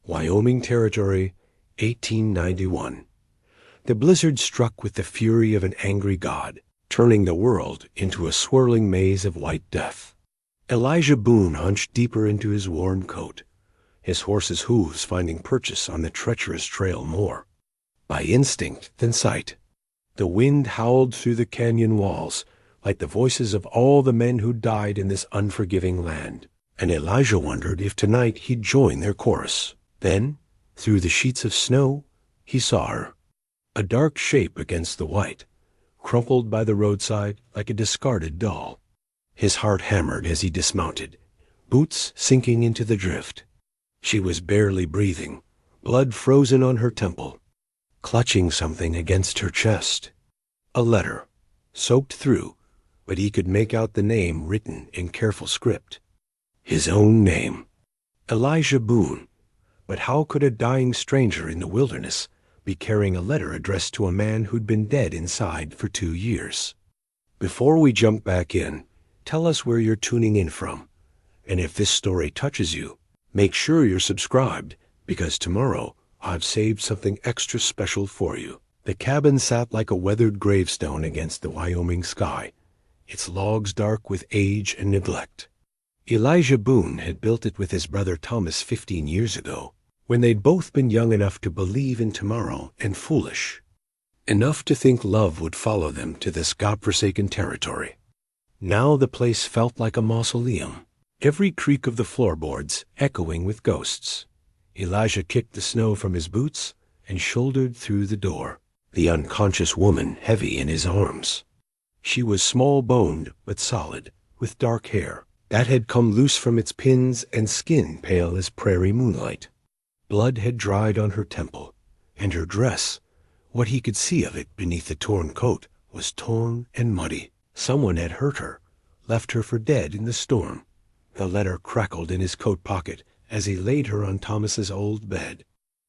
Wyoming Territory, 1891. The blizzard struck with the fury of an angry god, turning the world into a swirling maze of white death. Elijah Boone hunched deeper into his worn coat, his horse's hooves finding purchase on the treacherous trail more by instinct than sight. The wind howled through the canyon walls like the voices of all the men who died in this unforgiving land, and Elijah wondered if tonight he'd join their chorus. Then, through the sheets of snow, he saw her, a dark shape against the white, crumpled by the roadside like a discarded doll. His heart hammered as he dismounted, boots sinking into the drift. She was barely breathing, blood frozen on her temple, clutching something against her chest. A letter, soaked through, but he could make out the name written in careful script. His own name. Elijah Boone. But how could a dying stranger in the wilderness be carrying a letter addressed to a man who'd been dead inside for 2 years? Before we jump back in, tell us where you're tuning in from. And if this story touches you, make sure you're subscribed, because tomorrow I've saved something extra special for you. The cabin sat like a weathered gravestone against the Wyoming sky, its logs dark with age and neglect. Elijah Boone had built it with his brother Thomas 15 years ago, when they'd both been young enough to believe in tomorrow and foolish enough to think love would follow them to this godforsaken territory. Now the place felt like a mausoleum, every creak of the floorboards echoing with ghosts. Elijah kicked the snow from his boots and shouldered through the door, the unconscious woman heavy in his arms. She was small-boned but solid, with dark hair that had come loose from its pins and skin pale as prairie moonlight. Blood had dried on her temple, and her dress, what he could see of it beneath the torn coat, was torn and muddy. Someone had hurt her, left her for dead in the storm. The letter crackled in his coat pocket as he laid her on Thomas's old bed.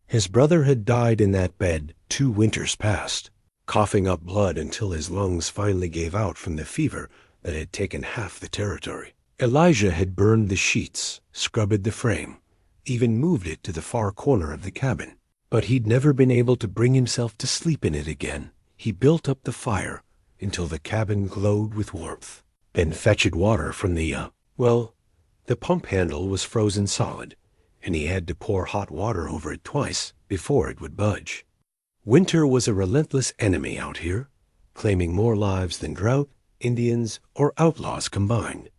His brother had died in that bed 2 winters past, coughing up blood until his lungs finally gave out from the fever that had taken half the territory. Elijah had burned the sheets, scrubbed the frame, even moved it to the far corner of the cabin. But he'd never been able to bring himself to sleep in it again. He built up the fire until the cabin glowed with warmth, then fetched water from the pump handle was frozen solid, and he had to pour hot water over it twice before it would budge. Winter was a relentless enemy out here, claiming more lives than drought, Indians, or outlaws combined.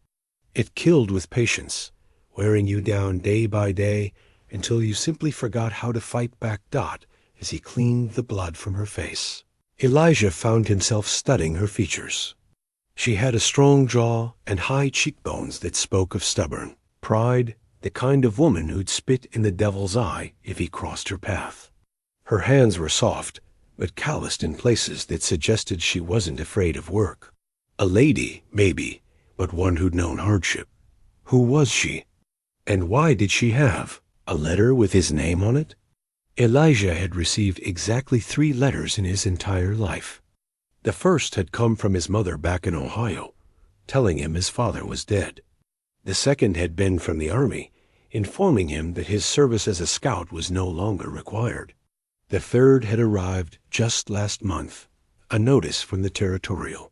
It killed with patience, wearing you down day by day until you simply forgot how to fight back Dot as he cleaned the blood from her face. Elijah found himself studying her features. She had a strong jaw and high cheekbones that spoke of stubborn pride, the kind of woman who'd spit in the devil's eye if he crossed her path. Her hands were soft, but calloused in places that suggested she wasn't afraid of work. A lady, maybe, but one who'd known hardship. Who was she? And why did she have a letter with his name on it? Elijah had received exactly 3 letters in his entire life. The first had come from his mother back in Ohio, telling him his father was dead. The second had been from the army, informing him that his service as a scout was no longer required. The third had arrived just last month, a notice from the territorial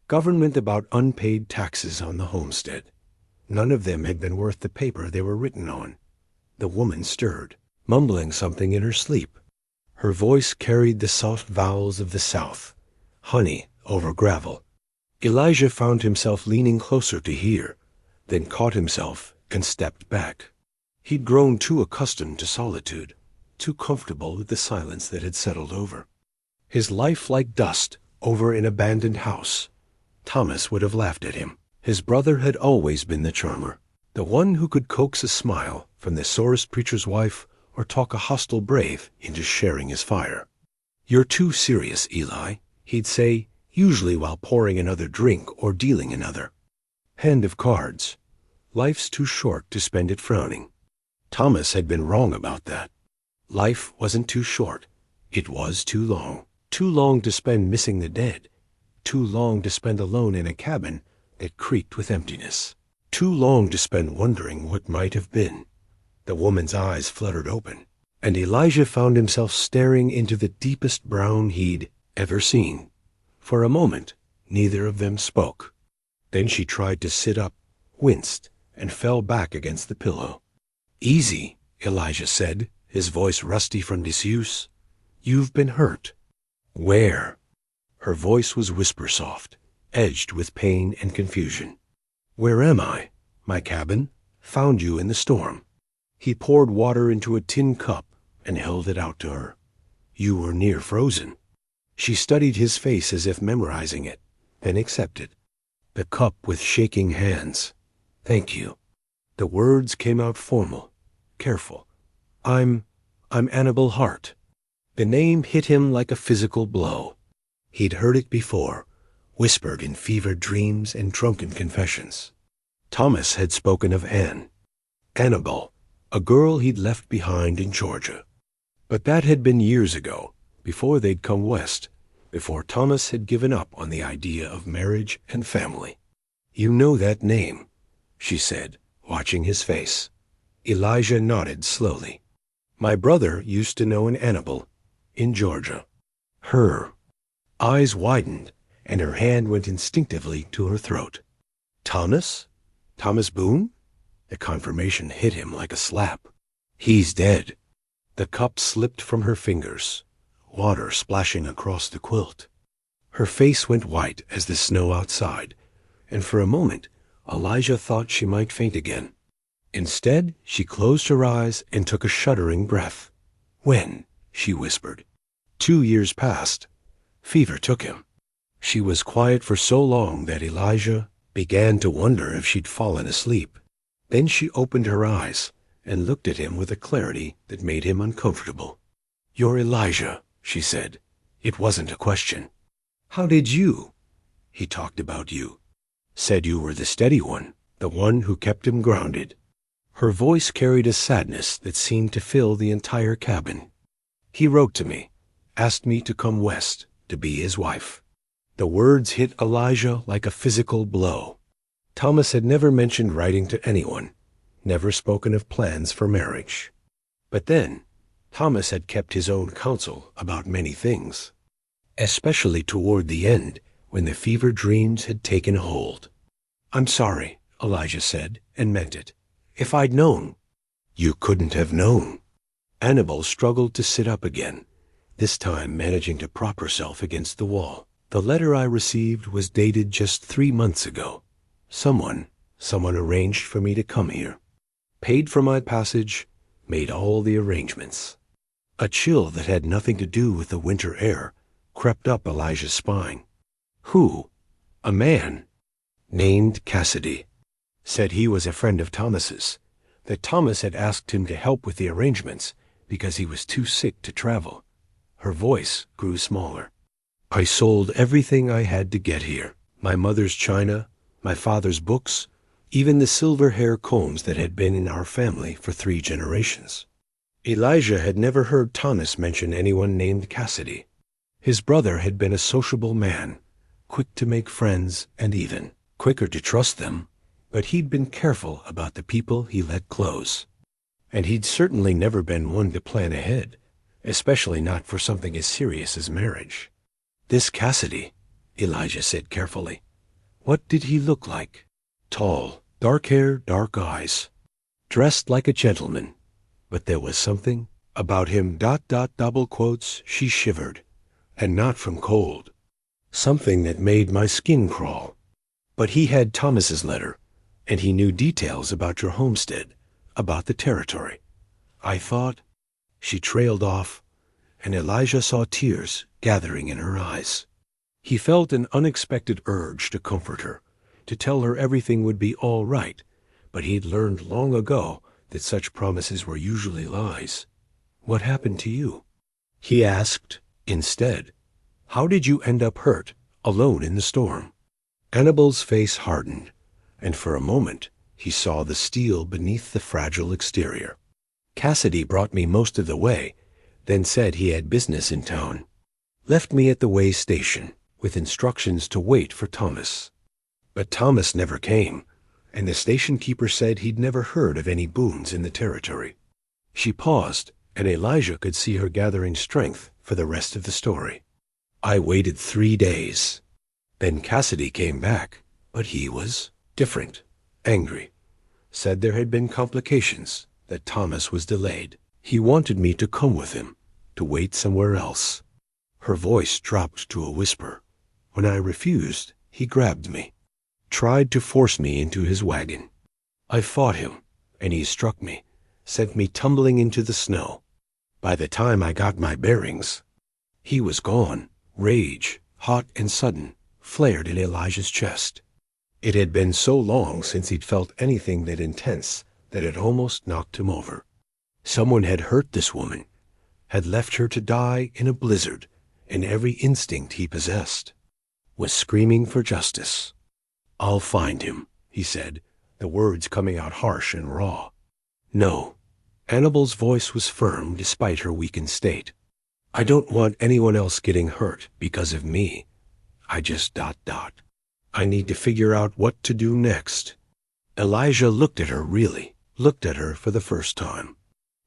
government about unpaid taxes on the homestead. None of them had been worth the paper they were written on. The woman stirred, mumbling something in her sleep. Her voice carried the soft vowels of the South, honey over gravel. Elijah found himself leaning closer to hear, then caught himself and stepped back. He'd grown too accustomed to solitude, too comfortable with the silence that had settled over. His life like dust over an abandoned house. Thomas would have laughed at him. His brother had always been the charmer, the one who could coax a smile from the sorest preacher's wife or talk a hostile brave into sharing his fire. "You're too serious, Eli," he'd say, usually while pouring another drink or dealing another hand of cards. Life's too short to spend it frowning. Thomas had been wrong about that. Life wasn't too short. It was too long. Too long to spend missing the dead. Too long to spend alone in a cabin that creaked with emptiness. Too long to spend wondering what might have been. The woman's eyes fluttered open, and Elijah found himself staring into the deepest brown he'd ever seen. For a moment, neither of them spoke. Then she tried to sit up, winced, and fell back against the pillow. "Easy," Elijah said, his voice rusty from disuse. "You've been hurt." "Where?" Her voice was whisper-soft, edged with pain and confusion. "Where am I? My cabin. Found you in the storm." He poured water into a tin cup and held it out to her. "You were near frozen." She studied his face as if memorizing it, then accepted. The cup with shaking hands. "Thank you." The words came out formal, careful. I'm Annabel Hart." The name hit him like a physical blow. He'd heard it before, whispered in fevered dreams and drunken confessions. Thomas had spoken of Anne. Annabel, a girl he'd left behind in Georgia. But that had been years ago, before they'd come west, before Thomas had given up on the idea of marriage and family. "You know that name," she said, watching his face. Elijah nodded slowly. "My brother used to know an Annabel in Georgia." Her eyes widened, and her hand went instinctively to her throat. "Thomas? Thomas Boone?" The confirmation hit him like a slap. "He's dead." The cup slipped from her fingers, water splashing across the quilt. Her face went white as the snow outside, and for a moment Elijah thought she might faint again. Instead, she closed her eyes and took a shuddering breath. "When?" she whispered. 2 years passed. Fever took him. She was quiet for so long that Elijah began to wonder if she'd fallen asleep. Then she opened her eyes and looked at him with a clarity that made him uncomfortable. "You're Elijah," she said. It wasn't a question. "How did you?" He talked about you. Said you were the steady one, the one who kept him grounded. Her voice carried a sadness that seemed to fill the entire cabin. "He wrote to me, asked me to come west, to be his wife." The words hit Elijah like a physical blow. Thomas had never mentioned writing to anyone, never spoken of plans for marriage. But then, Thomas had kept his own counsel about many things, especially toward the end, when the fever dreams had taken hold. "I'm sorry," Elijah said, and meant it. "If I'd known." "You couldn't have known." Annabel struggled to sit up again, this time managing to prop herself against the wall. "The letter I received was dated just 3 months ago. Someone arranged for me to come here. Paid for my passage, made all the arrangements." A chill that had nothing to do with the winter air crept up Elijah's spine. "Who?" "A man named Cassidy. Said he was a friend of Thomas's, that Thomas had asked him to help with the arrangements because he was too sick to travel." Her voice grew smaller. "I sold everything I had to get here. My mother's china, my father's books, even the silver hair combs that had been in our family for 3 generations. Elijah had never heard Thomas mention anyone named Cassidy. His brother had been a sociable man, quick to make friends and even quicker to trust them, but he'd been careful about the people he let close. And he'd certainly never been one to plan ahead, especially not for something as serious as marriage. "This Cassidy," Elijah said carefully. "What did he look like?" "Tall, dark hair, dark eyes. Dressed like a gentleman. But there was something about him, ... double quotes, she shivered, and not from cold. Something that made my skin crawl. But he had Thomas's letter, and he knew details about your homestead, about the territory. I thought..." She trailed off, and Elijah saw tears gathering in her eyes. He felt an unexpected urge to comfort her, to tell her everything would be all right, but he'd learned long ago that such promises were usually lies. "What happened to you?" he asked instead. "How did you end up hurt, alone in the storm?" Annabel's face hardened, and for a moment he saw the steel beneath the fragile exterior. "Cassidy brought me most of the way, then said he had business in town. Left me at the way station, with instructions to wait for Thomas. But Thomas never came, and the station keeper said he'd never heard of any Boones in the territory. She paused, and Elijah could see her gathering strength for the rest of the story. I waited 3 days. Then Cassidy came back, but he was different, angry. Said there had been complications, that Thomas was delayed. He wanted me to come with him, to wait somewhere else. Her voice dropped to a whisper. When I refused, he grabbed me, tried to force me into his wagon. I fought him, and he struck me, sent me tumbling into the snow. By the time I got my bearings, he was gone. Rage, hot and sudden, flared in Elijah's chest. It had been so long since he'd felt anything that intense that it almost knocked him over. Someone had hurt this woman, had left her to die in a blizzard, and every instinct he possessed was screaming for justice. "I'll find him," he said, the words coming out harsh and raw. No. Annabel's voice was firm despite her weakened state. "I don't want anyone else getting hurt because of me. I just ... I need to figure out what to do next." Elijah looked at her for the first time.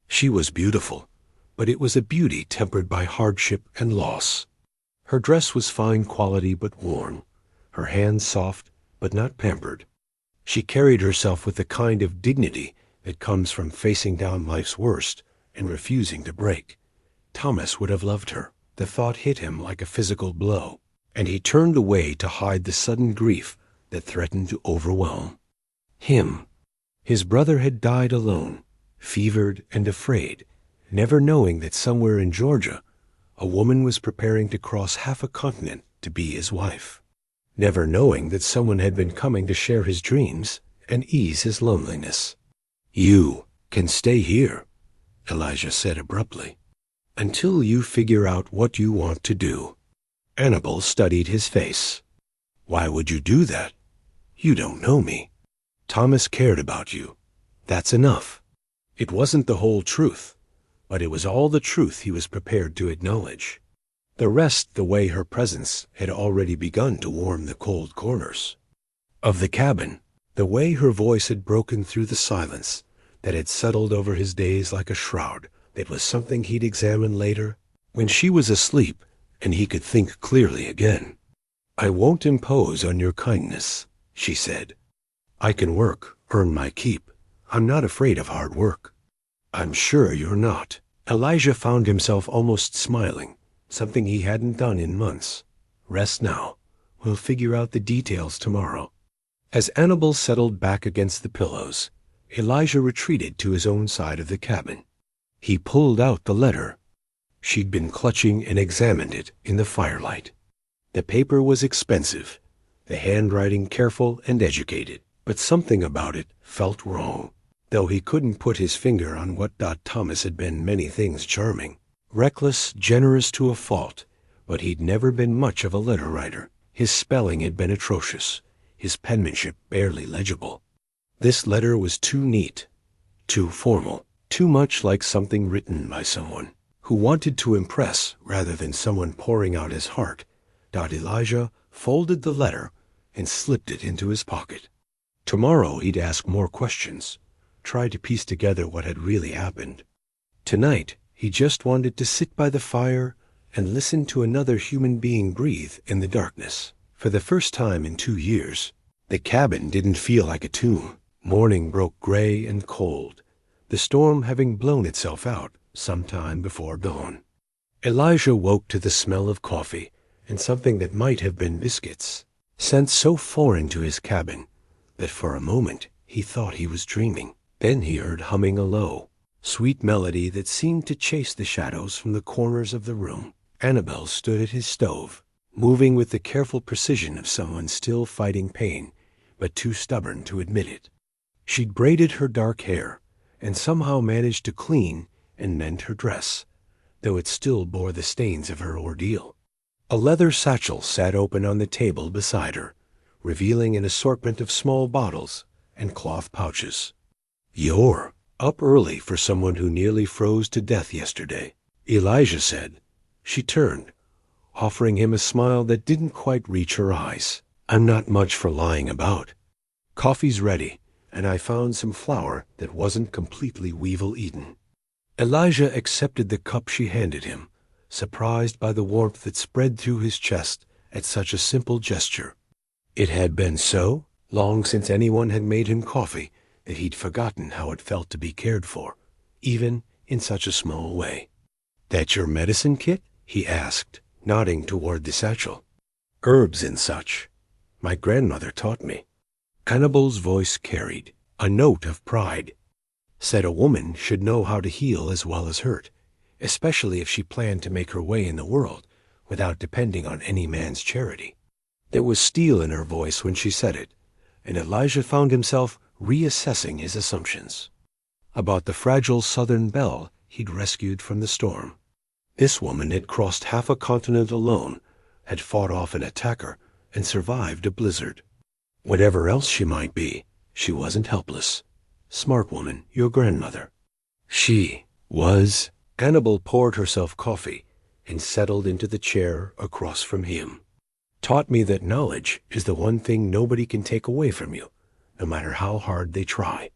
She was beautiful, but it was a beauty tempered by hardship and loss. Her dress was fine quality but worn, her hands soft but not pampered. She carried herself with the kind of dignity that comes from facing down life's worst and refusing to break. Thomas would have loved her. The thought hit him like a physical blow, and he turned away to hide the sudden grief that threatened to overwhelm him. His brother had died alone, fevered and afraid, never knowing that somewhere in Georgia a woman was preparing to cross half a continent to be his wife, never knowing that someone had been coming to share his dreams and ease his loneliness. "You can stay here," Elijah said abruptly, "until you figure out what you want to do." Annabel studied his face. "Why would you do that? You don't know me. Thomas cared about you. That's enough." It wasn't the whole truth, but it was all the truth he was prepared to acknowledge. The rest the way her presence had already begun to warm the cold corners of the cabin, the way her voice had broken through the silence that had settled over his days like a shroud that was something he'd examine later, when she was asleep and he could think clearly again. "I won't impose on your kindness," she said. "I can work, earn my keep. I'm not afraid of hard work." "I'm sure you're not." Elijah found himself almost smiling, something he hadn't done in months. "Rest now. We'll figure out the details tomorrow." As Annabel settled back against the pillows, Elijah retreated to his own side of the cabin. He pulled out the letter. She'd been clutching and examined it in the firelight. The paper was expensive, the handwriting careful and educated, but something about it felt wrong, though he couldn't put his finger on what. Thomas had been many things charming, reckless, generous to a fault, but he'd never been much of a letter writer. His spelling had been atrocious, his penmanship barely legible. This letter was too neat, too formal, too much like something written by someone who wanted to impress rather than someone pouring out his heart. Elijah folded the letter and slipped it into his pocket. Tomorrow he'd ask more questions, try to piece together what had really happened. Tonight he just wanted to sit by the fire and listen to another human being breathe in the darkness. For the first time in 2 years, the cabin didn't feel like a tomb. Morning broke gray and cold, the storm having blown itself out some time before dawn. Elijah woke to the smell of coffee and something that might have been biscuits, sent so foreign to his cabin that for a moment he thought he was dreaming. Then he heard humming a low, sweet melody that seemed to chase the shadows from the corners of the room. Annabel stood at his stove, moving with the careful precision of someone still fighting pain, but too stubborn to admit it. She'd braided her dark hair and somehow managed to clean and mend her dress, though it still bore the stains of her ordeal. A leather satchel sat open on the table beside her, revealing an assortment of small bottles and cloth pouches. "You're up early for someone who nearly froze to death yesterday," Elijah said. She turned, offering him a smile that didn't quite reach her eyes. "I'm not much for lying about." Coffee's ready, and I found some flour that wasn't completely weevil-eaten. Elijah accepted the cup she handed him, surprised by the warmth that spread through his chest at such a simple gesture. It had been so long since anyone had made him coffee that he'd forgotten how it felt to be cared for, even in such a small way. "That your medicine kit?" he asked, nodding toward the satchel. "Herbs and such. My grandmother taught me." Hannibal's voice carried a note of pride. Said a woman should know how to heal as well as hurt, especially if she planned to make her way in the world without depending on any man's charity. There was steel in her voice when she said it, and Elijah found himself reassessing his assumptions about the fragile southern belle he'd rescued from the storm. This woman had crossed half a continent alone, had fought off an attacker, and survived a blizzard. Whatever else she might be, she wasn't helpless. Smart woman, your grandmother. She was. Hannibal poured herself coffee and settled into the chair across from him. Taught me that knowledge is the one thing nobody can take away from you, no matter how hard they try.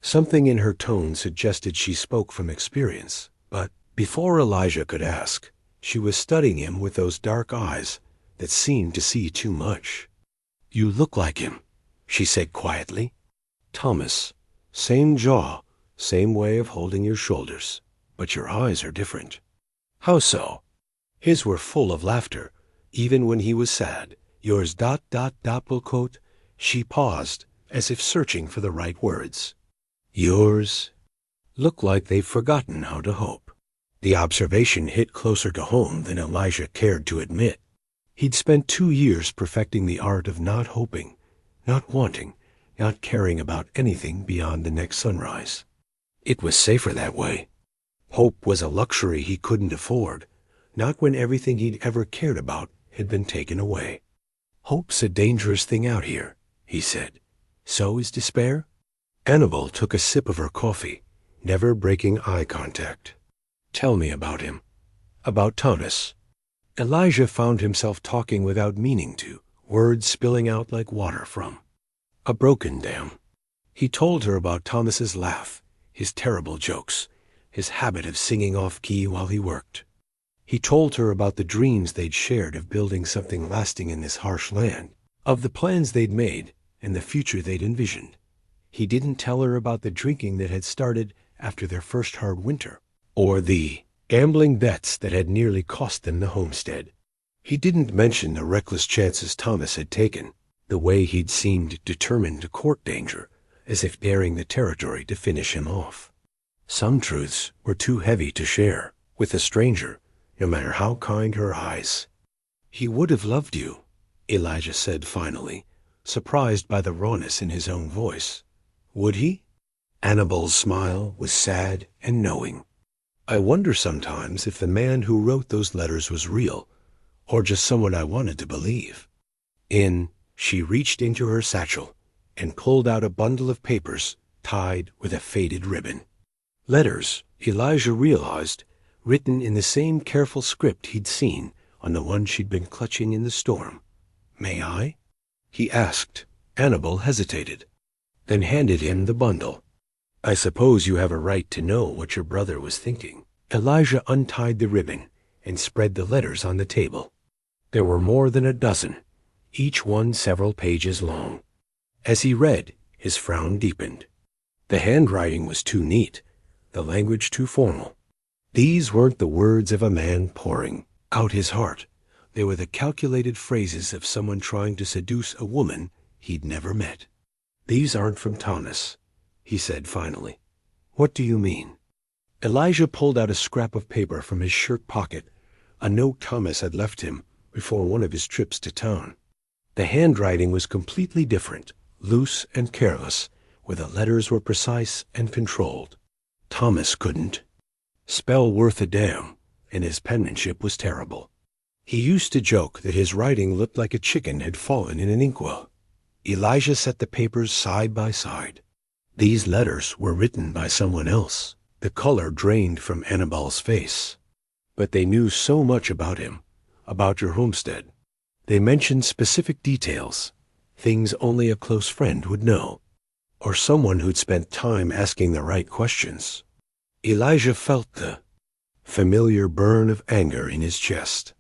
Something in her tone suggested she spoke from experience, but before Elijah could ask, she was studying him with those dark eyes that seemed to see too much. "You look like him," she said quietly. "Thomas, same jaw, same way of holding your shoulders, but your eyes are different." "How so?" His were full of laughter, even when he was sad. "Yours ... doppelcoat." She paused, as if searching for the right words. "Yours look like they've forgotten how to hope." The observation hit closer to home than Elijah cared to admit. He'd spent 2 years perfecting the art of not hoping, not wanting, not caring about anything beyond the next sunrise. It was safer that way. Hope was a luxury he couldn't afford, not when everything he'd ever cared about had been taken away. "Hope's a dangerous thing out here," he said. "So is despair?" Hannibal took a sip of her coffee, never breaking eye contact. "Tell me about him." "About Thomas." Elijah found himself talking without meaning to, words spilling out like water from a broken dam. He told her about Thomas's laugh, his terrible jokes, his habit of singing off-key while he worked. He told her about the dreams they'd shared of building something lasting in this harsh land, of the plans they'd made and the future they'd envisioned. He didn't tell her about the drinking that had started after their first hard winter, or the gambling bets that had nearly cost them the homestead. He didn't mention the reckless chances Thomas had taken, the way he'd seemed determined to court danger, as if daring the territory to finish him off. Some truths were too heavy to share with a stranger, no matter how kind her eyes. "He would have loved you," Elijah said finally, surprised by the rawness in his own voice. "Would he?" Hannibal's smile was sad and knowing. "I wonder sometimes if the man who wrote those letters was real, or just someone I wanted to believe." She reached into her satchel and pulled out a bundle of papers tied with a faded ribbon. Letters, Elijah realized, written in the same careful script he'd seen on the one she'd been clutching in the storm. "May I?" he asked. Hannibal hesitated, then handed him the bundle. "I suppose you have a right to know what your brother was thinking." Elijah untied the ribbon and spread the letters on the table. There were more than a dozen, each one several pages long. As he read, his frown deepened. The handwriting was too neat, the language too formal. These weren't the words of a man pouring out his heart. They were the calculated phrases of someone trying to seduce a woman he'd never met. "These aren't from Thomas," he said finally. "What do you mean?" Elijah pulled out a scrap of paper from his shirt pocket, a note Thomas had left him before one of his trips to town. The handwriting was completely different, loose and careless, where the letters were precise and controlled. Thomas couldn't spell worth a damn, and his penmanship was terrible. He used to joke that his writing looked like a chicken had fallen in an inkwell. Elijah set the papers side by side. These letters were written by someone else. The color drained from Hannibal's face. But they knew so much about him, about your homestead. They mentioned specific details, things only a close friend would know, or someone who'd spent time asking the right questions. Elijah felt the familiar burn of anger in his chest.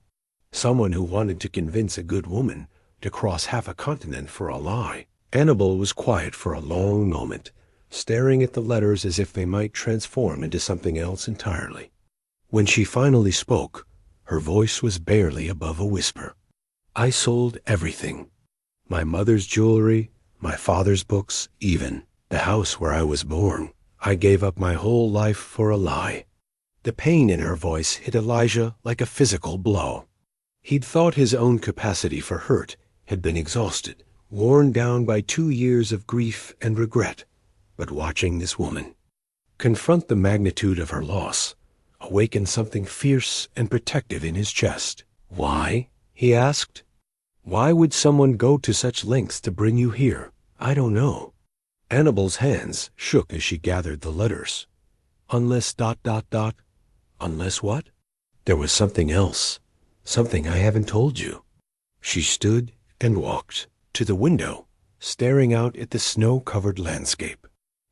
Someone who wanted to convince a good woman to cross half a continent for a lie. Annabel was quiet for a long moment, staring at the letters as if they might transform into something else entirely. When she finally spoke, her voice was barely above a whisper. I sold everything. My mother's jewelry, my father's books, even the house where I was born. I gave up my whole life for a lie. The pain in her voice hit Elijah like a physical blow. He'd thought his own capacity for hurt had been exhausted, worn down by 2 years of grief and regret. But watching this woman confront the magnitude of her loss awakened something fierce and protective in his chest. Why? He asked. Why would someone go to such lengths to bring you here? I don't know. Annabel's hands shook as she gathered the letters. Unless ... Unless what? There was something else. Something I haven't told you. She stood and walked to the window, staring out at the snow-covered landscape.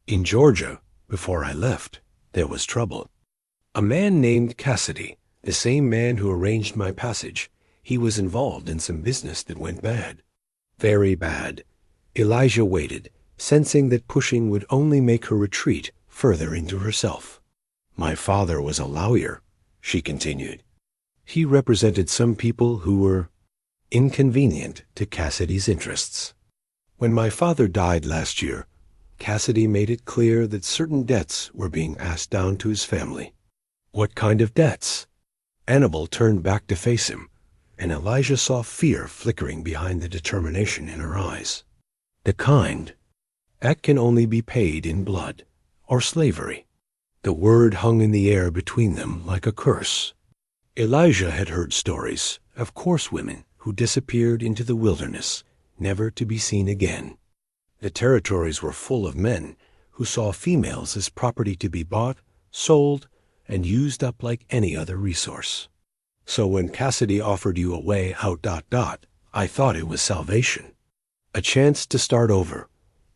In Georgia, before I left, there was trouble. A man named Cassidy, the same man who arranged my passage, he was involved in some business that went bad. Very bad. Elijah waited, sensing that pushing would only make her retreat further into herself. My father was a lawyer, she continued. He represented some people who were inconvenient to Cassidy's interests. When my father died last year, Cassidy made it clear that certain debts were being passed down to his family. What kind of debts? Annabel turned back to face him, and Elijah saw fear flickering behind the determination in her eyes. The kind that can only be paid in blood or slavery. The word hung in the air between them like a curse. Elijah had heard stories of coarse women who disappeared into the wilderness, never to be seen again. The territories were full of men who saw females as property to be bought, sold, and used up like any other resource. So when Cassidy offered you a way out ... I thought it was salvation. A chance to start over,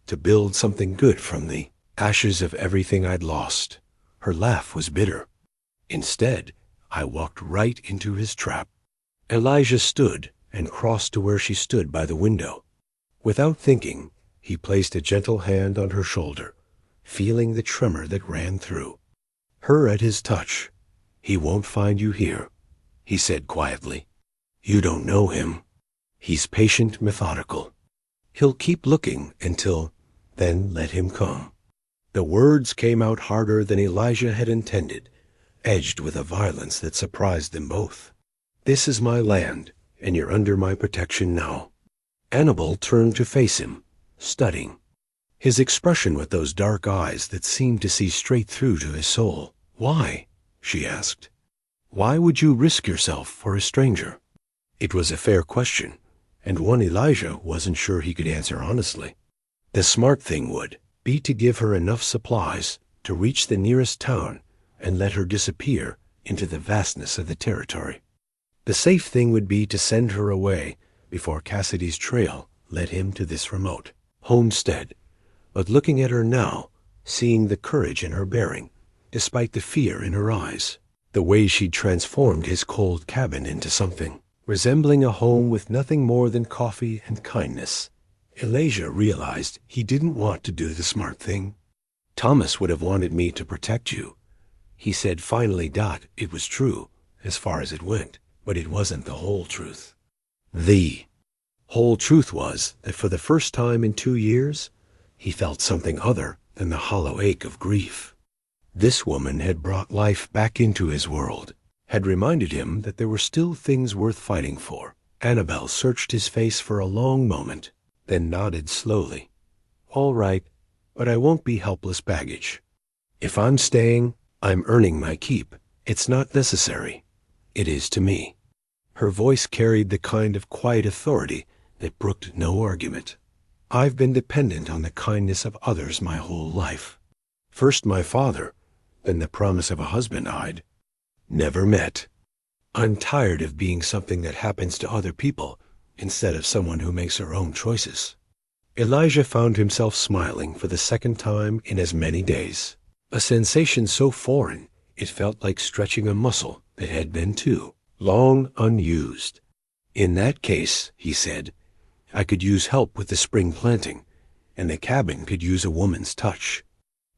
to build something good from the ashes of everything I'd lost. Her laugh was bitter. Instead, I walked right into his trap. Elijah stood and crossed to where she stood by the window. Without thinking, he placed a gentle hand on her shoulder, feeling the tremor that ran through her at his touch. He won't find you here, he said quietly. You don't know him. He's patient, methodical. He'll keep looking until, then let him come. The words came out harder than Elijah had intended, edged with a violence that surprised them both. This is my land, and you're under my protection now. Annabel turned to face him, studying his expression with those dark eyes that seemed to see straight through to his soul. Why? She asked. Why would you risk yourself for a stranger? It was a fair question, and one Elijah wasn't sure he could answer honestly. The smart thing would be to give her enough supplies to reach the nearest town and let her disappear into the vastness of the territory. The safe thing would be to send her away before Cassidy's trail led him to this remote homestead. But looking at her now, seeing the courage in her bearing, despite the fear in her eyes, the way she'd transformed his cold cabin into something resembling a home with nothing more than coffee and kindness, Elijah realized he didn't want to do the smart thing. Thomas would have wanted me to protect you. He said finally. It was true, as far as it went, but it wasn't the whole truth. The whole truth was that for the first time in 2 years, he felt something other than the hollow ache of grief. This woman had brought life back into his world, had reminded him that there were still things worth fighting for. Annabel searched his face for a long moment, then nodded slowly. All right, but I won't be helpless baggage. If I'm staying, I'm earning my keep. It's not necessary. It is to me. Her voice carried the kind of quiet authority that brooked no argument. I've been dependent on the kindness of others my whole life. First my father, then the promise of a husband I'd never met. I'm tired of being something that happens to other people instead of someone who makes her own choices. Elijah found himself smiling for the second time in as many days. A sensation so foreign, it felt like stretching a muscle that had been too long unused. In that case, he said, I could use help with the spring planting, and the cabin could use a woman's touch.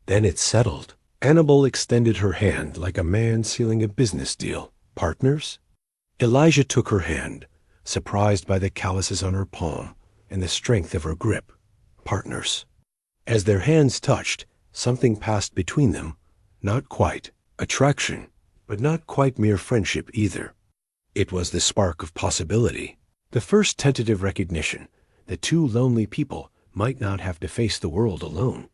Then it settled. Annabel extended her hand like a man sealing a business deal. Partners? Elijah took her hand, surprised by the calluses on her palm and the strength of her grip. Partners. As their hands touched, something passed between them. Not quite attraction, but not quite mere friendship either. It was the spark of possibility, the first tentative recognition that two lonely people might not have to face the world alone.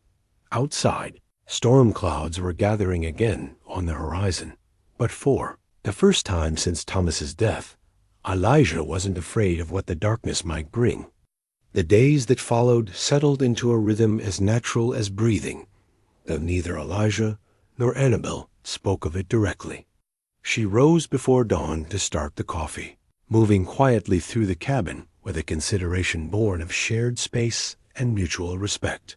Outside, storm clouds were gathering again on the horizon. But for the first time since Thomas's death, Elijah wasn't afraid of what the darkness might bring. The days that followed settled into a rhythm as natural as breathing, though neither Elijah nor Annabel spoke of it directly. She rose before dawn to start the coffee, moving quietly through the cabin with a consideration born of shared space and mutual respect.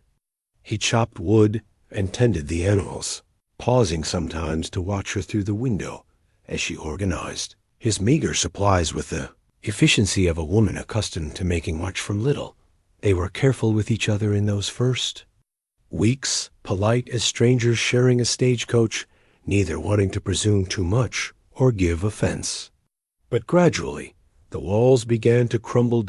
He chopped wood and tended the animals, pausing sometimes to watch her through the window as she organized. His meager supplies with the efficiency of a woman accustomed to making much from little. They were careful with each other in those first weeks, polite as strangers sharing a stagecoach, neither wanting to presume too much or give offense. But gradually, the walls began to crumble.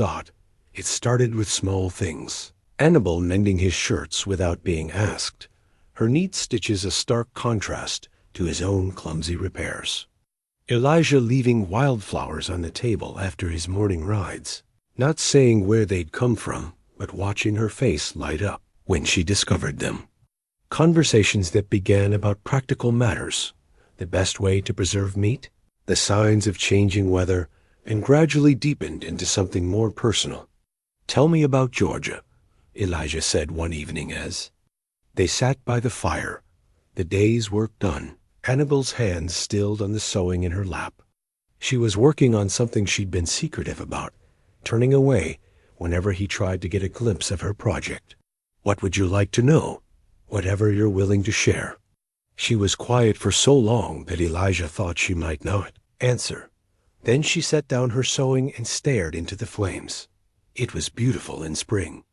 It started with small things. Annabel mending his shirts without being asked, her neat stitches a stark contrast to his own clumsy repairs. Elijah leaving wildflowers on the table after his morning rides, not saying where they'd come from, but watching her face light up when she discovered them. Conversations that began about practical matters, the best way to preserve meat, the signs of changing weather, and gradually deepened into something more personal. Tell me about Georgia, Elijah said one evening as they sat by the fire, the day's work done, Annabel's hands stilled on the sewing in her lap. She was working on something she'd been secretive about, turning away whenever he tried to get a glimpse of her project. What would you like to know? Whatever you're willing to share. She was quiet for so long that Elijah thought she might not answer. Then she set down her sewing and stared into the flames. It was beautiful in spring.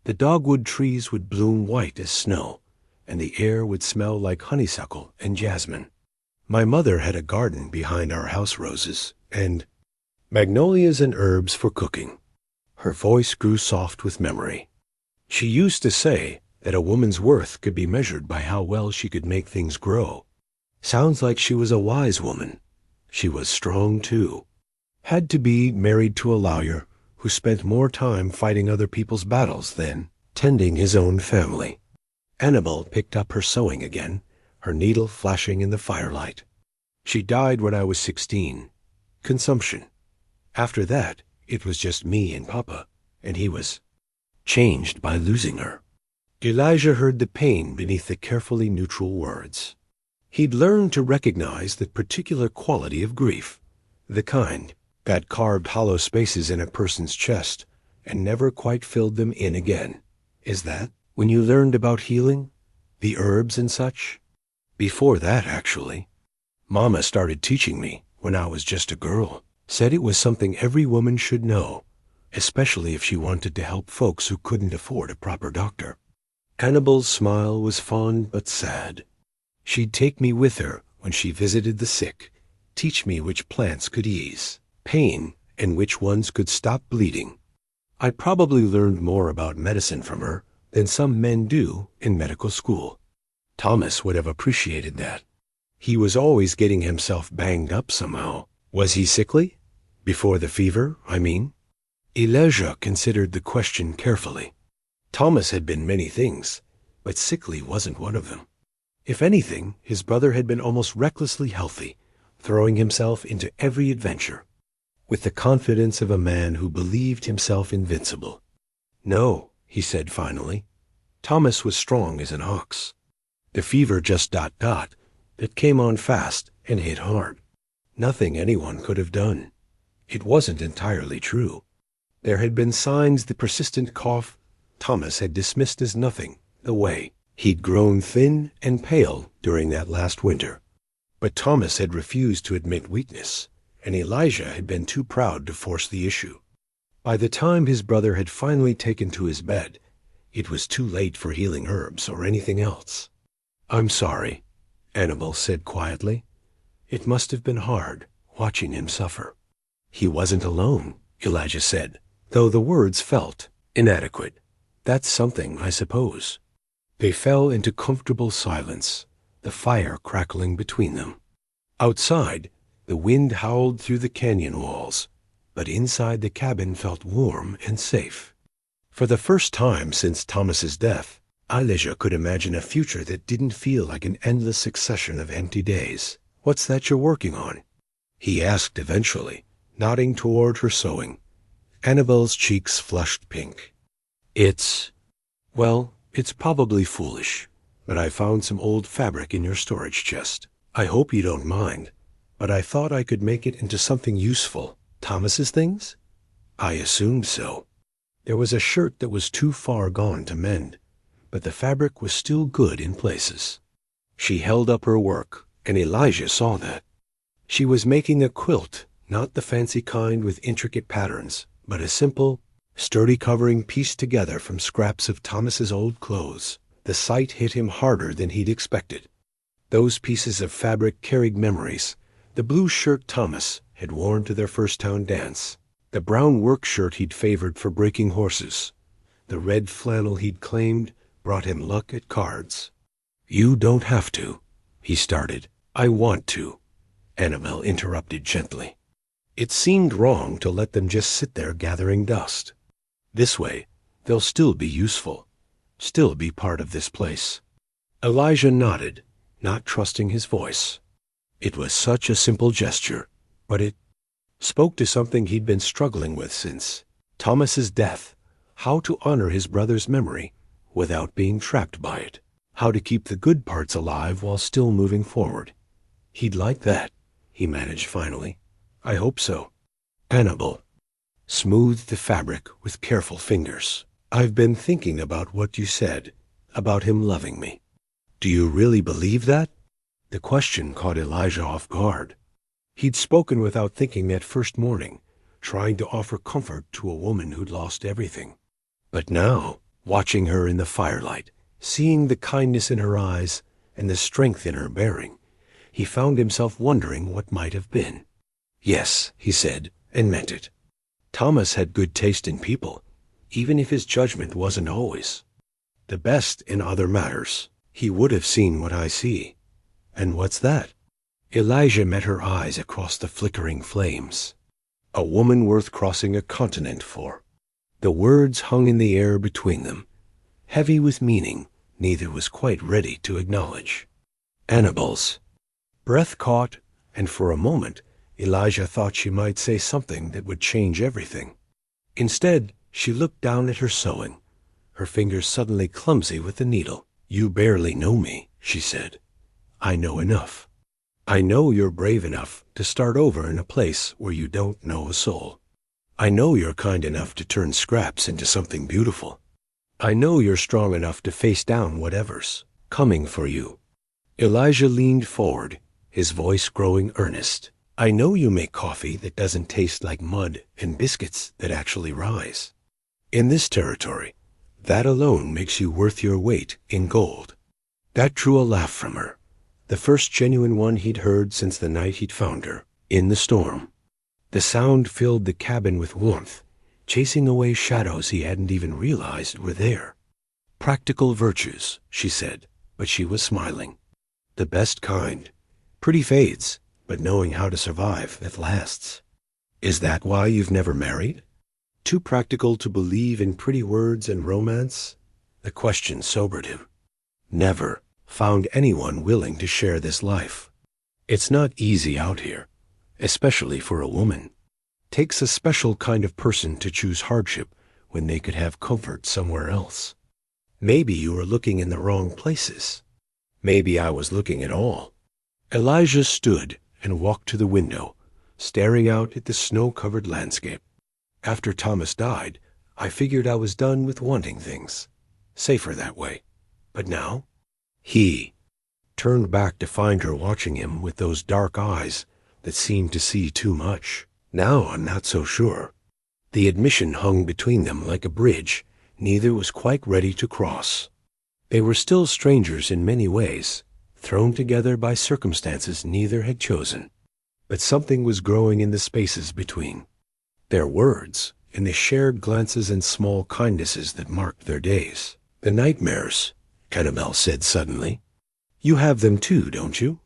The dogwood trees would bloom white as snow, and the air would smell like honeysuckle and jasmine. My mother had a garden behind our house roses, and magnolias and herbs for cooking. Her voice grew soft with memory. She used to say that a woman's worth could be measured by how well she could make things grow. Sounds like she was a wise woman. She was strong, too. Had to be married to a lawyer who spent more time fighting other people's battles than tending his own family. Annabel picked up her sewing again, her needle flashing in the firelight. She died when I was 16. Consumption. After that, it was just me and Papa, and he was changed by losing her. Elijah heard the pain beneath the carefully neutral words. He'd learned to recognize that particular quality of grief, the kind that carved hollow spaces in a person's chest and never quite filled them in again. Is that when you learned about healing, the herbs and such? Before that, actually. Mama started teaching me when I was just a girl. Said it was something every woman should know, especially if she wanted to help folks who couldn't afford a proper doctor. Annabel's smile was fond but sad. She'd take me with her when she visited the sick, teach me which plants could ease pain and which ones could stop bleeding. I probably learned more about medicine from her than some men do in medical school. Thomas would have appreciated that. He was always getting himself banged up somehow. Was he sickly? Before the fever, I mean? Elijah considered the question carefully. Thomas had been many things, but sickly wasn't one of them. If anything, his brother had been almost recklessly healthy, throwing himself into every adventure, with the confidence of a man who believed himself invincible. No, he said finally. Thomas was strong as an ox. The fever just ... It came on fast and hit hard. Nothing anyone could have done. It wasn't entirely true. There had been signs: the persistent cough, Thomas had dismissed as nothing the way he'd grown thin and pale during that last winter. But Thomas had refused to admit weakness, and Elijah had been too proud to force the issue. By the time his brother had finally taken to his bed, it was too late for healing herbs or anything else. "I'm sorry," Annabel said quietly. "It must have been hard, watching him suffer." "He wasn't alone," Elijah said, though the words felt inadequate. "That's something, I suppose." They fell into comfortable silence, the fire crackling between them. Outside, the wind howled through the canyon walls, but inside the cabin felt warm and safe. For the first time since Thomas's death, Elijah could imagine a future that didn't feel like an endless succession of empty days. "What's that you're working on?" he asked eventually, nodding toward her sewing. Annabel's cheeks flushed pink. It's probably foolish, but I found some old fabric in your storage chest. I hope you don't mind, but I thought I could make it into something useful." "Thomas's things?" "I assumed so." There was a shirt that was too far gone to mend, but the fabric was still good in places. She held up her work, and Elijah saw that. She was making a quilt, not the fancy kind with intricate patterns, but a simple, sturdy covering pieced together from scraps of Thomas's old clothes. The sight hit him harder than he'd expected. Those pieces of fabric carried memories. The blue shirt Thomas had worn to their first town dance, the brown work shirt he'd favored for breaking horses, the red flannel he'd claimed brought him luck at cards. "You don't have to," he started. "I want to," Annabel interrupted gently. It seemed wrong to let them just sit there gathering dust. This way, they'll still be useful, still be part of this place. Elijah nodded, not trusting his voice. It was such a simple gesture, but it spoke to something he'd been struggling with since Thomas's death, how to honor his brother's memory without being trapped by it, how to keep the good parts alive while still moving forward. "He'd like that," he managed finally. "I hope so." Annabel smoothed the fabric with careful fingers. "I've been thinking about what you said, about him loving me. Do you really believe that?" The question caught Elijah off guard. He'd spoken without thinking that first morning, trying to offer comfort to a woman who'd lost everything. But now, watching her in the firelight, seeing the kindness in her eyes and the strength in her bearing, he found himself wondering what might have been. "Yes," he said, and meant it. Thomas had good taste in people, even if his judgment wasn't always the best in other matters. "He would have seen what I see." "And what's that?" Elijah met her eyes across the flickering flames. "A woman worth crossing a continent for." The words hung in the air between them, heavy with meaning neither was quite ready to acknowledge. Annabel's breath caught, and for a moment Elijah thought she might say something that would change everything. Instead, she looked down at her sewing, her fingers suddenly clumsy with the needle. "You barely know me," she said. "I know enough. I know you're brave enough to start over in a place where you don't know a soul. I know you're kind enough to turn scraps into something beautiful. I know you're strong enough to face down whatever's coming for you." Elijah leaned forward, his voice growing earnest. "I know you make coffee that doesn't taste like mud and biscuits that actually rise. In this territory, that alone makes you worth your weight in gold." That drew a laugh from her, the first genuine one he'd heard since the night he'd found her in the storm. The sound filled the cabin with warmth, chasing away shadows he hadn't even realized were there. "Practical virtues," she said, but she was smiling. "The best kind. Pretty fades, but knowing how to survive that lasts." "Is that why you've never married? Too practical to believe in pretty words and romance?" The question sobered him. "Never found anyone willing to share this life. It's not easy out here, especially for a woman. Takes a special kind of person to choose hardship when they could have comfort somewhere else." "Maybe you were looking in the wrong places." "Maybe I was looking at all." Elijah stood and walked to the window, staring out at the snow-covered landscape. After Thomas died, I figured I was done with wanting things. Safer that way. But now? He turned back to find her watching him with those dark eyes that seemed to see too much. Now I'm not so sure. The admission hung between them like a bridge neither was quite ready to cross. They were still strangers in many ways, thrown together by circumstances neither had chosen. But something was growing in the spaces between. Their words, and the shared glances and small kindnesses that marked their days. The nightmares, Annabelle said suddenly. You have them too, don't you?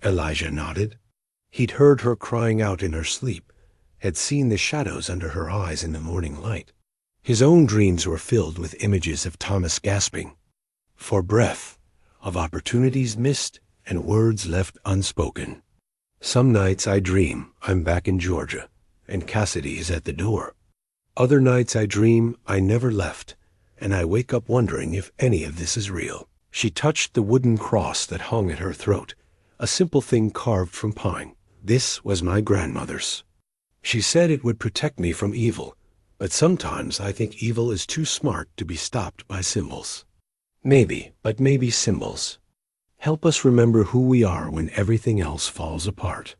Elijah nodded. He'd heard her crying out in her sleep, had seen the shadows under her eyes in the morning light. His own dreams were filled with images of Thomas gasping for breath, of opportunities missed and words left unspoken. Some nights I dream I'm back in Georgia, and Cassidy is at the door. Other nights I dream I never left, and I wake up wondering if any of this is real. She touched the wooden cross that hung at her throat, a simple thing carved from pine. This was my grandmother's. She said it would protect me from evil, but sometimes I think evil is too smart to be stopped by symbols. Maybe symbols help us remember who we are when everything else falls apart.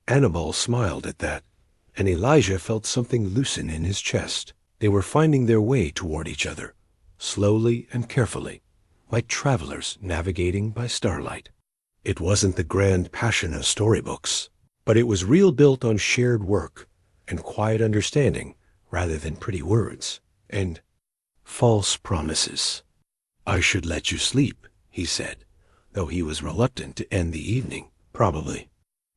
Annabelle smiled at that, and Elijah felt something loosen in his chest. They were finding their way toward each other, slowly and carefully, like travelers navigating by starlight. It wasn't the grand passion of storybooks, but it was real, built on shared work and quiet understanding rather than pretty words and false promises. I should let you sleep, he said, though he was reluctant to end the evening. Probably.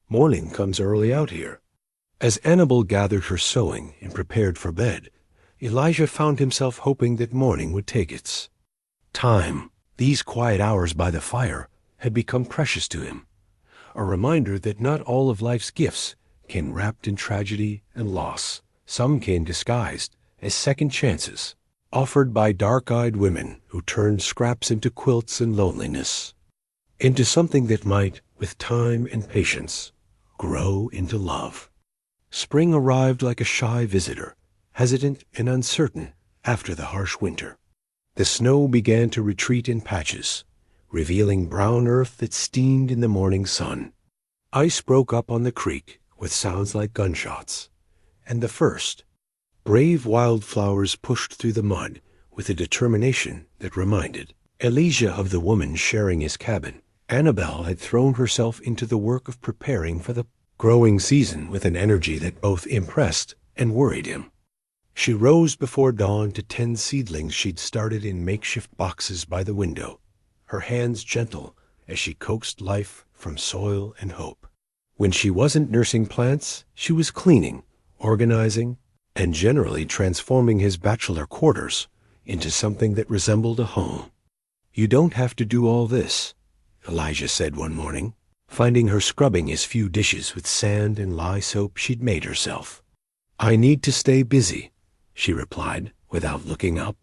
Morning comes early out here. As Annabelle gathered her sewing and prepared for bed, Elijah found himself hoping that morning would take its time. These quiet hours by the fire had become precious to him, a reminder that not all of life's gifts came wrapped in tragedy and loss. Some came disguised as second chances, offered by dark-eyed women who turned scraps into quilts and loneliness, into something that might, with time and patience, grow into love. Spring arrived like a shy visitor, hesitant and uncertain after the harsh winter. The snow began to retreat in patches, revealing brown earth that steamed in the morning sun. Ice broke up on the creek with sounds like gunshots, and the first brave wildflowers pushed through the mud with a determination that reminded Elijah of the woman sharing his cabin. Annabelle had thrown herself into the work of preparing for the growing season with an energy that both impressed and worried him. She rose before dawn to tend seedlings she'd started in makeshift boxes by the window, her hands gentle as she coaxed life from soil and hope. When she wasn't nursing plants, she was cleaning, organizing, and generally transforming his bachelor quarters into something that resembled a home. You don't have to do all this, Elijah said one morning, finding her scrubbing his few dishes with sand and lye soap she'd made herself. I need to stay busy, she replied without looking up.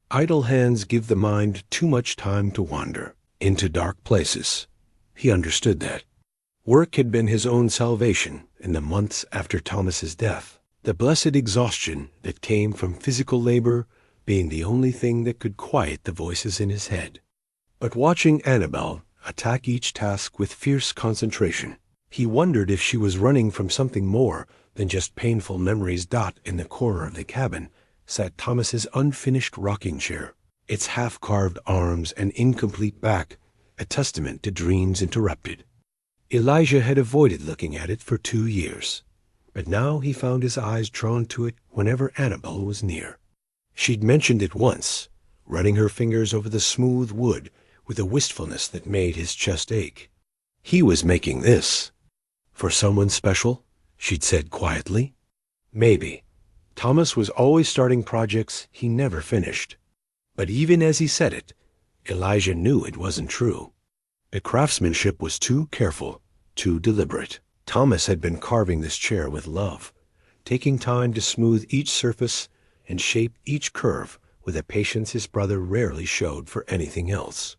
Idle hands give the mind too much time to wander into dark places. He understood that. Work had been his own salvation in the months after Thomas's death, the blessed exhaustion that came from physical labor being the only thing that could quiet the voices in his head. But watching Annabelle attack each task with fierce concentration, he wondered if she was running from something more than just painful memories. In the corner of the cabin sat Thomas's unfinished rocking chair, its half-carved arms and incomplete back, a testament to dreams interrupted. Elijah had avoided looking at it for 2 years, but now he found his eyes drawn to it whenever Annabelle was near. She'd mentioned it once, running her fingers over the smooth wood with a wistfulness that made his chest ache. He was making this for someone special, she'd said quietly. Maybe. Thomas was always starting projects he never finished. But even as he said it, Elijah knew it wasn't true. The craftsmanship was too careful, too deliberate. Thomas had been carving this chair with love, taking time to smooth each surface and shape each curve with a patience his brother rarely showed for anything else.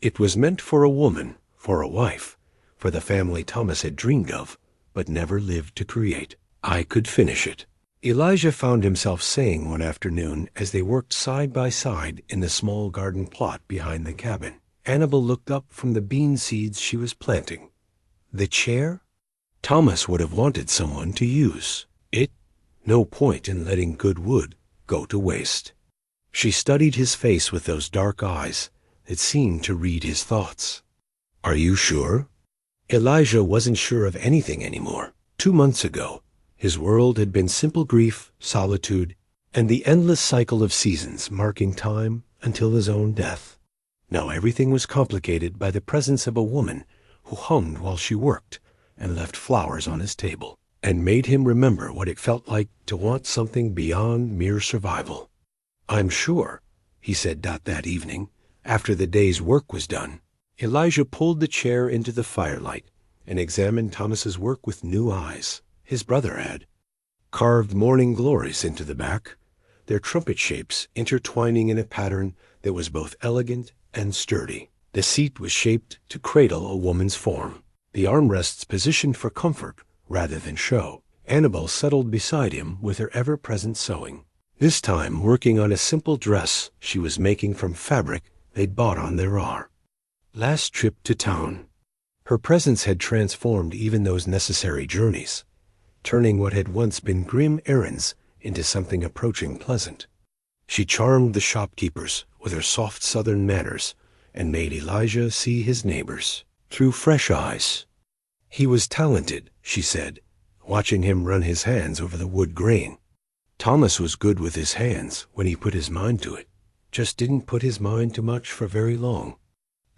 It was meant for a woman, for a wife, for the family Thomas had dreamed of, but never lived to create. I could finish it, Elijah found himself saying one afternoon as they worked side by side in the small garden plot behind the cabin. Annabel looked up from the bean seeds she was planting. The chair? Thomas would have wanted someone to use it. No point in letting good wood go to waste. She studied his face with those dark eyes that seemed to read his thoughts. Are you sure? Elijah wasn't sure of anything anymore. 2 months ago, his world had been simple grief, solitude, and the endless cycle of seasons marking time until his own death. Now everything was complicated by the presence of a woman who hummed while she worked and left flowers on his table, and made him remember what it felt like to want something beyond mere survival. I'm sure, he said that evening, after the day's work was done. Elijah pulled the chair into the firelight and examined Thomas's work with new eyes. His brother had carved morning glories into the back, their trumpet shapes intertwining in a pattern that was both elegant and sturdy. The seat was shaped to cradle a woman's form, the armrests positioned for comfort rather than show. Annabel settled beside him with her ever-present sewing, this time working on a simple dress she was making from fabric they'd bought on their last trip to town. Her presence had transformed even those necessary journeys, turning what had once been grim errands into something approaching pleasant. She charmed the shopkeepers with her soft southern manners and made Elijah see his neighbors through fresh eyes. He was talented, she said, watching him run his hands over the wood grain. Thomas was good with his hands when he put his mind to it, just didn't put his mind to much for very long.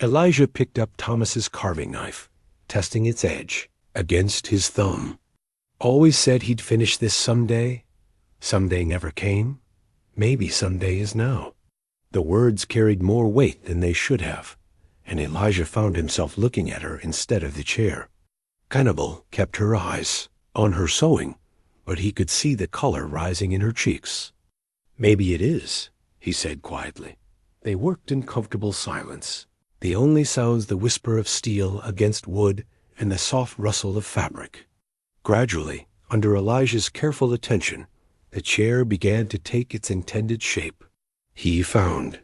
Elijah picked up Thomas's carving knife, testing its edge against his thumb. Always said he'd finish this someday. Someday never came. Maybe someday is now. The words carried more weight than they should have, and Elijah found himself looking at her instead of the chair. Annabel kept her eyes on her sewing, but he could see the color rising in her cheeks. Maybe it is, he said quietly. They worked in comfortable silence, the only sounds the whisper of steel against wood and the soft rustle of fabric. Gradually, under Elijah's careful attention, the chair began to take its intended shape. He found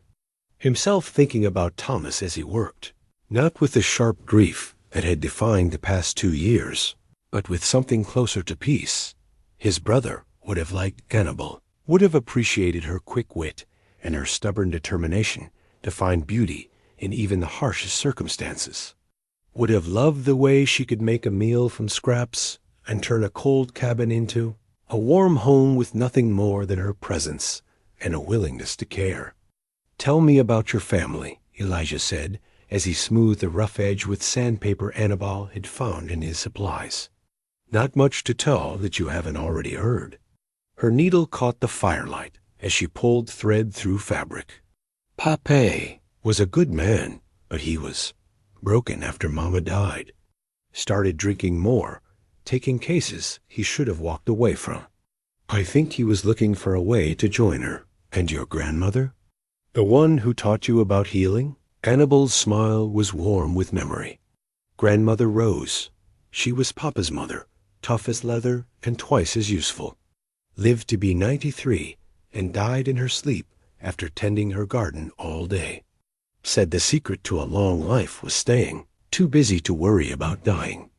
himself thinking about Thomas as he worked, not with the sharp grief that had defined the past 2 years, but with something closer to peace. His brother would have liked Annabel, would have appreciated her quick wit and her stubborn determination to find beauty in even the harshest circumstances, would have loved the way she could make a meal from scraps and turn a cold cabin into a warm home with nothing more than her presence and a willingness to care. Tell me about your family, Elijah said, as he smoothed the rough edge with sandpaper Annabel had found in his supplies. Not much to tell that you haven't already heard. Her needle caught the firelight as she pulled thread through fabric. Pape was a good man, but he was broken after Mama died. Started drinking more, taking cases he should have walked away from. I think he was looking for a way to join her. And your grandmother? The one who taught you about healing? Annabel's smile was warm with memory. Grandmother Rose. She was Papa's mother, tough as leather and twice as useful. Lived to be 93 and died in her sleep after tending her garden all day. Said the secret to a long life was staying, too busy to worry about dying.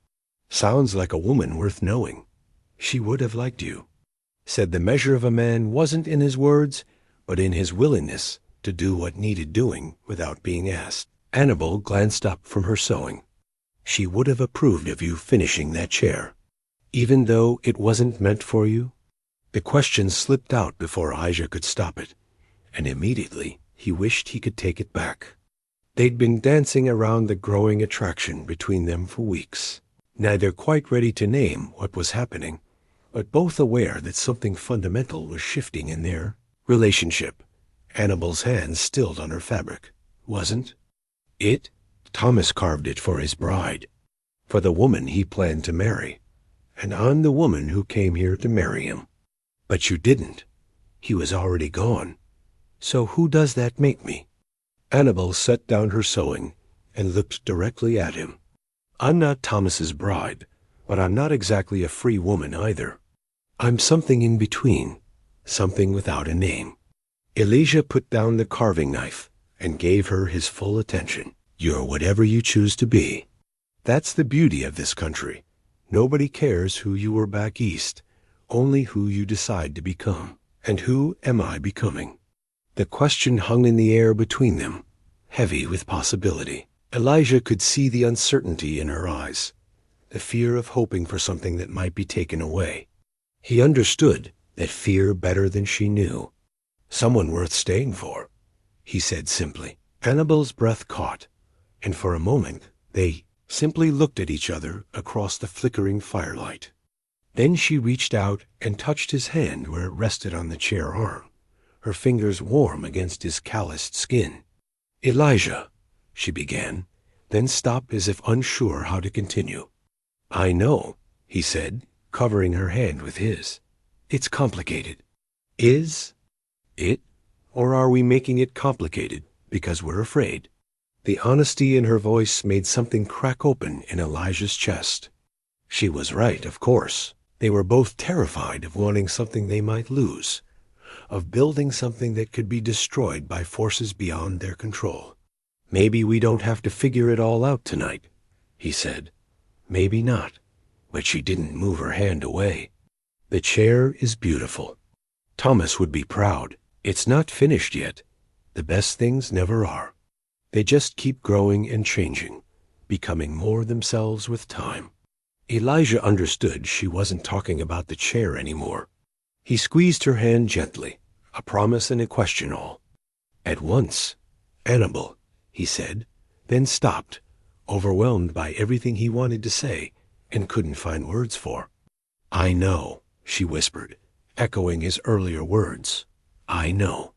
Sounds like a woman worth knowing. She would have liked you. Said the measure of a man wasn't in his words, but in his willingness to do what needed doing without being asked. Annabel glanced up from her sewing. She would have approved of you finishing that chair, even though it wasn't meant for you. The question slipped out before Elijah could stop it, and immediately he wished he could take it back. They'd been dancing around the growing attraction between them for weeks, neither quite ready to name what was happening, but both aware that something fundamental was shifting in their relationship. Annabel's hand stilled on her fabric. Wasn't it? Thomas carved it for his bride, for the woman he planned to marry, and I'm the woman who came here to marry him. But you didn't. He was already gone. So who does that make me? Annabel set down her sewing and looked directly at him. I'm not Thomas's bride, but I'm not exactly a free woman either. I'm something in between, something without a name. Elijah put down the carving knife and gave her his full attention. You're whatever you choose to be. That's the beauty of this country. Nobody cares who you were back east, only who you decide to become. And who am I becoming? The question hung in the air between them, heavy with possibility. Elijah could see the uncertainty in her eyes, the fear of hoping for something that might be taken away. He understood that fear better than she knew. Someone worth staying for, he said simply. Annabelle's breath caught, and for a moment they simply looked at each other across the flickering firelight. Then she reached out and touched his hand where it rested on the chair arm, her fingers warm against his calloused skin. Elijah, she began, then stopped as if unsure how to continue. I know, he said, covering her hand with his. It's complicated. Is it? Or are we making it complicated because we're afraid? The honesty in her voice made something crack open in Elijah's chest. She was right, of course. They were both terrified of wanting something they might lose, of building something that could be destroyed by forces beyond their control. Maybe we don't have to figure it all out tonight, he said. Maybe not. But she didn't move her hand away. The chair is beautiful. Thomas would be proud. It's not finished yet. The best things never are. They just keep growing and changing, becoming more themselves with time. Elijah understood she wasn't talking about the chair anymore. He squeezed her hand gently, a promise and a question all. At once, Annabelle, he said, then stopped, overwhelmed by everything he wanted to say and couldn't find words for. I know, she whispered, echoing his earlier words. I know.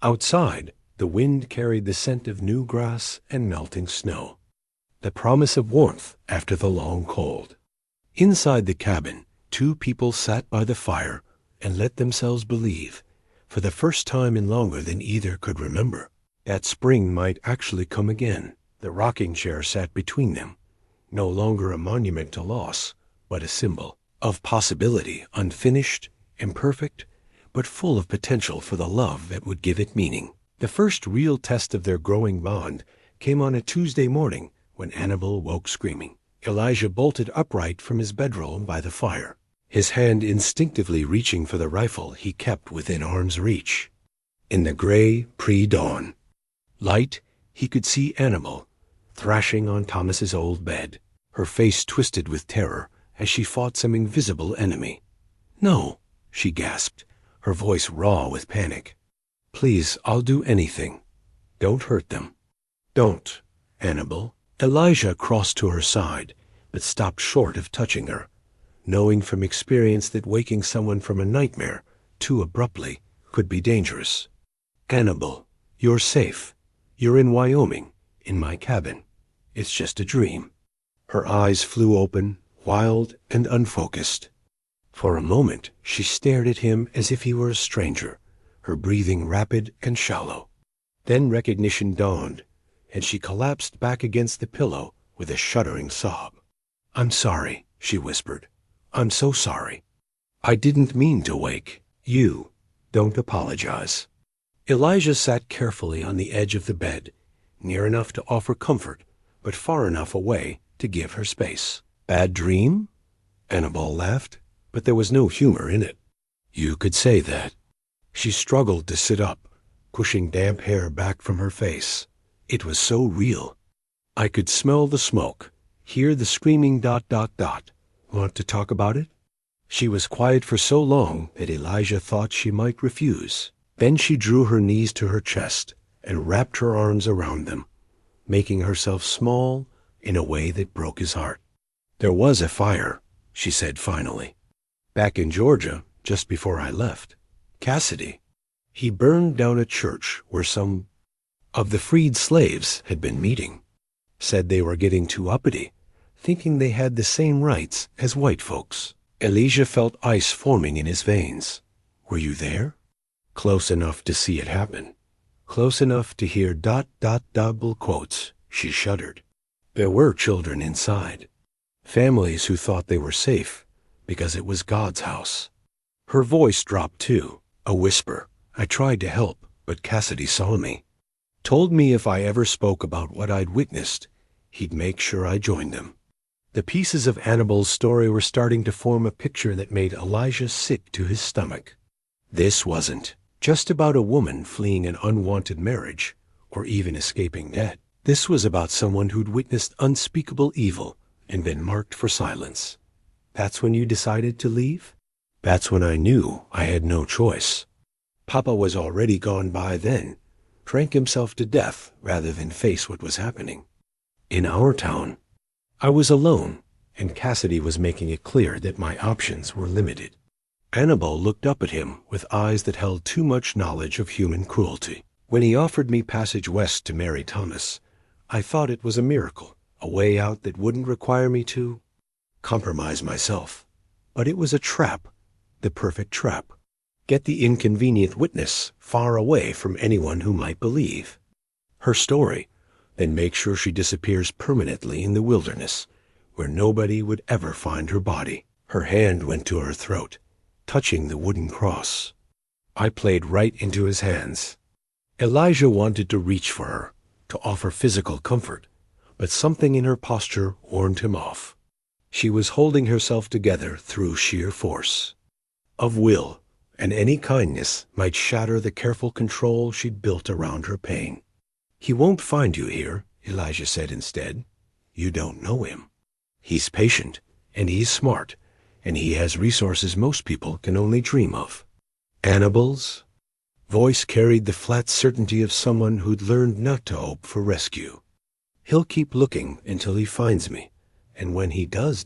Outside, the wind carried the scent of new grass and melting snow, the promise of warmth after the long cold. Inside the cabin, two people sat by the fire and let themselves believe, for the first time in longer than either could remember, that spring might actually come again. The rocking chair sat between them, no longer a monument to loss, but a symbol of possibility, unfinished, imperfect, but full of potential for the love that would give it meaning. The first real test of their growing bond came on a Tuesday morning when Annabelle woke screaming. Elijah bolted upright from his bedroll by the fire, his hand instinctively reaching for the rifle he kept within arm's reach. In the gray pre-dawn light, he could see Annabelle thrashing on Thomas's old bed, her face twisted with terror as she fought some invisible enemy. No, she gasped, her voice raw with panic. Please, I'll do anything. Don't hurt them. Don't, Annabelle. Elijah crossed to her side, but stopped short of touching her, knowing from experience that waking someone from a nightmare too abruptly could be dangerous. Annabelle, you're safe. You're in Wyoming, in my cabin. It's just a dream. Her eyes flew open, wild and unfocused. For a moment, she stared at him as if he were a stranger, her breathing rapid and shallow. Then recognition dawned, and she collapsed back against the pillow with a shuddering sob. I'm sorry, she whispered. I'm so sorry. I didn't mean to wake you. Don't apologize. Elijah sat carefully on the edge of the bed, near enough to offer comfort, but far enough away to give her space. Bad dream? Annabelle laughed, but there was no humor in it. You could say that. She struggled to sit up, pushing damp hair back from her face. It was so real. I could smell the smoke, hear the screaming ... Want to talk about it? She was quiet for so long that Elijah thought she might refuse. Then she drew her knees to her chest and wrapped her arms around them, making herself small in a way that broke his heart. There was a fire, she said finally. Back in Georgia, just before I left. Cassidy. He burned down a church where some of the freed slaves had been meeting. Said they were getting too uppity, thinking they had the same rights as white folks. Elijah felt ice forming in his veins. Were you there? Close enough to see it happen. Close enough to hear ... double quotes. She shuddered. There were children inside. Families who thought they were safe because it was God's house. Her voice dropped too, a whisper. I tried to help, but Cassidy saw me. Told me if I ever spoke about what I'd witnessed, he'd make sure I joined them. The pieces of Annabel's story were starting to form a picture that made Elijah sick to his stomach. This wasn't just about a woman fleeing an unwanted marriage, or even escaping death. This was about someone who'd witnessed unspeakable evil and been marked for silence. That's when you decided to leave? That's when I knew I had no choice. Papa was already gone by then, drank himself to death rather than face what was happening. In our town, I was alone, and Cassidy was making it clear that my options were limited. Annabel looked up at him with eyes that held too much knowledge of human cruelty. When he offered me passage west to marry Thomas, I thought it was a miracle, a way out that wouldn't require me to compromise myself. But it was a trap, the perfect trap. Get the inconvenient witness far away from anyone who might believe her story, then make sure she disappears permanently in the wilderness, where nobody would ever find her body. Her hand went to her throat, touching the wooden cross. I played right into his hands. Elijah wanted to reach for her, to offer physical comfort, but something in her posture warned him off. She was holding herself together through sheer force of will, and any kindness might shatter the careful control she'd built around her pain. "He won't find you here," Elijah said instead. "You don't know him. He's patient, and he's smart, and he has resources most people can only dream of." Annabel's voice carried the flat certainty of someone who'd learned not to hope for rescue. "He'll keep looking until he finds me, and when he does ...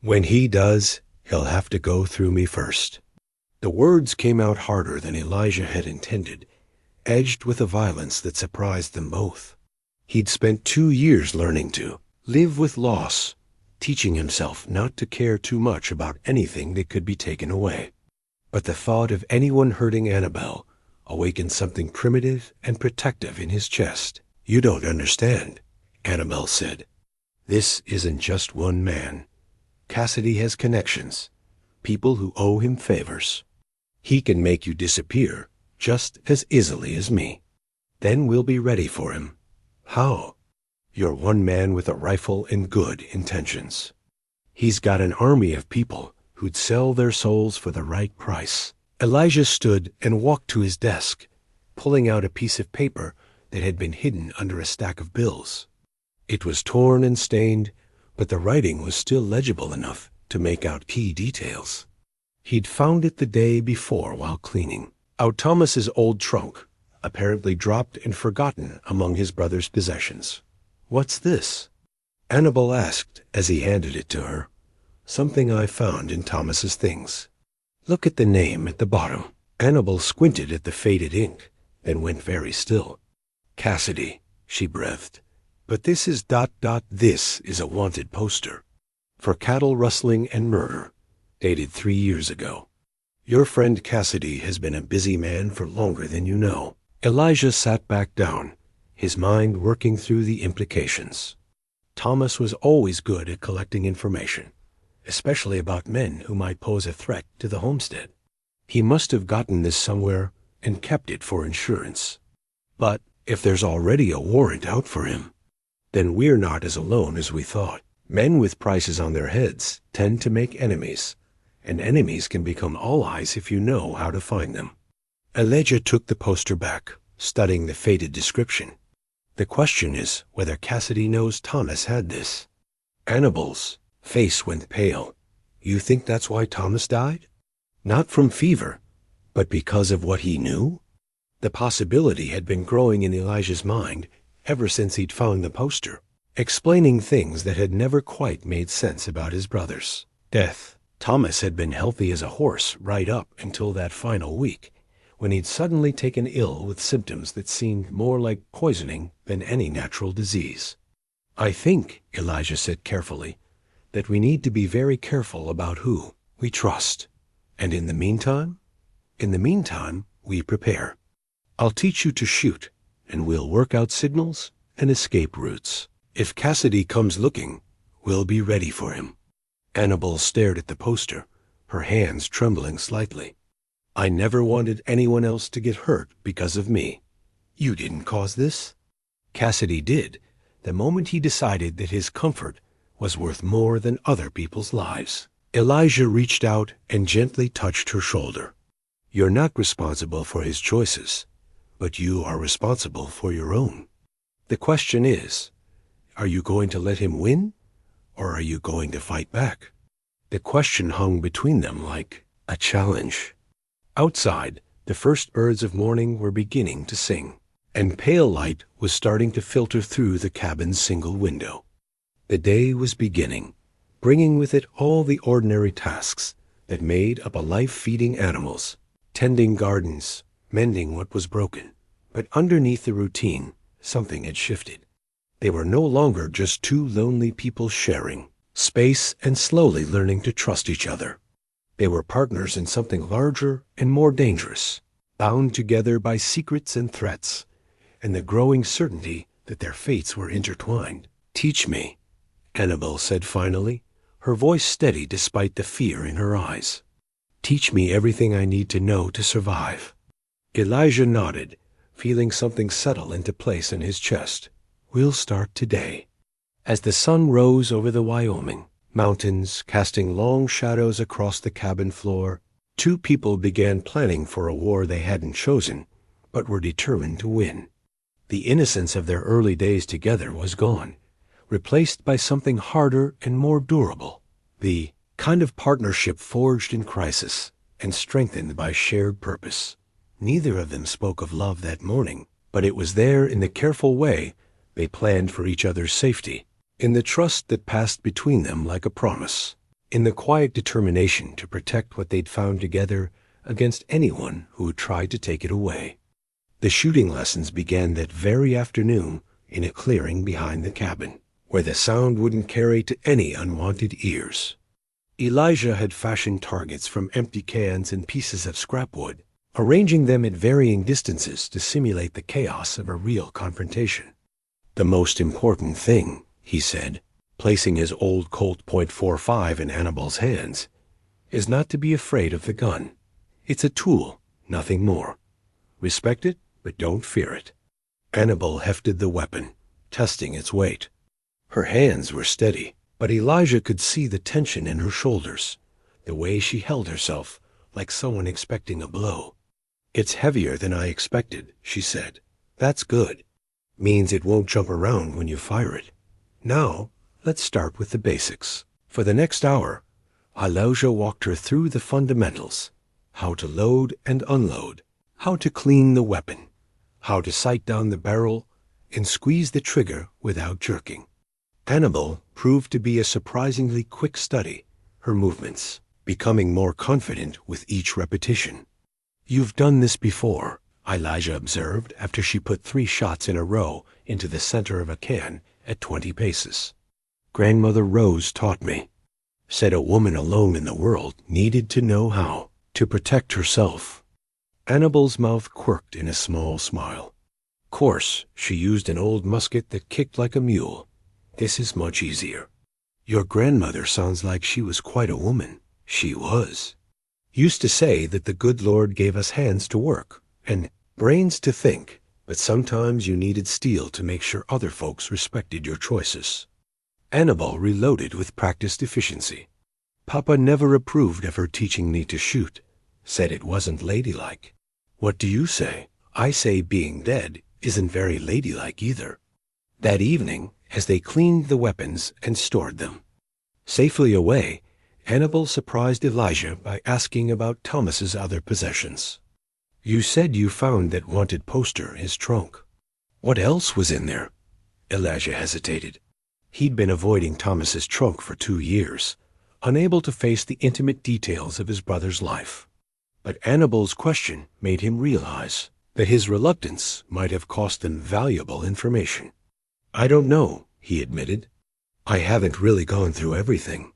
When he does, he'll have to go through me first." The words came out harder than Elijah had intended, edged with a violence that surprised them both. He'd spent 2 years learning to live with loss, teaching himself not to care too much about anything that could be taken away. But the thought of anyone hurting Annabel awakened something primitive and protective in his chest. "You don't understand," Annabel said. "This isn't just one man. Cassidy has connections, people who owe him favors. He can make you disappear just as easily as me. Then we'll be ready for him." "How?" "You're one man with a rifle and good intentions. He's got an army of people who'd sell their souls for the right price." Elijah stood and walked to his desk, pulling out a piece of paper that had been hidden under a stack of bills. It was torn and stained, but the writing was still legible enough to make out key details. He'd found it the day before while cleaning out Thomas's old trunk, apparently dropped and forgotten among his brother's possessions. "What's this?" Annabel asked as he handed it to her. "Something I found in Thomas's things. Look at the name at the bottom." Annabel squinted at the faded ink, then went very still. "Cassidy," she breathed. "But this is ... This is a wanted poster for cattle rustling and murder, dated 3 years ago. Your friend Cassidy has been a busy man for longer than you know." Elijah sat back down, his mind working through the implications. Thomas was always good at collecting information, especially about men who might pose a threat to the homestead. He must have gotten this somewhere and kept it for insurance. But if there's already a warrant out for him, then we're not as alone as we thought. Men with prices on their heads tend to make enemies, and enemies can become allies if you know how to find them. Elijah took the poster back, studying the faded description. "The question is whether Cassidy knows Thomas had this." Annabel's face went pale. "You think that's why Thomas died? Not from fever, but because of what he knew?" The possibility had been growing in Elijah's mind ever since he'd found the poster, explaining things that had never quite made sense about his brother's death. Thomas had been healthy as a horse right up until that final week, when he'd suddenly taken ill with symptoms that seemed more like poisoning than any natural disease. "I think," Elijah said carefully, "that we need to be very careful about who we trust. And in the meantime, we prepare. I'll teach you to shoot, and we'll work out signals and escape routes. If Cassidy comes looking, we'll be ready for him." Annabel stared at the poster, her hands trembling slightly. "I never wanted anyone else to get hurt because of me." "You didn't cause this?" "Cassidy did, the moment he decided that his comfort was worth more than other people's lives." Elijah reached out and gently touched her shoulder. "You're not responsible for his choices, but you are responsible for your own. The question is, are you going to let him win, or are you going to fight back?" The question hung between them like a challenge. Outside, the first birds of morning were beginning to sing, and pale light was starting to filter through the cabin's single window. The day was beginning, bringing with it all the ordinary tasks that made up a life feeding animals, tending gardens, mending what was broken. But underneath the routine, something had shifted. They were no longer just two lonely people sharing space and slowly learning to trust each other. They were partners in something larger and more dangerous, bound together by secrets and threats, and the growing certainty that their fates were intertwined. "Teach me," Annabelle said finally, her voice steady despite the fear in her eyes. "Teach me everything I need to know to survive." Elijah nodded, feeling something settle into place in his chest. "We'll start today." As the sun rose over the Wyoming mountains, casting long shadows across the cabin floor, two people began planning for a war they hadn't chosen, but were determined to win. The innocence of their early days together was gone, replaced by something harder and more durable, the kind of partnership forged in crisis and strengthened by shared purpose. Neither of them spoke of love that morning, but it was there in the careful way they planned for each other's safety, in the trust that passed between them like a promise, in the quiet determination to protect what they'd found together against anyone who tried to take it away. The shooting lessons began that very afternoon in a clearing behind the cabin, where the sound wouldn't carry to any unwanted ears. Elijah had fashioned targets from empty cans and pieces of scrap wood, arranging them at varying distances to simulate the chaos of a real confrontation. "The most important thing," he said, placing his old Colt .45 in Annabelle's hands, "is not to be afraid of the gun. It's a tool, nothing more. Respect it, but don't fear it." Annabelle hefted the weapon, testing its weight. Her hands were steady, but Elijah could see the tension in her shoulders, the way she held herself like someone expecting a blow. "It's heavier than I expected," she said. "That's good. Means it won't jump around when you fire it. Now, let's start with the basics." For the next hour, Elijah walked her through the fundamentals: how to load and unload, how to clean the weapon, how to sight down the barrel and squeeze the trigger without jerking. Annabelle proved to be a surprisingly quick study, her movements becoming more confident with each repetition. "You've done this before," Elijah observed after she put 3 shots in a row into the center of a can at 20 paces. "Grandmother Rose taught me. Said a woman alone in the world needed to know how to protect herself." Annabelle's mouth quirked in a small smile. "Course, she used an old musket that kicked like a mule. This is much easier." "Your grandmother sounds like she was quite a woman." "She was. Used to say that the good Lord gave us hands to work and brains to think, but sometimes you needed steel to make sure other folks respected your choices." Annabelle reloaded with practiced efficiency. "Papa never approved of her teaching me to shoot. Said it wasn't ladylike." "What do you say?" "I say being dead isn't very ladylike either." That evening, as they cleaned the weapons and stored them safely away, Annabelle surprised Elijah by asking about Thomas's other possessions. "You said you found that wanted poster in his trunk. What else was in there?" Elijah hesitated. He'd been avoiding Thomas's trunk for 2 years, unable to face the intimate details of his brother's life. But Annabelle's question made him realize that his reluctance might have cost them valuable information. "I don't know," he admitted. "I haven't really gone through everything."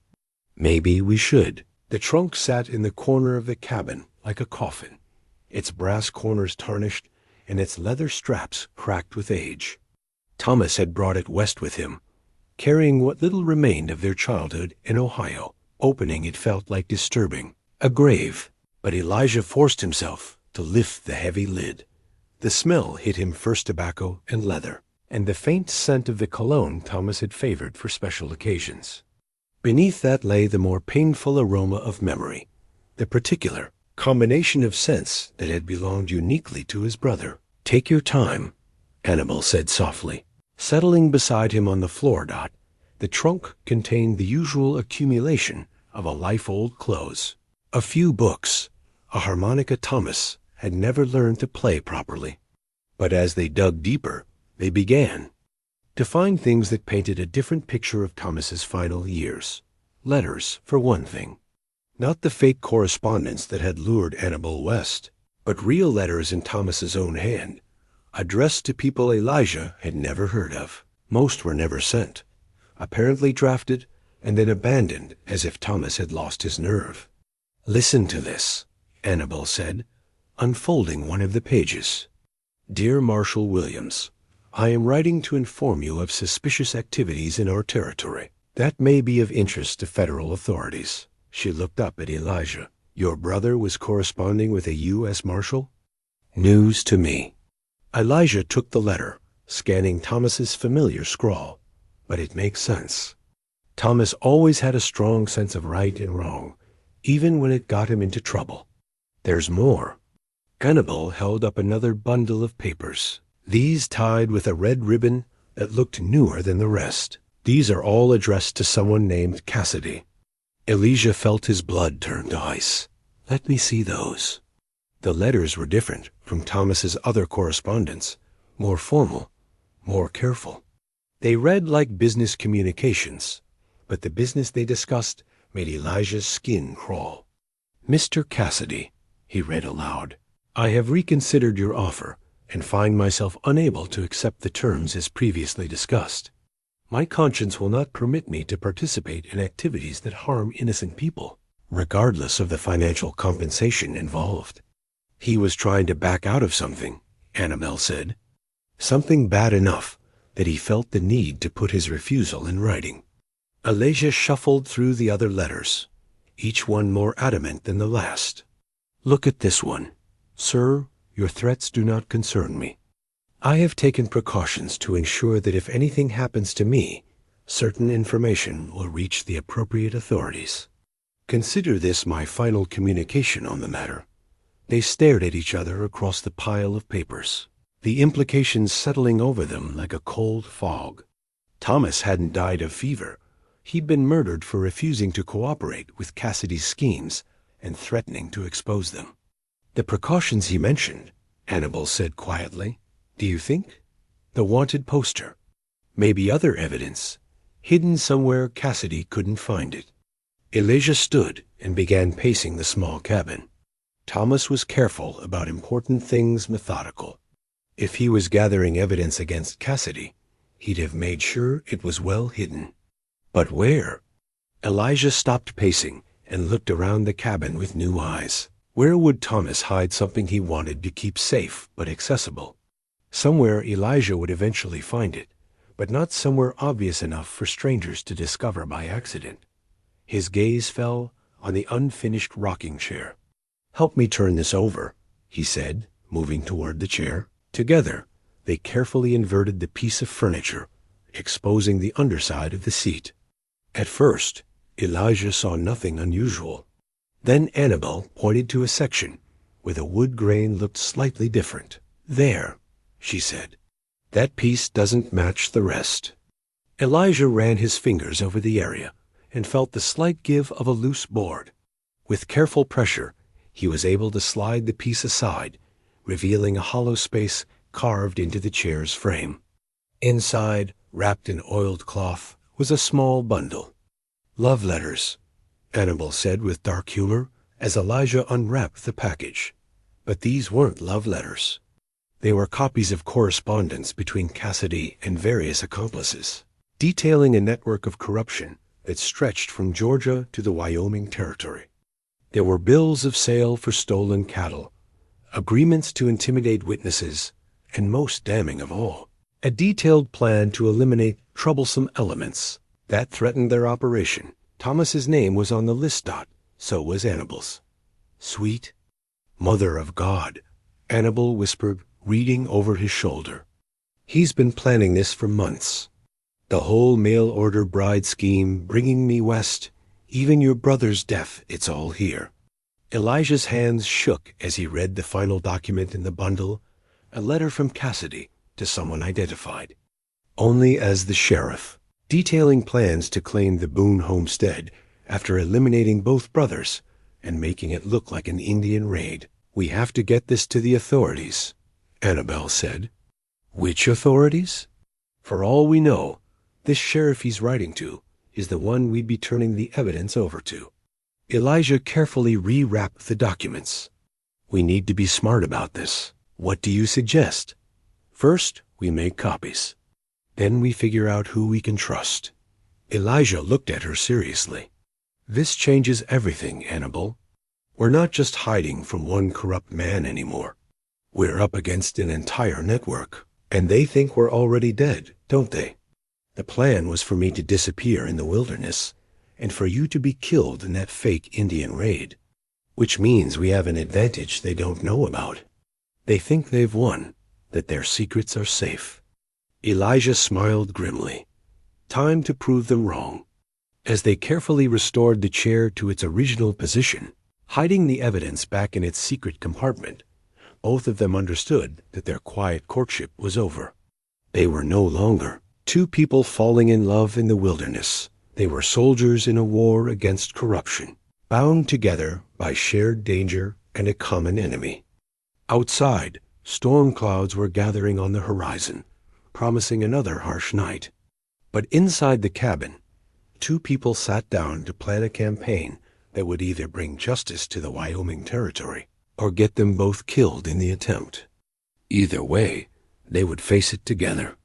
"Maybe we should." The trunk sat in the corner of the cabin like a coffin, its brass corners tarnished and its leather straps cracked with age. Thomas had brought it west with him, carrying what little remained of their childhood in Ohio. Opening it felt like disturbing A grave, but Elijah forced himself to lift the heavy lid. The smell hit him first tobacco and leather, and the faint scent of the cologne Thomas had favored for special occasions. Beneath that lay the more painful aroma of memory, the particular combination of scents that had belonged uniquely to his brother. "Take your time," Annabel said softly. Settling beside him on the floor. The trunk contained the usual accumulation of a life-old clothes. A few books, a harmonica Thomas had never learned to play properly. But as they dug deeper, they began to find things that painted a different picture of Thomas's final years. Letters, for one thing. Not the fake correspondence that had lured Annabel west, but real letters in Thomas's own hand, addressed to people Elijah had never heard of. Most were never sent, apparently drafted and then abandoned as if Thomas had lost his nerve. "Listen to this," Annabel said, unfolding one of the pages. "Dear Marshal Williams, I am writing to inform you of suspicious activities in our territory that may be of interest to federal authorities." She looked up at Elijah. "Your brother was corresponding with a U.S. Marshal?" "News to me." Elijah took the letter, scanning Thomas's familiar scrawl. "But it makes sense. Thomas always had a strong sense of right and wrong, even when it got him into trouble. There's more." Annabel held up another bundle of papers, these tied with a red ribbon that looked newer than the rest. "These are all addressed to someone named Cassidy." Elijah felt his blood turn to ice. "Let me see those." The letters were different from Thomas's other correspondence, more formal, more careful. They read like business communications, but the business they discussed made Elijah's skin crawl. "Mr. Cassidy," he read aloud, "I have reconsidered your offer and find myself unable to accept the terms as previously discussed. My conscience will not permit me to participate in activities that harm innocent people, regardless of the financial compensation involved." He was trying to back out of something, Annabel said. Something bad enough that he felt the need to put his refusal in writing. Elijah shuffled through the other letters, each one more adamant than the last. "Look at this one. Sir, your threats do not concern me. I have taken precautions to ensure that if anything happens to me, certain information will reach the appropriate authorities. Consider this my final communication on the matter." They stared at each other across the pile of papers, the implications settling over them like a cold fog. Thomas hadn't died of fever. He'd been murdered for refusing to cooperate with Cassidy's schemes and threatening to expose them. "The precautions he mentioned," Annabel said quietly. "Do you think? The wanted poster. Maybe other evidence, hidden somewhere Cassidy couldn't find it." Elijah stood and began pacing the small cabin. Thomas was careful about important things, methodical. If he was gathering evidence against Cassidy, he'd have made sure it was well hidden. But where? Elijah stopped pacing and looked around the cabin with new eyes. Where would Thomas hide something he wanted to keep safe but accessible? Somewhere Elijah would eventually find it, but not somewhere obvious enough for strangers to discover by accident. His gaze fell on the unfinished rocking chair. "Help me turn this over," he said, moving toward the chair. Together, they carefully inverted the piece of furniture, exposing the underside of the seat. At first, Elijah saw nothing unusual. Then Annabel pointed to a section where the wood grain looked slightly different. "There," she said. "That piece doesn't match the rest." Elijah ran his fingers over the area and felt the slight give of a loose board. With careful pressure, he was able to slide the piece aside, revealing a hollow space carved into the chair's frame. Inside, wrapped in oiled cloth, was a small bundle. "Love letters," Annabel said with dark humor as Elijah unwrapped the package. But these weren't love letters. They were copies of correspondence between Cassidy and various accomplices, detailing a network of corruption that stretched from Georgia to the Wyoming Territory. There were bills of sale for stolen cattle, agreements to intimidate witnesses, and most damning of all, a detailed plan to eliminate troublesome elements that threatened their operation. Thomas's name was on the list. So was Annabel's. Sweet Mother of God, Annabel whispered, reading over his shoulder. He's been planning this for months. The whole mail-order bride scheme, bringing me west, even your brother's death, it's all here. Elijah's hands shook as he read the final document in the bundle, a letter from Cassidy to someone identified only as the sheriff, detailing plans to claim the Boone homestead after eliminating both brothers and making it look like an Indian raid. We have to get this to the authorities, Annabel said. Which authorities? For all we know, this sheriff he's writing to is the one we'd be turning the evidence over to. Elijah carefully rewrapped the documents. We need to be smart about this. What do you suggest? First, we make copies. Then we figure out who we can trust. Elijah looked at her seriously. This changes everything, Annabel. We're not just hiding from one corrupt man anymore. We're up against an entire network, and they think we're already dead, don't they? The plan was for me to disappear in the wilderness, and for you to be killed in that fake Indian raid, which means we have an advantage they don't know about. They think they've won, that their secrets are safe. Elijah smiled grimly. Time to prove them wrong. As they carefully restored the chair to its original position, hiding the evidence back in its secret compartment, both of them understood that their quiet courtship was over. They were no longer two people falling in love in the wilderness. They were soldiers in a war against corruption, bound together by shared danger and a common enemy. Outside, storm clouds were gathering on the horizon, promising another harsh night. But inside the cabin, two people sat down to plan a campaign that would either bring justice to the Wyoming Territory or get them both killed in the attempt. Either way, they would face it together.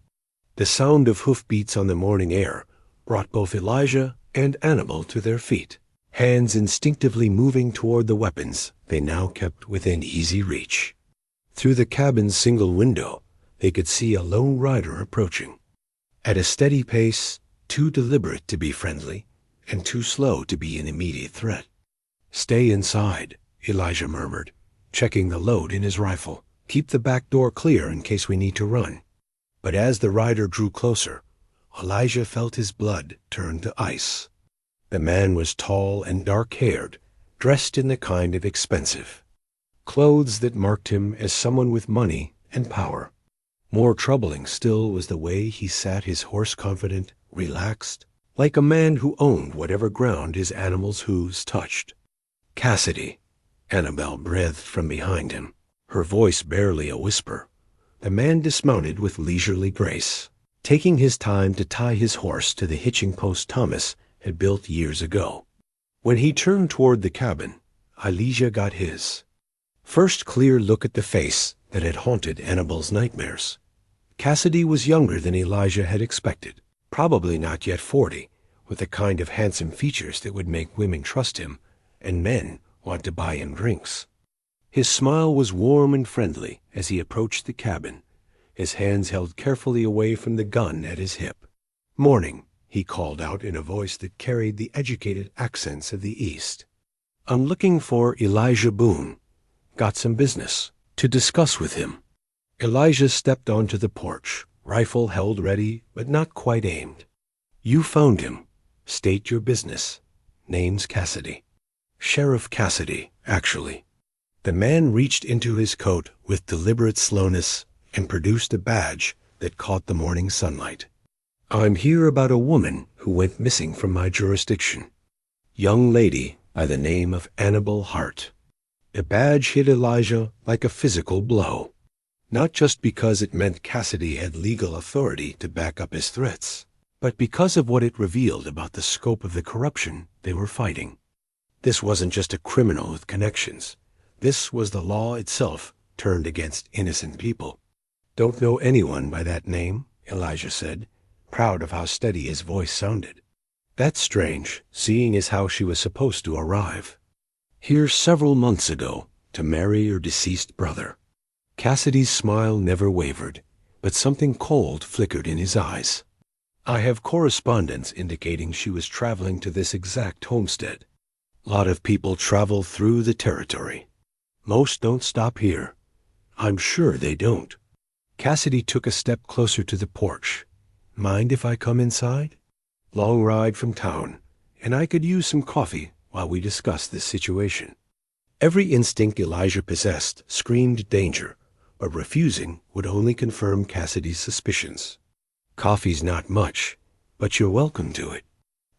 The sound of hoofbeats on the morning air brought both Elijah and Annabel to their feet, hands instinctively moving toward the weapons they now kept within easy reach. Through the cabin's single window, they could see a lone rider approaching. At a steady pace, too deliberate to be friendly, and too slow to be an immediate threat. Stay inside, Elijah murmured, checking the load in his rifle. Keep the back door clear in case we need to run. But as the rider drew closer, Elijah felt his blood turn to ice. The man was tall and dark-haired, dressed in the kind of expensive clothes that marked him as someone with money and power. More troubling still was the way he sat his horse confident, relaxed, like a man who owned whatever ground his animal's hooves touched. Cassidy, Annabel breathed from behind him, her voice barely a whisper. The man dismounted with leisurely grace, taking his time to tie his horse to the hitching post Thomas had built years ago. When he turned toward the cabin, Elijah got his first clear look at the face that had haunted Annabel's nightmares. Cassidy was younger than Elijah had expected, probably not yet 40, with the kind of handsome features that would make women trust him and men want to buy him drinks. His smile was warm and friendly as he approached the cabin, his hands held carefully away from the gun at his hip. "Morning," he called out in a voice that carried the educated accents of the East. "I'm looking for Elijah Boone. Got some business to discuss with him." Elijah stepped onto the porch, rifle held ready but not quite aimed. "You found him. State your business. Name's Cassidy." "Sheriff Cassidy, actually." The man reached into his coat with deliberate slowness and produced a badge that caught the morning sunlight. "I'm here about a woman who went missing from my jurisdiction. Young lady by the name of Annabel Hart." The badge hit Elijah like a physical blow, not just because it meant Cassidy had legal authority to back up his threats, but because of what it revealed about the scope of the corruption they were fighting. This wasn't just a criminal with connections. This was the law itself turned against innocent people. "Don't know anyone by that name," Elijah said, proud of how steady his voice sounded. "That's strange, seeing as how she was supposed to arrive here several months ago to marry your deceased brother." Cassidy's smile never wavered, but something cold flickered in his eyes. "I have correspondence indicating she was traveling to this exact homestead. Lot of people travel through the territory. Most don't stop here. I'm sure they don't. Cassidy took a step closer to the porch. Mind if I come inside? Long ride from town, and I could use some coffee while we discuss this situation. Every instinct Elijah possessed screamed danger, but refusing would only confirm Cassidy's suspicions. Coffee's not much, but you're welcome to it.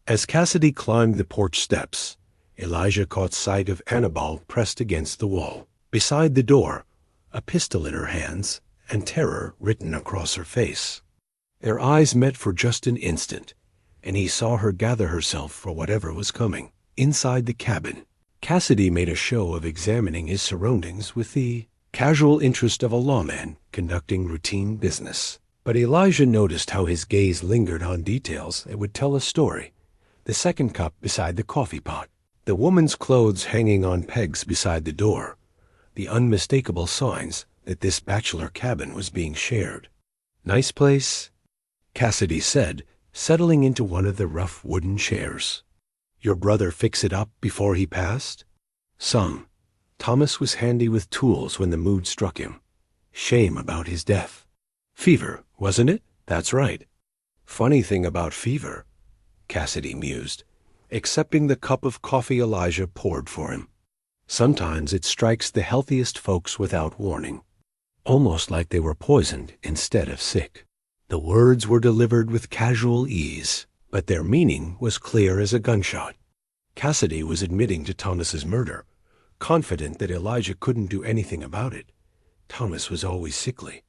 As Cassidy climbed the porch steps, Elijah caught sight of Annabelle pressed against the wall. Beside the door, a pistol in her hands and terror written across her face. Their eyes met for just an instant, and he saw her gather herself for whatever was coming. Inside the cabin, Cassidy made a show of examining his surroundings with the casual interest of a lawman conducting routine business. But Elijah noticed how his gaze lingered on details that would tell a story. The second cup beside the coffee pot, the woman's clothes hanging on pegs beside the door, the unmistakable signs that this bachelor cabin was being shared. Nice place, Cassidy said, settling into one of the rough wooden chairs. Your brother fix it up before he passed? Some. Thomas was handy with tools when the mood struck him. Shame about his death. Fever, wasn't it? That's right. Funny thing about fever, Cassidy mused, accepting the cup of coffee Elijah poured for him. Sometimes it strikes the healthiest folks without warning, almost like they were poisoned instead of sick. The words were delivered with casual ease, but their meaning was clear as a gunshot. Cassidy was admitting to Thomas's murder, confident that Elijah couldn't do anything about it. Thomas was always sickly,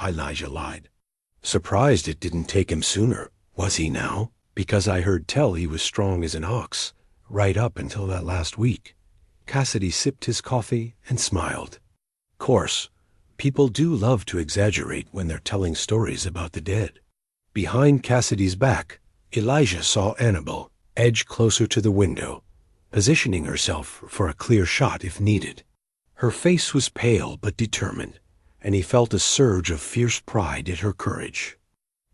Elijah lied. Surprised it didn't take him sooner, was he now? Because I heard tell he was strong as an ox, right up until that last week. Cassidy sipped his coffee and smiled. Course, people do love to exaggerate when they're telling stories about the dead. Behind Cassidy's back, Elijah saw Annabelle edge closer to the window, positioning herself for a clear shot if needed. Her face was pale but determined, and he felt a surge of fierce pride at her courage.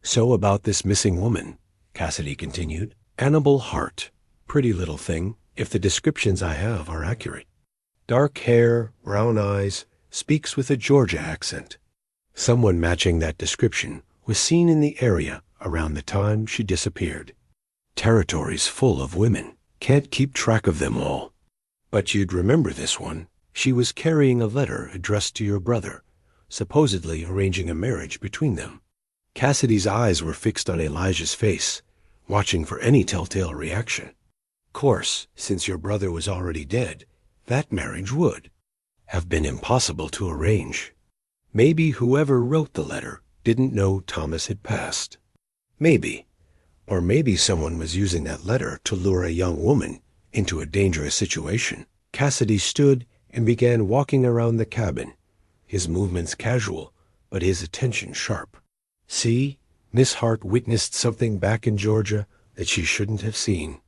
So about this missing woman, Cassidy continued. Annabelle Hart, pretty little thing, if the descriptions I have are accurate. Dark hair, brown eyes, speaks with a Georgia accent. Someone matching that description was seen in the area around the time she disappeared. Territory's full of women. Can't keep track of them all. But you'd remember this one. She was carrying a letter addressed to your brother, supposedly arranging a marriage between them. Cassidy's eyes were fixed on Elijah's face, watching for any telltale reaction. Course, since your brother was already dead, that marriage would have been impossible to arrange. Maybe whoever wrote the letter didn't know Thomas had passed. Maybe. Or maybe someone was using that letter to lure a young woman into a dangerous situation. Cassidy stood and began walking around the cabin, his movements casual, but his attention sharp. See, Miss Hart witnessed something back in Georgia that she shouldn't have seen.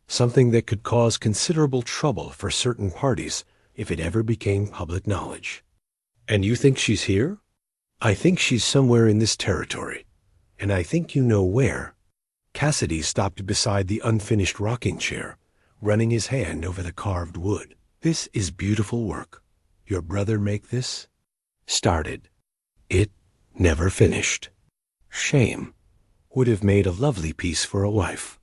Something that could cause considerable trouble for certain parties if it ever became public knowledge. And you think she's here? I think she's somewhere in this territory, and I think you know where. Cassidy stopped beside the unfinished rocking chair, running his hand over the carved wood. This is beautiful work. Your brother make this? Started. It never finished. Shame. Would have made a lovely piece for a wife.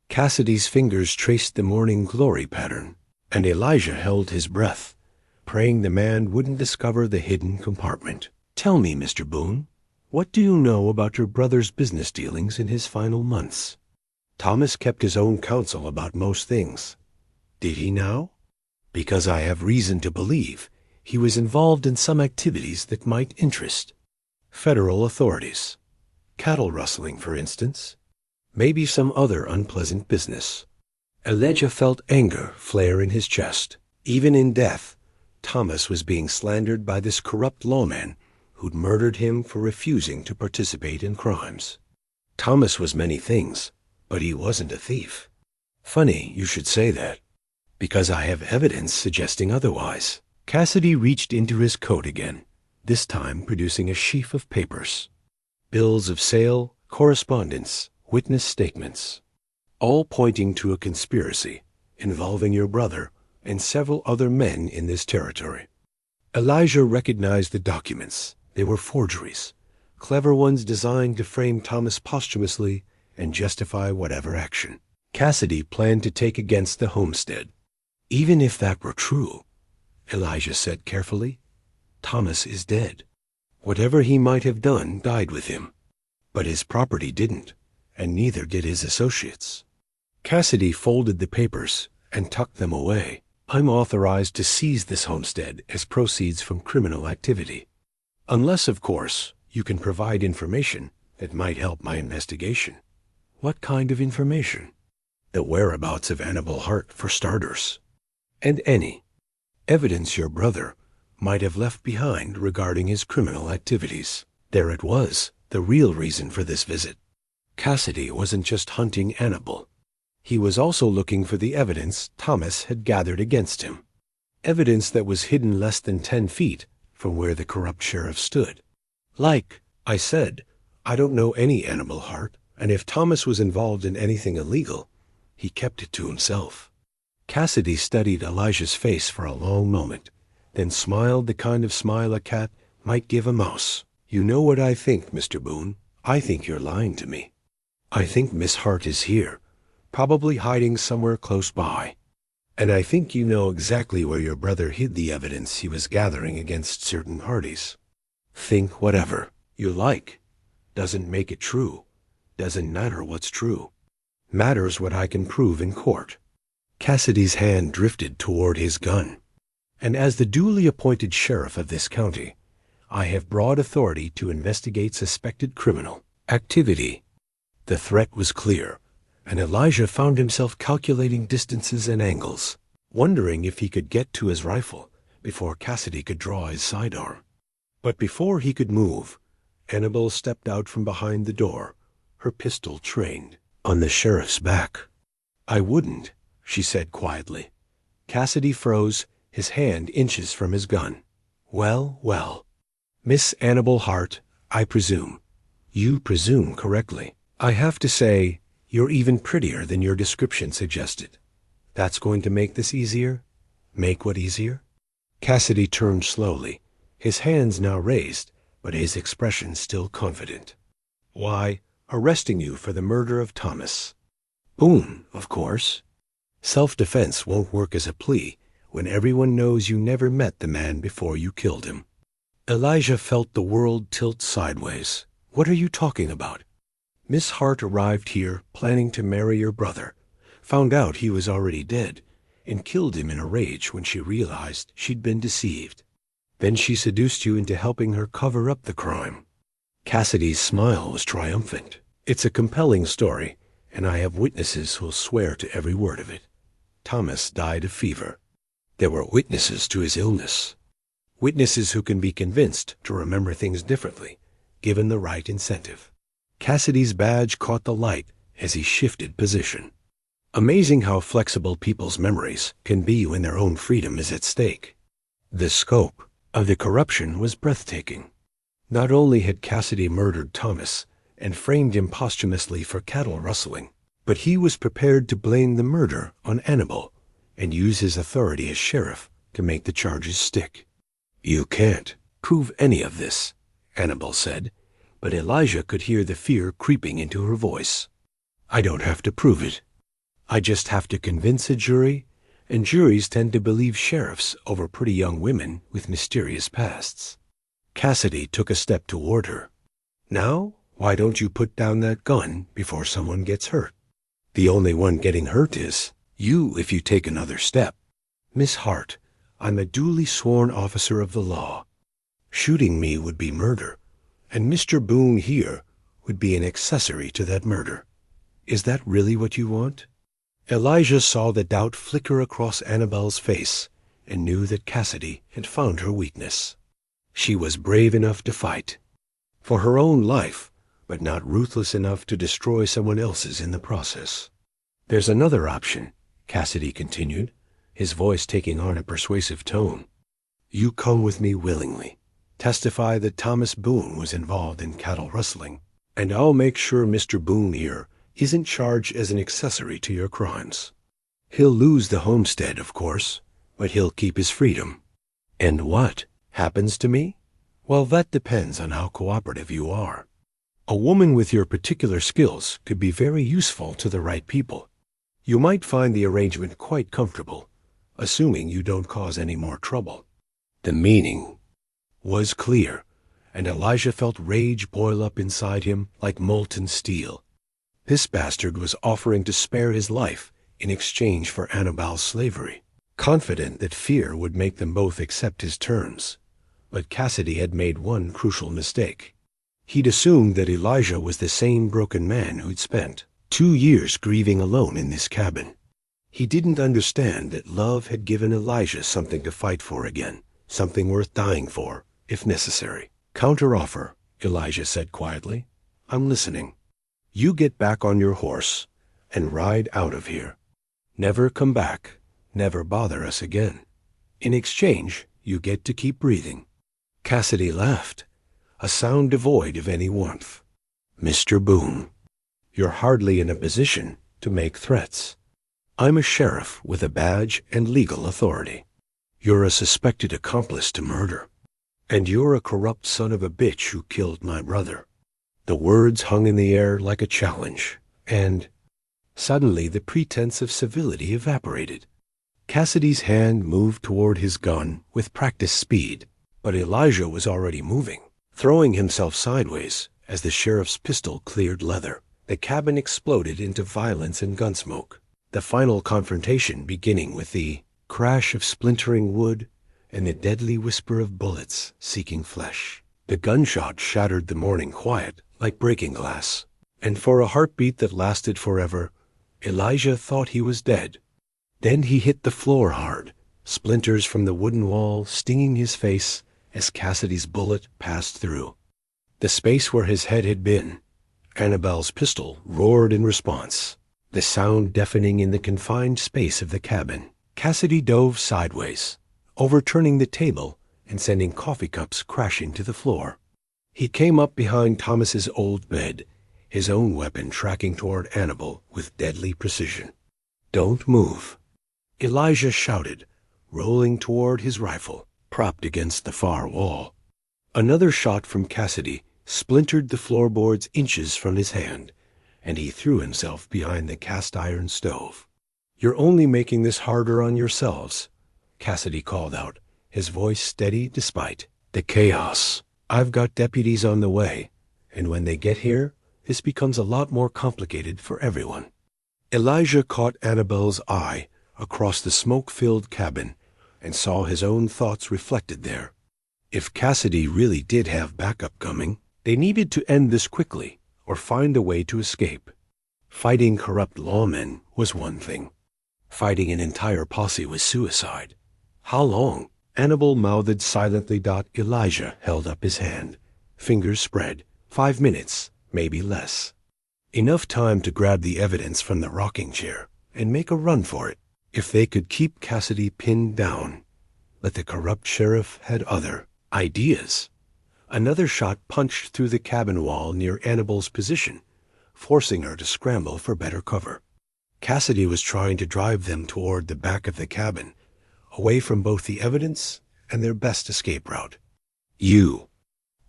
Cassidy's fingers traced the morning glory pattern, and Elijah held his breath, praying the man wouldn't discover the hidden compartment. Tell me, Mr. Boone, what do you know about your brother's business dealings in his final months? Thomas kept his own counsel about most things. Did he now? Because I have reason to believe he was involved in some activities that might interest federal authorities. Cattle rustling, for instance. Maybe some other unpleasant business. Elijah felt anger flare in his chest. Even in death, Thomas was being slandered by this corrupt lawman who'd murdered him for refusing to participate in crimes. Thomas was many things, but he wasn't a thief. Funny you should say that, because I have evidence suggesting otherwise. Cassidy reached into his coat again, this time producing a sheaf of papers. Bills of sale, correspondence, witness statements, all pointing to a conspiracy, involving your brother and several other men in this territory. Elijah recognized the documents. They were forgeries, clever ones designed to frame Thomas posthumously and justify whatever action Cassidy planned to take against the homestead. Even if that were true, Elijah said carefully, Thomas is dead. Whatever he might have done died with him. But his property didn't, and neither did his associates. Cassidy folded the papers and tucked them away. I'm authorized to seize this homestead as proceeds from criminal activity. Unless, of course, you can provide information that might help my investigation. What kind of information? The whereabouts of Annabelle Hart, for starters. And any evidence your brother might have left behind regarding his criminal activities. There it was, the real reason for this visit. Cassidy wasn't just hunting Annabelle. He was also looking for the evidence Thomas had gathered against him. Evidence that was hidden less than 10 feet from where the corrupt sheriff stood. Like I said, I don't know any Annabelle Hart, and if Thomas was involved in anything illegal, he kept it to himself. Cassidy studied Elijah's face for a long moment, then smiled the kind of smile a cat might give a mouse. You know what I think, Mr. Boone. I think you're lying to me. I think Miss Hart is here, probably hiding somewhere close by. And I think you know exactly where your brother hid the evidence he was gathering against certain parties. Think whatever you like. Doesn't make it true. Doesn't matter what's true. Matters what I can prove in court. Cassidy's hand drifted toward his gun. And as the duly appointed sheriff of this county, I have broad authority to investigate suspected criminal activity. The threat was clear, and Elijah found himself calculating distances and angles, wondering if he could get to his rifle before Cassidy could draw his sidearm. But before he could move, Annabelle stepped out from behind the door, her pistol trained on the sheriff's back. I wouldn't, she said quietly. Cassidy froze, his hand inches from his gun. Well, well. Miss Annabelle Hart, I presume. You presume correctly. I have to say, you're even prettier than your description suggested. That's going to make this easier? Make what easier? Cassidy turned slowly, his hands now raised, but his expression still confident. Why, arresting you for the murder of Thomas. Boone, of course. Self-defense won't work as a plea when everyone knows you never met the man before you killed him. Elijah felt the world tilt sideways. What are you talking about? Miss Hart arrived here planning to marry your brother, found out he was already dead, and killed him in a rage when she realized she'd been deceived. Then she seduced you into helping her cover up the crime. Cassidy's smile was triumphant. It's a compelling story, and I have witnesses who'll swear to every word of it. Thomas died of fever. There were witnesses to his illness. Witnesses who can be convinced to remember things differently, given the right incentive. Cassidy's badge caught the light as he shifted position. Amazing how flexible people's memories can be when their own freedom is at stake. The scope of the corruption was breathtaking. Not only had Cassidy murdered Thomas and framed him posthumously for cattle rustling, but he was prepared to blame the murder on Annabelle and use his authority as sheriff to make the charges stick. You can't prove any of this, Annabelle said, but Elijah could hear the fear creeping into her voice. I don't have to prove it. I just have to convince a jury, and juries tend to believe sheriffs over pretty young women with mysterious pasts. Cassidy took a step toward her. Now, why don't you put down that gun before someone gets hurt? The only one getting hurt is you if you take another step. Miss Hart, I'm a duly sworn officer of the law. Shooting me would be murder, and Mr. Boone here would be an accessory to that murder. Is that really what you want? Elijah saw the doubt flicker across Annabelle's face and knew that Cassidy had found her weakness. She was brave enough to fight. For her own life, but not ruthless enough to destroy someone else's in the process. There's another option, Cassidy continued, his voice taking on a persuasive tone. You come with me willingly. Testify that Thomas Boone was involved in cattle rustling, and I'll make sure Mr. Boone here isn't charged as an accessory to your crimes. He'll lose the homestead, of course, but he'll keep his freedom. And what happens to me? Well, that depends on how cooperative you are. A woman with your particular skills could be very useful to the right people. You might find the arrangement quite comfortable, assuming you don't cause any more trouble. The meaning was clear, and Elijah felt rage boil up inside him like molten steel. This bastard was offering to spare his life in exchange for Annibal's slavery, confident that fear would make them both accept his terms. But Cassidy had made one crucial mistake. He'd assumed that Elijah was the same broken man who'd spent 2 years grieving alone in this cabin. He didn't understand that love had given Elijah something to fight for again, something worth dying for, if necessary. Counteroffer, Elijah said quietly. I'm listening. You get back on your horse and ride out of here. Never come back, never bother us again. In exchange, you get to keep breathing. Cassidy laughed, a sound devoid of any warmth. Mr. Boone, you're hardly in a position to make threats. I'm a sheriff with a badge and legal authority. You're a suspected accomplice to murder. And you're a corrupt son of a bitch who killed my brother. The words hung in the air like a challenge, and suddenly the pretense of civility evaporated. Cassidy's hand moved toward his gun with practiced speed, but Elijah was already moving, throwing himself sideways as the sheriff's pistol cleared leather. The cabin exploded into violence and gunsmoke, the final confrontation beginning with the crash of splintering wood and the deadly whisper of bullets seeking flesh. The gunshot shattered the morning quiet like breaking glass, and for a heartbeat that lasted forever, Elijah thought he was dead. Then he hit the floor hard, splinters from the wooden wall stinging his face as Cassidy's bullet passed through. The space where his head had been, Annibal's pistol roared in response, the sound deafening in the confined space of the cabin. Cassidy dove sideways, overturning the table and sending coffee cups crashing to the floor. He came up behind Thomas's old bed, his own weapon tracking toward Annibal with deadly precision. Don't move, Elijah shouted, rolling toward his rifle, propped against the far wall. Another shot from Cassidy splintered the floorboards inches from his hand, and he threw himself behind the cast-iron stove. You're only making this harder on yourselves, Cassidy called out, his voice steady despite the chaos. I've got deputies on the way, and when they get here, this becomes a lot more complicated for everyone. Elijah caught Annabelle's eye across the smoke-filled cabin and saw his own thoughts reflected there. If Cassidy really did have backup coming, they needed to end this quickly or find a way to escape. Fighting corrupt lawmen was one thing. Fighting an entire posse was suicide. How long? Annibal mouthed silently. Elijah held up his hand, fingers spread. 5 minutes, maybe less. Enough time to grab the evidence from the rocking chair and make a run for it. If they could keep Cassidy pinned down, but the corrupt sheriff had other ideas. Another shot punched through the cabin wall near Annibal's position, forcing her to scramble for better cover. Cassidy was trying to drive them toward the back of the cabin, away from both the evidence and their best escape route. You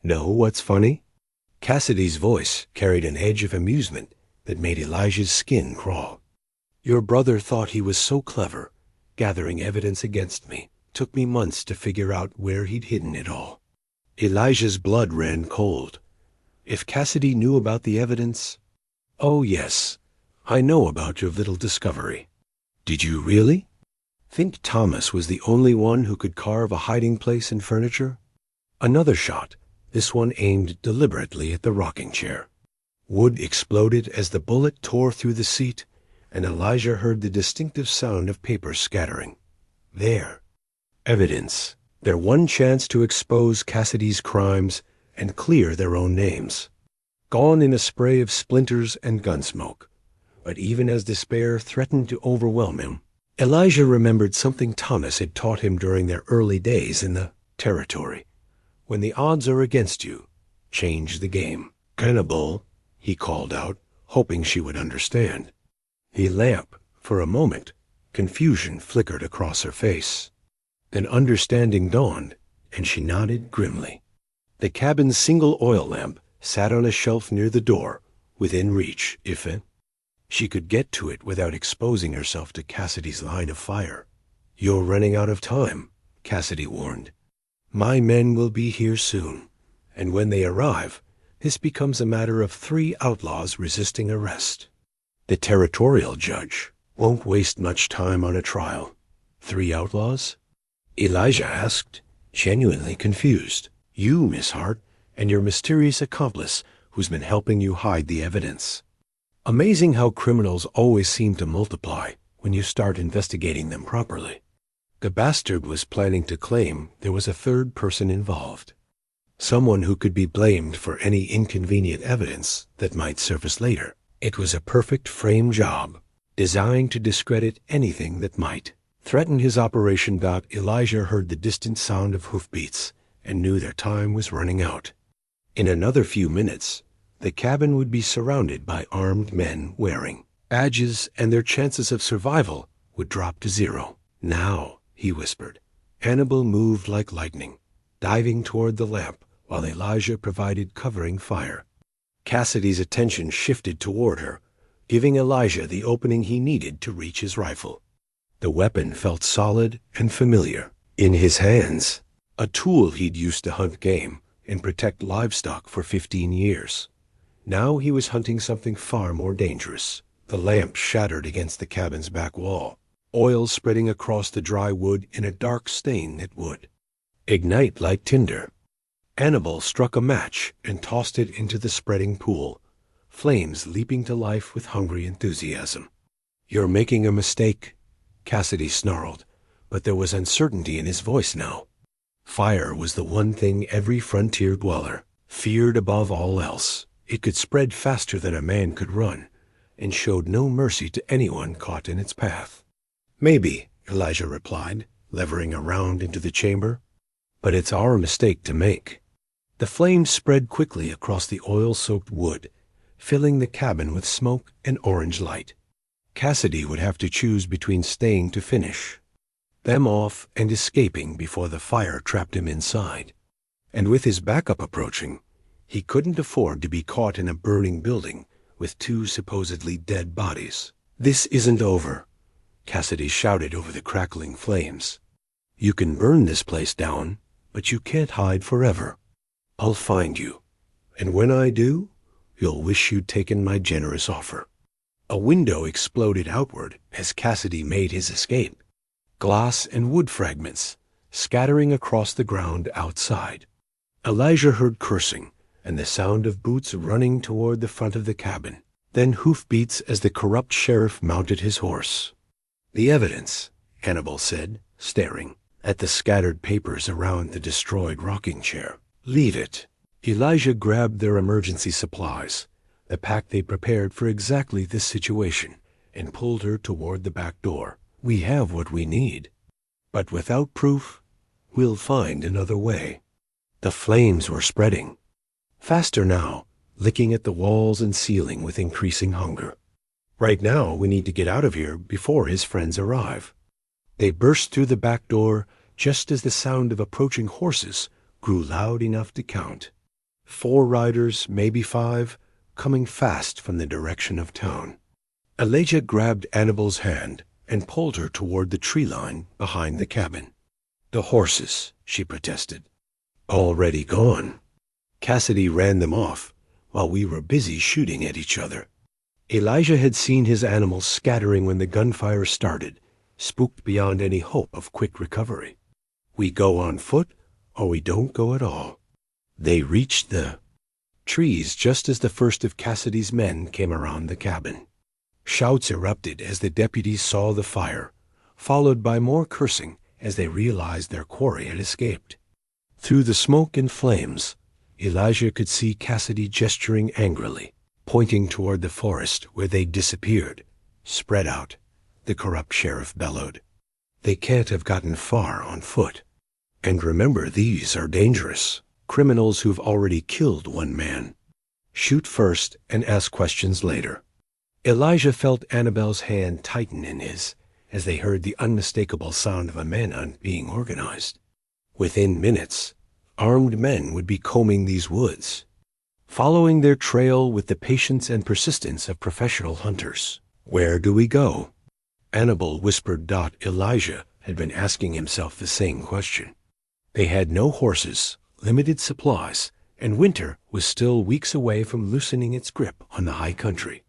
know what's funny? Cassidy's voice carried an edge of amusement that made Elijah's skin crawl. Your brother thought he was so clever, gathering evidence against me. Took me months to figure out where he'd hidden it all. Elijah's blood ran cold. If Cassidy knew about the evidence... Oh, yes, I know about your little discovery. Did you really? Think Thomas was the only one who could carve a hiding place in furniture? Another shot, this one aimed deliberately at the rocking chair. Wood exploded as the bullet tore through the seat, and Elijah heard the distinctive sound of paper scattering. There. Evidence. Their one chance to expose Cassidy's crimes and clear their own names. Gone in a spray of splinters and gunsmoke. But even as despair threatened to overwhelm him, Elijah remembered something Thomas had taught him during their early days in the Territory. When the odds are against you, change the game. Cannibal, he called out, hoping she would understand. The lamp, for a moment, Confusion flickered across her face. Then understanding dawned, and she nodded grimly. The cabin's single oil lamp sat on a shelf near the door, within reach, if she could get to it without exposing herself to Cassidy's line of fire. "You're running out of time," Cassidy warned. "My men will be here soon, and when they arrive, this becomes a matter of 3 outlaws resisting arrest. The territorial judge won't waste much time on a trial." "3 outlaws?" Elijah asked, genuinely confused. "You, Miss Hart, and your mysterious accomplice who's been helping you hide the evidence." Amazing how criminals always seem to multiply when you start investigating them properly. The bastard was planning to claim there was a 3rd person involved. Someone who could be blamed for any inconvenient evidence that might surface later. It was a perfect frame job, designed to discredit anything that might threaten his operation. Elijah heard the distant sound of hoofbeats and knew their time was running out. In another few minutes, the cabin would be surrounded by armed men wearing badges, and their chances of survival would drop to 0. "Now," he whispered. Hannibal moved like lightning, diving toward the lamp while Elijah provided covering fire. Cassidy's attention shifted toward her, giving Elijah the opening he needed to reach his rifle. The weapon felt solid and familiar in his hands, a tool he'd used to hunt game and protect livestock for 15 years. Now he was hunting something far more dangerous. The lamp shattered against the cabin's back wall, oil spreading across the dry wood in a dark stain that would ignite like tinder. Hannibal struck a match and tossed it into the spreading pool, flames leaping to life with hungry enthusiasm. "You're making a mistake," Cassidy snarled, but there was uncertainty in his voice now. Fire was the one thing every frontier dweller feared above all else. It could spread faster than a man could run, and showed no mercy to anyone caught in its path. "Maybe," Elijah replied, levering a round into the chamber. "But it's our mistake to make." The flames spread quickly across the oil-soaked wood, filling the cabin with smoke and orange light. Cassidy would have to choose between staying to finish them off and escaping before the fire trapped him inside. And with his backup approaching, he couldn't afford to be caught in a burning building with 2 supposedly dead bodies. "This isn't over," Cassidy shouted over the crackling flames. "You can burn this place down, but you can't hide forever. I'll find you, and when I do, you'll wish you'd taken my generous offer." A window exploded outward as Cassidy made his escape, glass and wood fragments scattering across the ground outside. Elijah heard cursing and the sound of boots running toward the front of the cabin, then hoofbeats as the corrupt sheriff mounted his horse. "The evidence," Hannibal said, staring at the scattered papers around the destroyed rocking chair. "Leave it." Elijah grabbed their emergency supplies, the pack they prepared for exactly this situation, and pulled her toward the back door. "We have what we need, but without proof, we'll find another way." The flames were spreading faster now, licking at the walls and ceiling with increasing hunger. "Right now, we need to get out of here before his friends arrive." They burst through the back door just as the sound of approaching horses grew loud enough to count. 4 riders, maybe 5, coming fast from the direction of town. Elijah grabbed Hannibal's hand and pulled her toward the tree line behind the cabin. "The horses," she protested. "Already gone. Cassidy ran them off while we were busy shooting at each other." Elijah had seen his animals scattering when the gunfire started, spooked beyond any hope of quick recovery. "We go on foot, or we don't go at all." They reached the trees just as the first of Cassidy's men came around the cabin. Shouts erupted as the deputies saw the fire, followed by more cursing as they realized their quarry had escaped. Through the smoke and flames, Elijah could see Cassidy gesturing angrily, pointing toward the forest where they'd disappeared. "Spread out," the corrupt sheriff bellowed. "They can't have gotten far on foot. And remember, these are dangerous. Criminals who've already killed one man. Shoot first and ask questions later." Elijah felt Annabelle's hand tighten in his as they heard the unmistakable sound of a manhunt being organized. Within minutes, armed men would be combing these woods, following their trail with the patience and persistence of professional hunters. "Where do we go?" Annabel whispered. Elijah had been asking himself the same question. They had no horses, limited supplies, and winter was still weeks away from loosening its grip on the high country.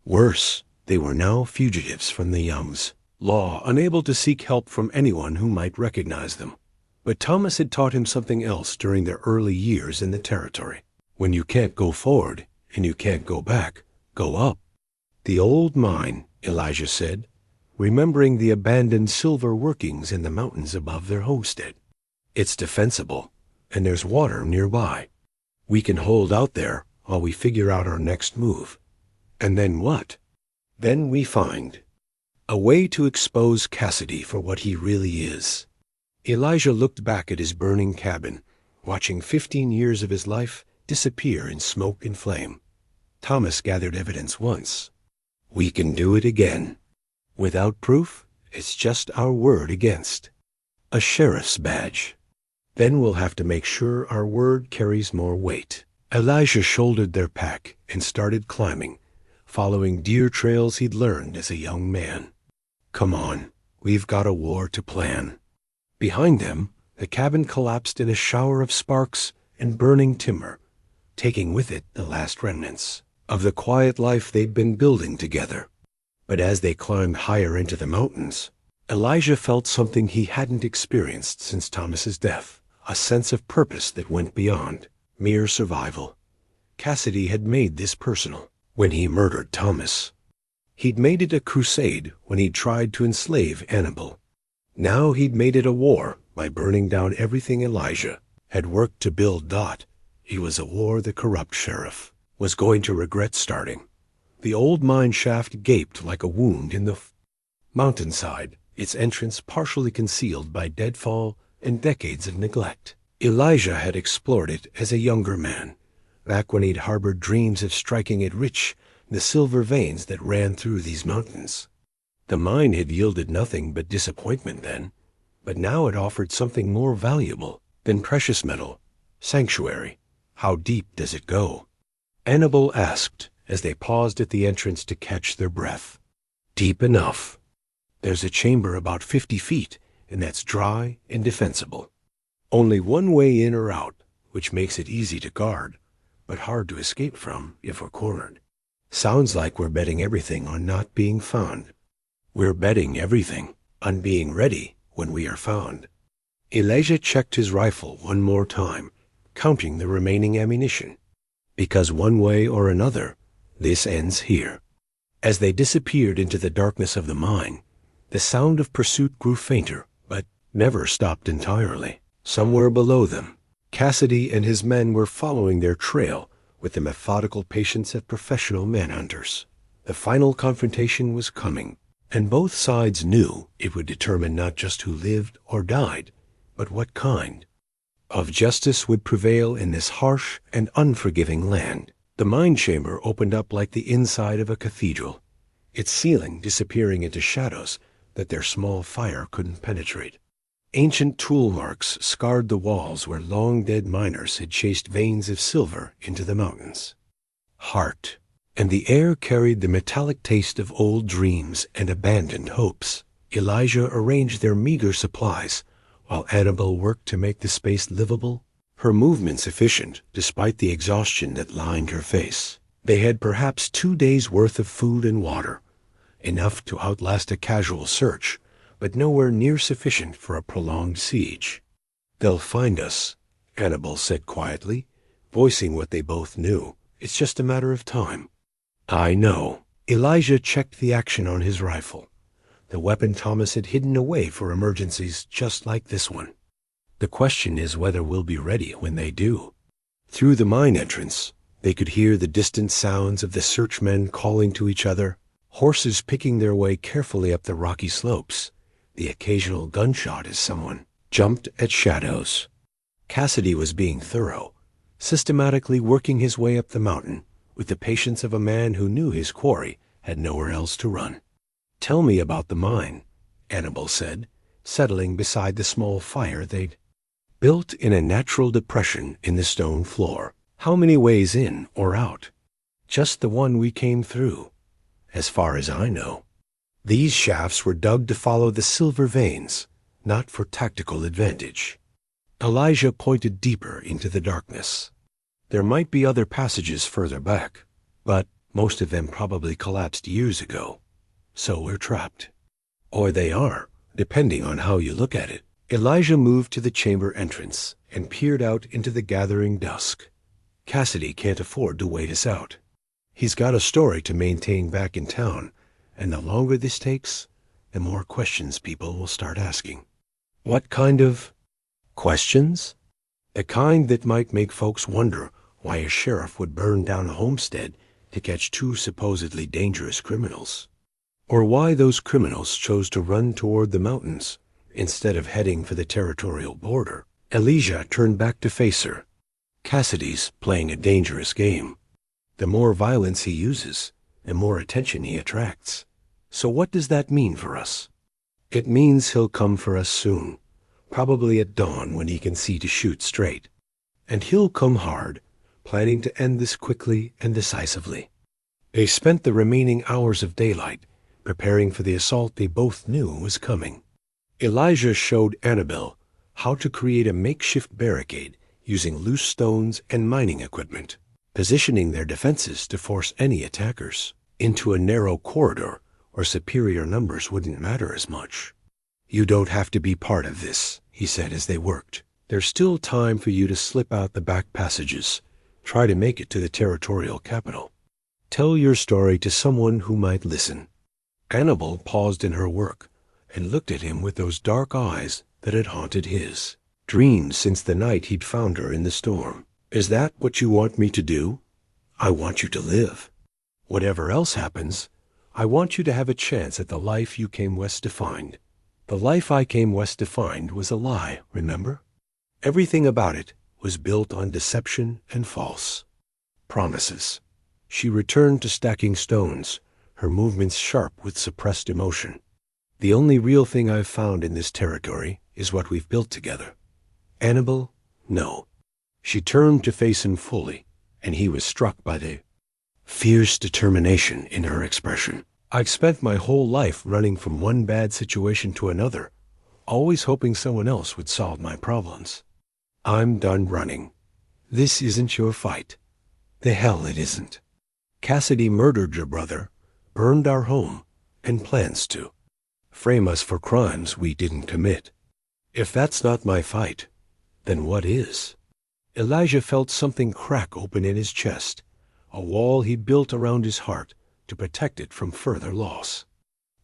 Worse, they were now fugitives from the Youngs, law unable to seek help from anyone who might recognize them. But Thomas had taught him something else during their early years in the territory. When you can't go forward and you can't go back, go up. "The old mine," Elijah said, remembering the abandoned silver workings in the mountains above their homestead. "It's defensible, and there's water nearby. We can hold out there while we figure out our next move. And then what? Then we find a way to expose Cassidy for what he really is." Elijah looked back at his burning cabin, watching 15 years of his life disappear in smoke and flame. Thomas gathered evidence once. "We can do it again. Without proof, it's just our word against. A sheriff's badge. Then we'll have to make sure our word carries more weight." Elijah shouldered their pack and started climbing, following deer trails he'd learned as a young man. "Come on, we've got a war to plan." Behind them, the cabin collapsed in a shower of sparks and burning timber, taking with it the last remnants of the quiet life they'd been building together. But as they climbed higher into the mountains, Elijah felt something he hadn't experienced since Thomas's death, a sense of purpose that went beyond mere survival. Cassidy had made this personal when he murdered Thomas. He'd made it a crusade when he tried to enslave Annabel. Now he'd made it a war by burning down everything Elijah had worked to build. It was a war the corrupt sheriff was going to regret starting. The old mine shaft gaped like a wound in the mountainside, its entrance partially concealed by deadfall and decades of neglect. Elijah had explored it as a younger man, back when he'd harbored dreams of striking it rich in the silver veins that ran through these mountains. The mine had yielded nothing but disappointment then, but now it offered something more valuable than precious metal: sanctuary. "How deep does it go?" Annabel asked as they paused at the entrance to catch their breath. "Deep enough. There's a chamber about 50 feet, and that's dry and defensible. Only one way in or out, which makes it easy to guard, but hard to escape from if we're cornered." "Sounds like we're betting everything on not being found." "We're betting everything on being ready when we are found." Elijah checked his rifle one more time, counting the remaining ammunition. "Because one way or another, this ends here." As they disappeared into the darkness of the mine, the sound of pursuit grew fainter, but never stopped entirely. Somewhere below them, Cassidy and his men were following their trail with the methodical patience of professional manhunters. The final confrontation was coming, and both sides knew it would determine not just who lived or died, but what kind of justice would prevail in this harsh and unforgiving land. The mine chamber opened up like the inside of a cathedral, its ceiling disappearing into shadows that their small fire couldn't penetrate. Ancient tool marks scarred the walls where long-dead miners had chased veins of silver into the mountains. Heart, and the air carried the metallic taste of old dreams and abandoned hopes. Elijah arranged their meager supplies, while Annabel worked to make the space livable, her movements efficient despite the exhaustion that lined her face. They had perhaps 2 days' worth of food and water, enough to outlast a casual search, but nowhere near sufficient for a prolonged siege. "They'll find us," Annabel said quietly, voicing what they both knew. "It's just a matter of time." "I know." Elijah checked the action on his rifle, the weapon Thomas had hidden away for emergencies just like this one. "The question is whether we'll be ready when they do." Through the mine entrance, they could hear the distant sounds of the searchmen calling to each other, horses picking their way carefully up the rocky slopes, the occasional gunshot as someone jumped at shadows. Cassidy was being thorough, systematically working his way up the mountain with the patience of a man who knew his quarry had nowhere else to run. "Tell me about the mine," Annabel said, settling beside the small fire they'd built in a natural depression in the stone floor. How many ways in or out? Just the one we came through, as far as I know. These shafts were dug to follow the silver veins, not for tactical advantage. Elijah pointed deeper into the darkness. There might be other passages further back, but most of them probably collapsed years ago. So we're trapped. Or they are, depending on how you look at it. Elijah moved to the chamber entrance and peered out into the gathering dusk. Cassidy can't afford to wait us out. He's got a story to maintain back in town, and the longer this takes, the more questions people will start asking. What kind of questions? The kind that might make folks wonder why a sheriff would burn down a homestead to catch two supposedly dangerous criminals. Or why those criminals chose to run toward the mountains instead of heading for the territorial border. Elijah turned back to face her. Cassidy's playing a dangerous game. The more violence he uses, the more attention he attracts. So what does that mean for us? It means he'll come for us soon, probably at dawn when he can see to shoot straight. And he'll come hard, planning to end this quickly and decisively. They spent the remaining hours of daylight preparing for the assault they both knew was coming. Elijah showed Annabel how to create a makeshift barricade using loose stones and mining equipment, positioning their defenses to force any attackers into a narrow corridor where superior numbers wouldn't matter as much. You don't have to be part of this, he said as they worked. There's still time for you to slip out the back passages, try to make it to the territorial capital. Tell your story to someone who might listen. Annabel paused in her work and looked at him with those dark eyes that had haunted his dreams since the night he'd found her in the storm. Is that what you want me to do? I want you to live. Whatever else happens, I want you to have a chance at the life you came west to find. The life I came west to find was a lie, remember? Everything about it was built on deception and false promises. She returned to stacking stones, her movements sharp with suppressed emotion. The only real thing I've found in this territory is what we've built together. Annabel, no. She turned to face him fully, and he was struck by the fierce determination in her expression. I've spent my whole life running from one bad situation to another, always hoping someone else would solve my problems. I'm done running. This isn't your fight. The hell it isn't. Cassidy murdered your brother, burned our home, and plans to frame us for crimes we didn't commit. If that's not my fight, then what is? Elijah felt something crack open in his chest, a wall he'd built around his heart to protect it from further loss.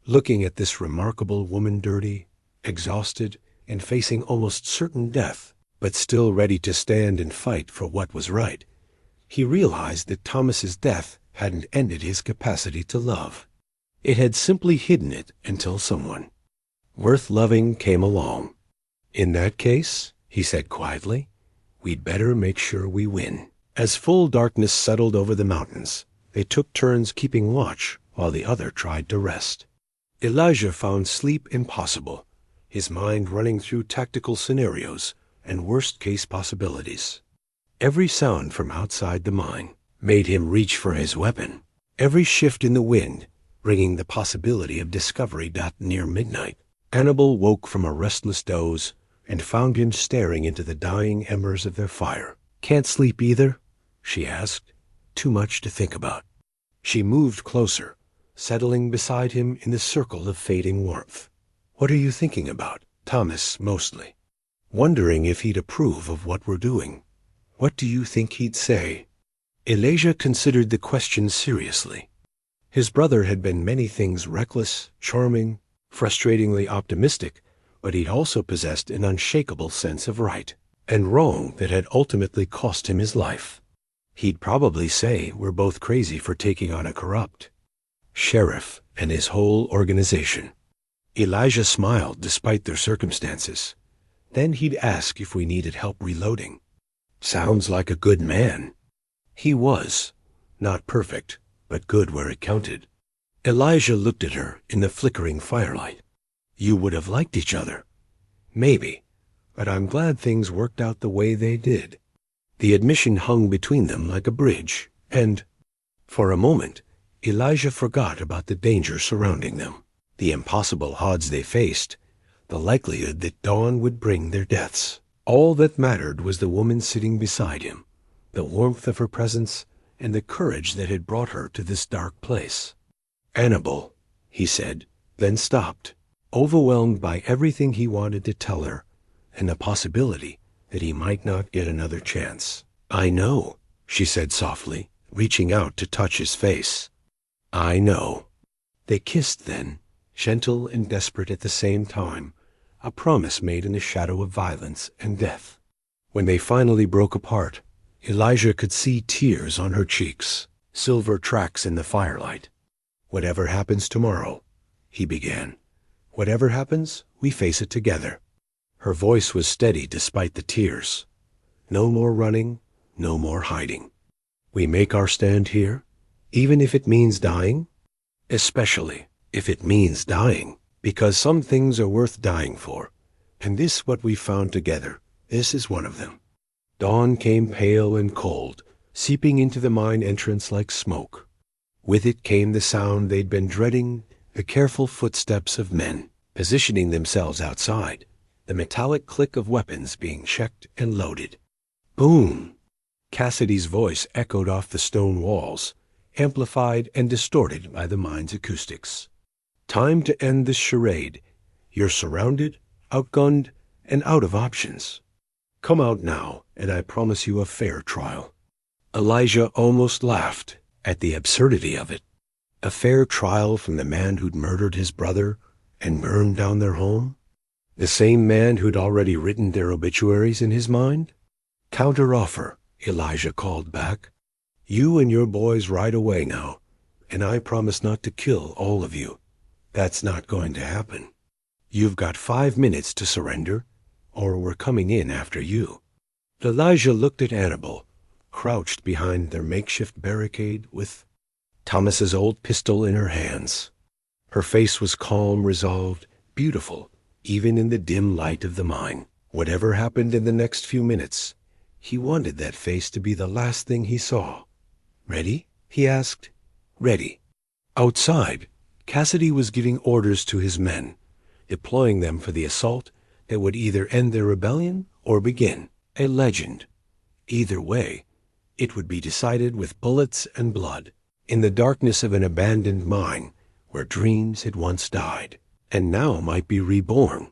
Looking at this remarkable woman, dirty, exhausted, and facing almost certain death, but still ready to stand and fight for what was right, he realized that Thomas's death hadn't ended his capacity to love. It had simply hidden it until someone worth loving came along. In that case, he said quietly, we'd better make sure we win. As full darkness settled over the mountains, they took turns keeping watch while the other tried to rest. Elijah found sleep impossible, his mind running through tactical scenarios and worst-case possibilities. Every sound from outside the mine made him reach for his weapon. Every shift in the wind bringing the possibility of discovery near midnight. Annabel woke from a restless doze and found him staring into the dying embers of their fire. Can't sleep either? She asked. Too much to think about. She moved closer, settling beside him in the circle of fading warmth. What are you thinking about? Thomas, mostly. Wondering if he'd approve of what we're doing. What do you think he'd say? Elijah considered the question seriously. His brother had been many things: reckless, charming, frustratingly optimistic, but he'd also possessed an unshakable sense of right and wrong that had ultimately cost him his life. He'd probably say we're both crazy for taking on a corrupt sheriff and his whole organization. Elijah smiled despite their circumstances. Then he'd ask if we needed help reloading. Sounds like a good man. He was. Not perfect, but good where it counted. Elijah looked at her in the flickering firelight. You would have liked each other. Maybe. But I'm glad things worked out the way they did. The admission hung between them like a bridge, and, for a moment, Elijah forgot about the danger surrounding them, the impossible odds they faced, the likelihood that dawn would bring their deaths. All that mattered was the woman sitting beside him, the warmth of her presence, and the courage that had brought her to this dark place. "Annabel," he said, then stopped, overwhelmed by everything he wanted to tell her, and the possibility that he might not get another chance. "I know," she said softly, reaching out to touch his face. "I know." They kissed then, gentle and desperate at the same time, a promise made in the shadow of violence and death. When they finally broke apart, Elijah could see tears on her cheeks, silver tracks in the firelight. "Whatever happens tomorrow," he began. "Whatever happens, we face it together." Her voice was steady despite the tears. "No more running, no more hiding. We make our stand here, even if it means dying, especially if it means dying, because some things are worth dying for, and this what we found together, this is one of them." Dawn came pale and cold, seeping into the mine entrance like smoke. With it came the sound they'd been dreading, the careful footsteps of men, positioning themselves outside, the metallic click of weapons being checked and loaded. "Boone!" Cassidy's voice echoed off the stone walls, amplified and distorted by the mine's acoustics. "Time to end this charade. You're surrounded, outgunned, and out of options. Come out now, and I promise you a fair trial." Elijah almost laughed at the absurdity of it. A fair trial from the man who'd murdered his brother and burned down their home? The same man who'd already written their obituaries in his mind? "Counter-offer," Elijah called back. "You and your boys ride away now, and I promise not to kill all of you. That's not going to happen. You've got 5 minutes to surrender, or we're coming in after you." Elijah looked at Annabel, crouched behind their makeshift barricade with Thomas's old pistol in her hands. Her face was calm, resolved, beautiful, even in the dim light of the mine. Whatever happened in the next few minutes, he wanted that face to be the last thing he saw. "Ready?" he asked. "Ready." Outside, Cassidy was giving orders to his men, deploying them for the assault that would either end their rebellion or begin. A legend. Either way, it would be decided with bullets and blood, in the darkness of an abandoned mine where dreams had once died, and now might be reborn.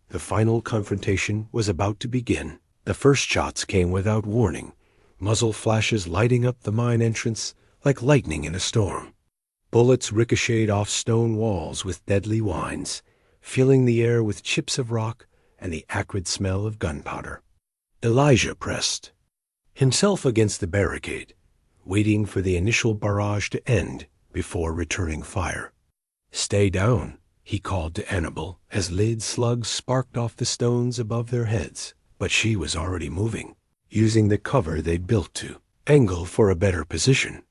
The final confrontation was about to begin. The first shots came without warning, muzzle flashes lighting up the mine entrance like lightning in a storm. Bullets ricocheted off stone walls with deadly whines, filling the air with chips of rock and the acrid smell of gunpowder. Elijah pressed, himself against the barricade, waiting for the initial barrage to end before returning fire. "Stay down," he called to Annabel as lead slugs sparked off the stones above their heads. But she was already moving, using the cover they'd built to angle for a better position.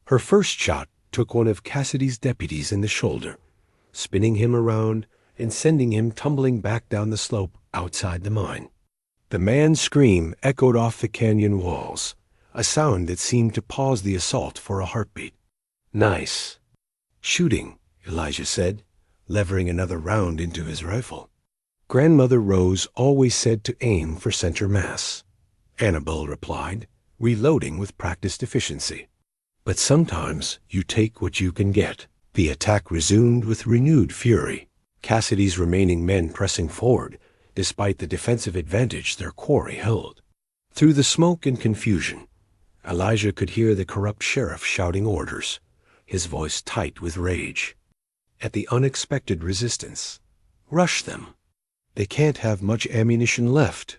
Her first shot took one of Cassidy's deputies in the shoulder, spinning him around and sending him tumbling back down the slope outside the mine. The man's scream echoed off the canyon walls, a sound that seemed to pause the assault for a heartbeat. "Nice shooting," Elijah said, levering another round into his rifle. "Grandmother Rose always said to aim for center mass," Annabel replied, reloading with practiced efficiency. "But sometimes you take what you can get." The attack resumed with renewed fury, Cassidy's remaining men pressing forward, despite the defensive advantage their quarry held. Through the smoke and confusion, Elijah could hear the corrupt sheriff shouting orders, his voice tight with rage. At the unexpected resistance, "Rush them. They can't have much ammunition left."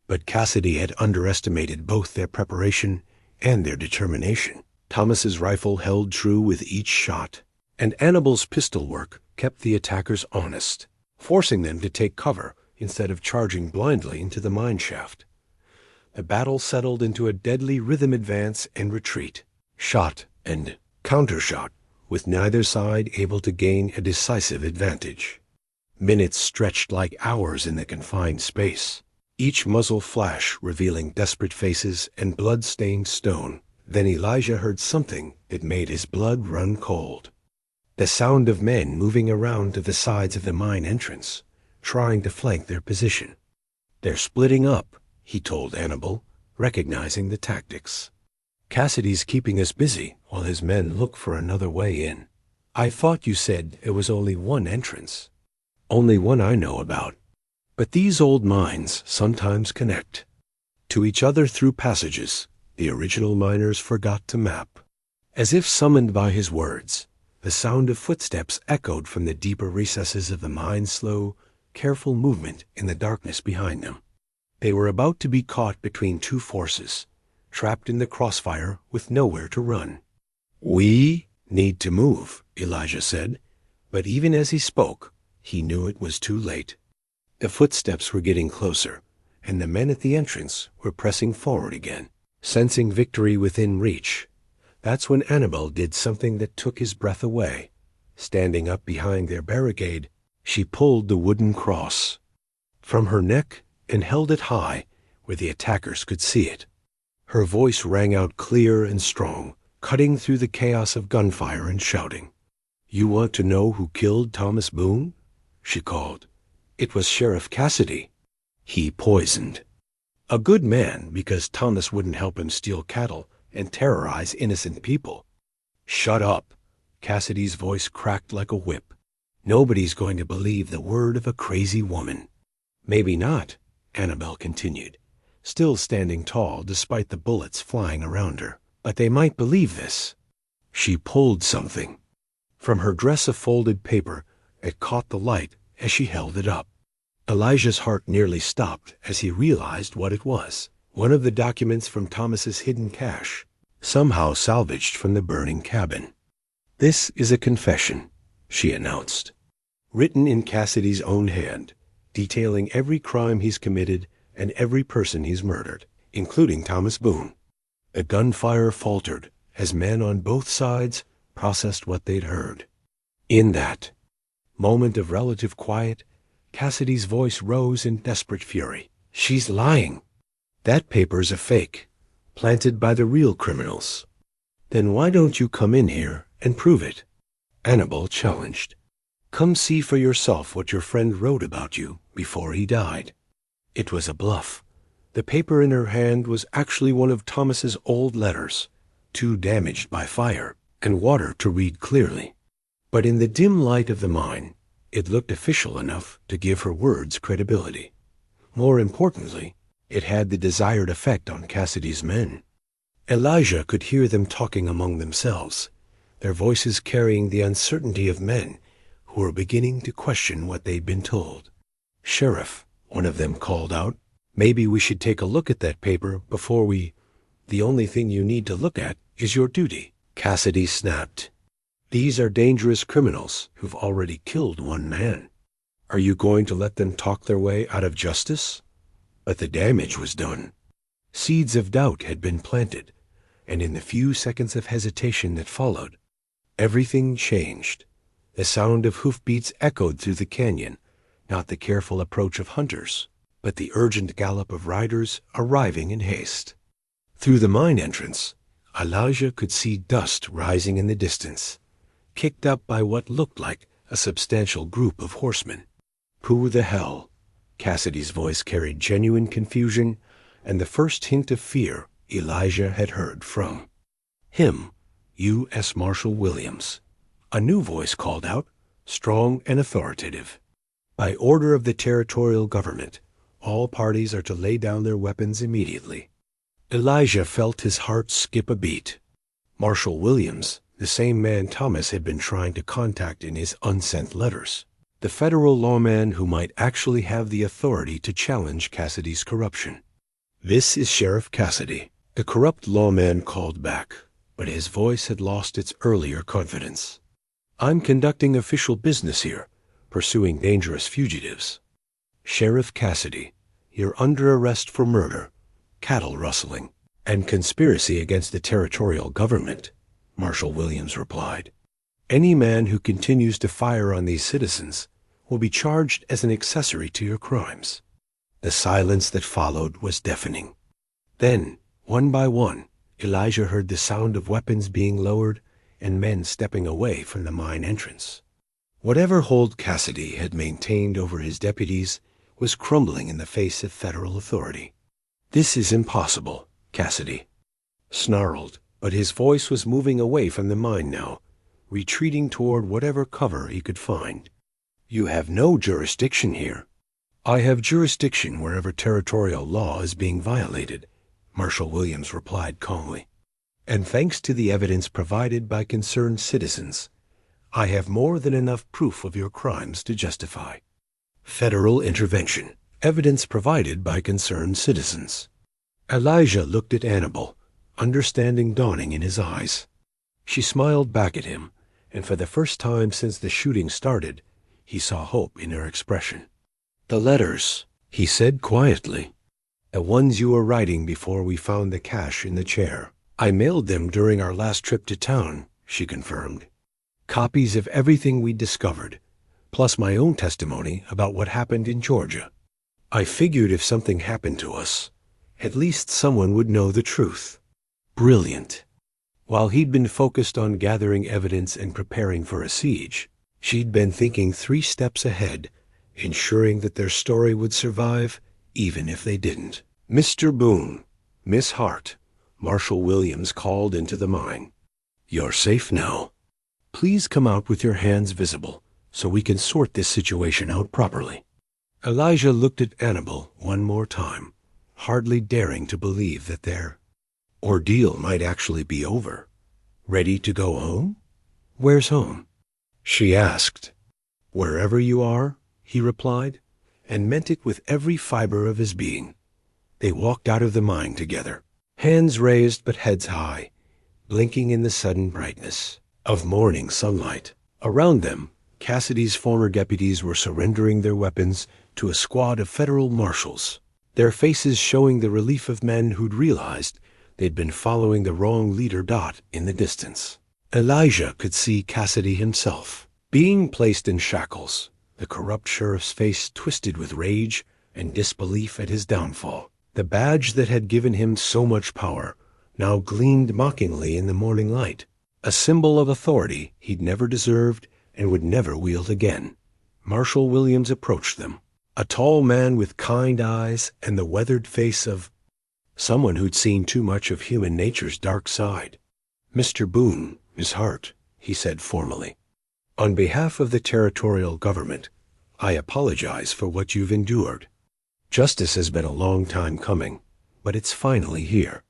But Cassidy had underestimated both their preparation and their determination. Thomas's rifle held true with each shot, and Annabel's pistol work kept the attackers honest, forcing them to take cover instead of charging blindly into the mine shaft. The battle settled into a deadly rhythm advance and retreat, shot and countershot, with neither side able to gain a decisive advantage. Minutes stretched like hours in the confined space, each muzzle flash revealing desperate faces and blood-stained stone. Then Elijah heard something that made his blood run cold. The sound of men moving around to the sides of the mine entrance, trying to flank their position. "They're splitting up," he told Annabel, recognizing the tactics. "Cassidy's keeping us busy while his men look for another way in." "I thought you said it was only one entrance." "Only one I know about. But these old mines sometimes connect to each other through passages the original miners forgot to map." As if summoned by his words, the sound of footsteps echoed from the deeper recesses of the mine's slow, careful movement in the darkness behind them. They were about to be caught between two forces, trapped in the crossfire with nowhere to run. "We need to move," Elijah said, but even as he spoke, he knew it was too late. The footsteps were getting closer, and the men at the entrance were pressing forward again, sensing victory within reach. That's when Annabel did something that took his breath away. Standing up behind their barricade, she pulled the wooden cross from her neck and held it high where the attackers could see it. Her voice rang out clear and strong, cutting through the chaos of gunfire and shouting. "You want to know who killed Thomas Boone?" she called. "It was Sheriff Cassidy. He poisoned. A good man, because Thomas wouldn't help him steal cattle and terrorize innocent people." "Shut up." Cassidy's voice cracked like a whip. "Nobody's going to believe the word of a crazy woman." "Maybe not," Annabel continued, still standing tall despite the bullets flying around her. "But they might believe this." She pulled something from her dress of folded paper. It caught the light as she held it up. Elijah's heart nearly stopped as he realized what it was. One of the documents from Thomas's hidden cache, somehow salvaged from the burning cabin. "This is a confession," she announced, written in Cassidy's own hand, detailing every crime he's committed and every person he's murdered, including Thomas Boone. The gunfire faltered as men on both sides processed what they'd heard. In that moment of relative quiet, Cassidy's voice rose in desperate fury. "She's lying. That paper's a fake, planted by the real criminals." "Then why don't you come in here and prove it?" Annabel challenged. "Come see for yourself what your friend wrote about you before he died." It was a bluff. The paper in her hand was actually one of Thomas's old letters, too damaged by fire and water to read clearly. But in the dim light of the mine, it looked official enough to give her words credibility. More importantly, it had the desired effect on Cassidy's men. Elijah could hear them talking among themselves, their voices carrying the uncertainty of men who were beginning to question what they'd been told. "Sheriff," one of them called out, "maybe we should take a look at that paper before we—" "The only thing you need to look at is your duty," Cassidy snapped. "These are dangerous criminals who've already killed one man. Are you going to let them talk their way out of justice?" But the damage was done. Seeds of doubt had been planted, and in the few seconds of hesitation that followed, everything changed. The sound of hoofbeats echoed through the canyon, not the careful approach of hunters, but the urgent gallop of riders arriving in haste. Through the mine entrance, Elijah could see dust rising in the distance, kicked up by what looked like a substantial group of horsemen. "Who the hell?" Cassidy's voice carried genuine confusion and the first hint of fear Elijah had heard from him. U.S. Marshal Williams. A new voice called out, strong and authoritative. "By order of the territorial government, all parties are to lay down their weapons immediately." Elijah felt his heart skip a beat. Marshal Williams, the same man Thomas had been trying to contact in his unsent letters. The federal lawman who might actually have the authority to challenge Cassidy's corruption. "This is Sheriff Cassidy," the corrupt lawman called back, but his voice had lost its earlier confidence. "I'm conducting official business here, pursuing dangerous fugitives." "Sheriff Cassidy, you're under arrest for murder, cattle rustling, and conspiracy against the territorial government," Marshal Williams replied. "Any man who continues to fire on these citizens will be charged as an accessory to your crimes." The silence that followed was deafening. Then, one by one, Elijah heard the sound of weapons being lowered and men stepping away from the mine entrance. Whatever hold Cassidy had maintained over his deputies was crumbling in the face of federal authority. "This is impossible," Cassidy snarled, but his voice was moving away from the mine now, retreating toward whatever cover he could find. "You have no jurisdiction here." "I have jurisdiction wherever territorial law is being violated," Marshal Williams replied calmly. "And thanks to the evidence provided by concerned citizens, I have more than enough proof of your crimes to justify federal intervention. Evidence provided by concerned citizens." Elijah looked at Annabel, understanding dawning in his eyes. She smiled back at him, and for the first time since the shooting started, he saw hope in her expression. "The letters," he said quietly. "The ones you were writing before we found the cash in the chair. I mailed them during our last trip to town," she confirmed. "Copies of everything we discovered, plus my own testimony about what happened in Georgia. I figured if something happened to us, at least someone would know the truth." Brilliant. While he'd been focused on gathering evidence and preparing for a siege, she'd been thinking 3 steps ahead, ensuring that their story would survive even if they didn't. "Mr. Boone, Miss Hart," Marshal Williams called into the mine. "You're safe now. Please come out with your hands visible so we can sort this situation out properly." Elijah looked at Annabel one more time, hardly daring to believe that their ordeal might actually be over. "Ready to go home?" "Where's home?" she asked. "Wherever you are," he replied, and meant it with every fiber of his being. They walked out of the mine together, hands raised but heads high, blinking in the sudden brightness of morning sunlight. Around them, Cassidy's former deputies were surrendering their weapons to a squad of federal marshals, their faces showing the relief of men who'd realized they'd been following the wrong leader in the distance. Elijah could see Cassidy himself, being placed in shackles, the corrupt sheriff's face twisted with rage and disbelief at his downfall. The badge that had given him so much power now gleamed mockingly in the morning light, a symbol of authority he'd never deserved and would never wield again. Marshal Williams approached them, a tall man with kind eyes and the weathered face of someone who'd seen too much of human nature's dark side. "Mr. Boone, Miss Hart," he said formally, "on behalf of the territorial government, I apologize for what you've endured. Justice has been a long time coming, but it's finally here."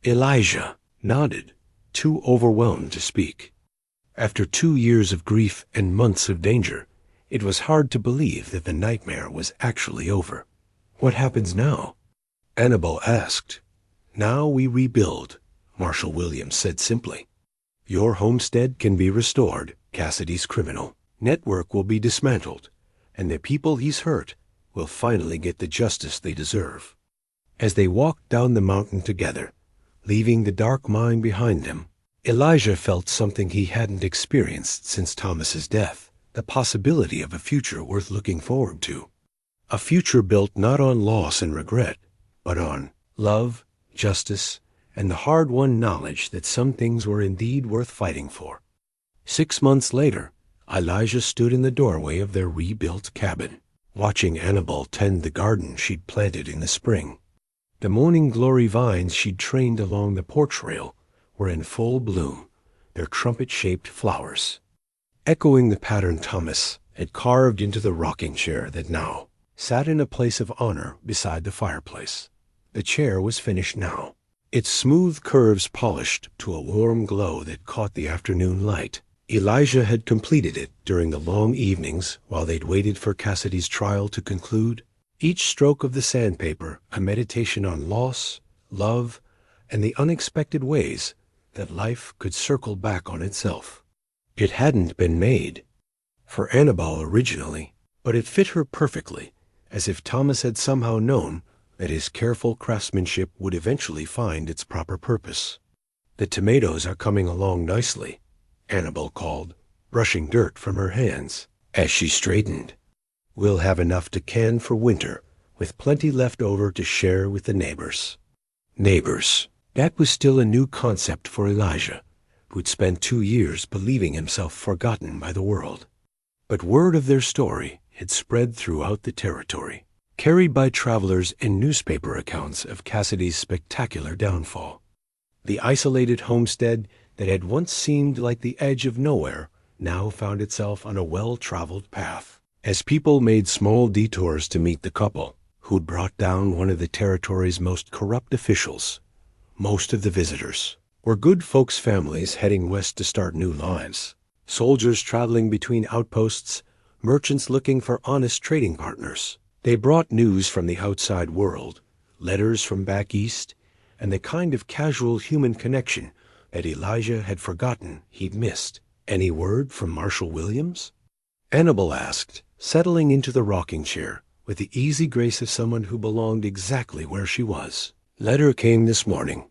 Elijah nodded, too overwhelmed to speak. After 2 years of grief and months of danger, it was hard to believe that the nightmare was actually over. "What happens now?" Annabel asked. "Now we rebuild," Marshal Williams said simply. "Your homestead can be restored, Cassidy's criminal network will be dismantled, and the people he's hurt will finally get the justice they deserve." As they walked down the mountain together, leaving the dark mine behind them, Elijah felt something he hadn't experienced since Thomas's death, the possibility of a future worth looking forward to. A future built not on loss and regret, but on love, justice, and the hard-won knowledge that some things were indeed worth fighting for. 6 months later, Elijah stood in the doorway of their rebuilt cabin, watching Annabel tend the garden she'd planted in the spring. The morning glory vines she'd trained along the porch rail were in full bloom, their trumpet-shaped flowers echoing the pattern Thomas had carved into the rocking chair that now sat in a place of honor beside the fireplace. The chair was finished now, its smooth curves polished to a warm glow that caught the afternoon light. Elijah had completed it during the long evenings while they'd waited for Cassidy's trial to conclude, each stroke of the sandpaper a meditation on loss, love, and the unexpected ways that life could circle back on itself. It hadn't been made for Annabel originally, but it fit her perfectly, as if Thomas had somehow known that his careful craftsmanship would eventually find its proper purpose. "The tomatoes are coming along nicely," Annabel called, brushing dirt from her hands as she straightened. We'll have enough to can for winter, with plenty left over to share with the neighbors. Neighbors. That was still a new concept for Elijah, who'd spent 2 years believing himself forgotten by the world. But word of their story had spread throughout the territory, carried by travelers and newspaper accounts of Cassidy's spectacular downfall. The isolated homestead that had once seemed like the edge of nowhere now found itself on a well-traveled path. As people made small detours to meet the couple, who'd brought down one of the territory's most corrupt officials, most of the visitors were good folks' families heading west to start new lives. Soldiers traveling between outposts, merchants looking for honest trading partners. They brought news from the outside world, letters from back east, and the kind of casual human connection that Elijah had forgotten he'd missed. Any word from Marshal Williams? Annabel asked, settling into the rocking chair with the easy grace of someone who belonged exactly where she was. Letter came this morning.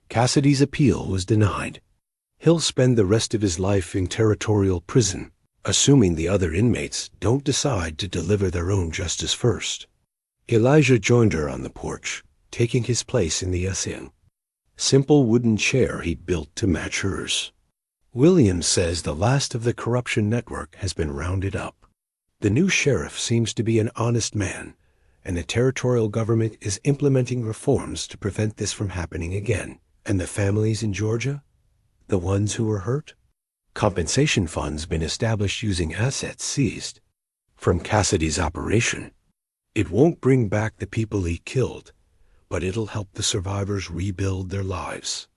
Cassidy's appeal was denied. He'll spend the rest of his life in territorial prison, assuming the other inmates don't decide to deliver their own justice first. Elijah joined her on the porch, taking his place in the simple wooden chair he'd built to match hers. Williams says the last of the corruption network has been rounded up. The new sheriff seems to be an honest man, and the territorial government is implementing reforms to prevent this from happening again. And the families in Georgia? The ones who were hurt? Compensation funds been established using assets seized from Cassidy's operation. It won't bring back the people he killed, but it'll help the survivors rebuild their lives.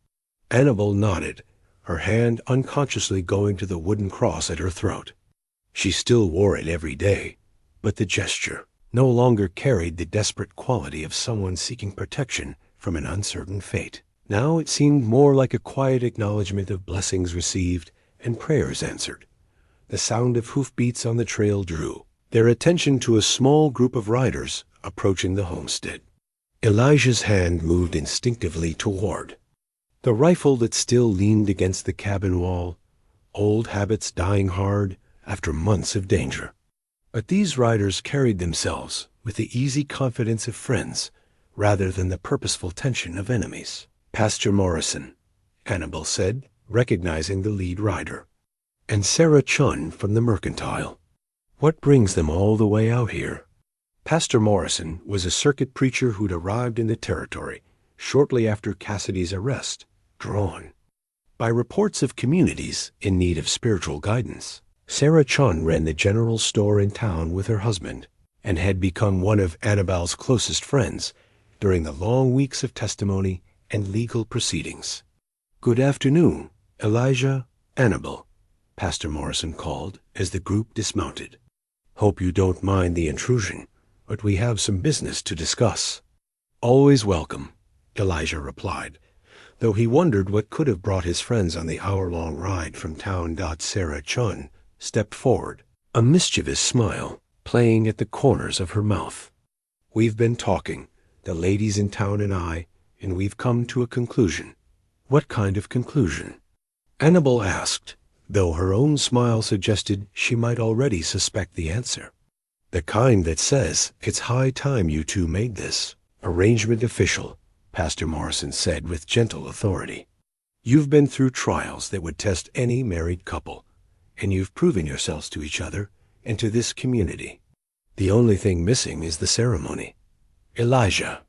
Annabel nodded, her hand unconsciously going to the wooden cross at her throat. She still wore it every day, but the gesture no longer carried the desperate quality of someone seeking protection from an uncertain fate. Now it seemed more like a quiet acknowledgement of blessings received and prayers answered. The sound of hoofbeats on the trail drew their attention to a small group of riders approaching the homestead. Elijah's hand moved instinctively toward the rifle that still leaned against the cabin wall, old habits dying hard after months of danger. But these riders carried themselves with the easy confidence of friends rather than the purposeful tension of enemies. Pastor Morrison, Annabel said, recognizing the lead rider, and Sarah Chun from the Mercantile. What brings them all the way out here? Pastor Morrison was a circuit preacher who'd arrived in the territory shortly after Cassidy's arrest, drawn by reports of communities in need of spiritual guidance. Sarah Chun ran the general store in town with her husband and had become one of Annabel's closest friends during the long weeks of testimony and legal proceedings. Good afternoon, Elijah, Annabel, Pastor Morrison called as the group dismounted. Hope you don't mind the intrusion, but we have some business to discuss. Always welcome, Elijah replied, though he wondered what could have brought his friends on the hour-long ride from town. Sarah Chun stepped forward, a mischievous smile playing at the corners of her mouth. We've been talking, the ladies in town and I, and we've come to a conclusion. What kind of conclusion? Annabel asked, though her own smile suggested she might already suspect the answer. The kind that says it's high time you two made this arrangement official, Pastor Morrison said with gentle authority. You've been through trials that would test any married couple, and you've proven yourselves to each other and to this community. The only thing missing is the ceremony. Elijah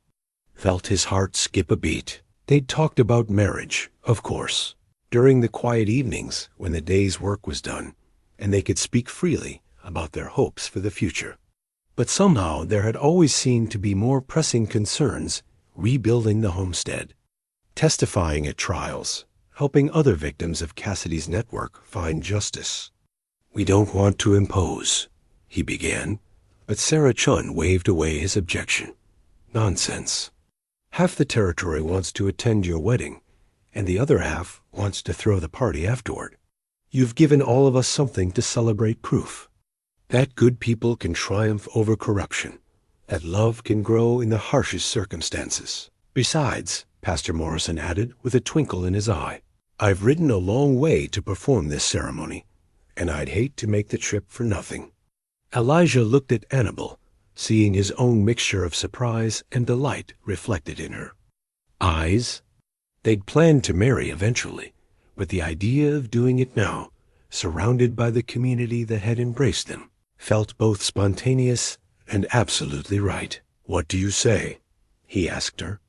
felt his heart skip a beat. They'd talked about marriage, of course, during the quiet evenings when the day's work was done, and they could speak freely about their hopes for the future. But somehow there had always seemed to be more pressing concerns rebuilding the homestead, testifying at trials, helping other victims of Cassidy's network find justice. We don't want to impose, he began, but Sarah Chun waved away his objection. Nonsense. Half the territory wants to attend your wedding, and the other half wants to throw the party afterward. You've given all of us something to celebrate proof that good people can triumph over corruption, that love can grow in the harshest circumstances. Besides, Pastor Morrison added with a twinkle in his eye, I've ridden a long way to perform this ceremony, and I'd hate to make the trip for nothing. Elijah looked at Annabel, seeing his own mixture of surprise and delight reflected in her eyes. They'd planned to marry eventually, but the idea of doing it now, surrounded by the community that had embraced them, felt both spontaneous and absolutely right. "What do you say?" he asked her.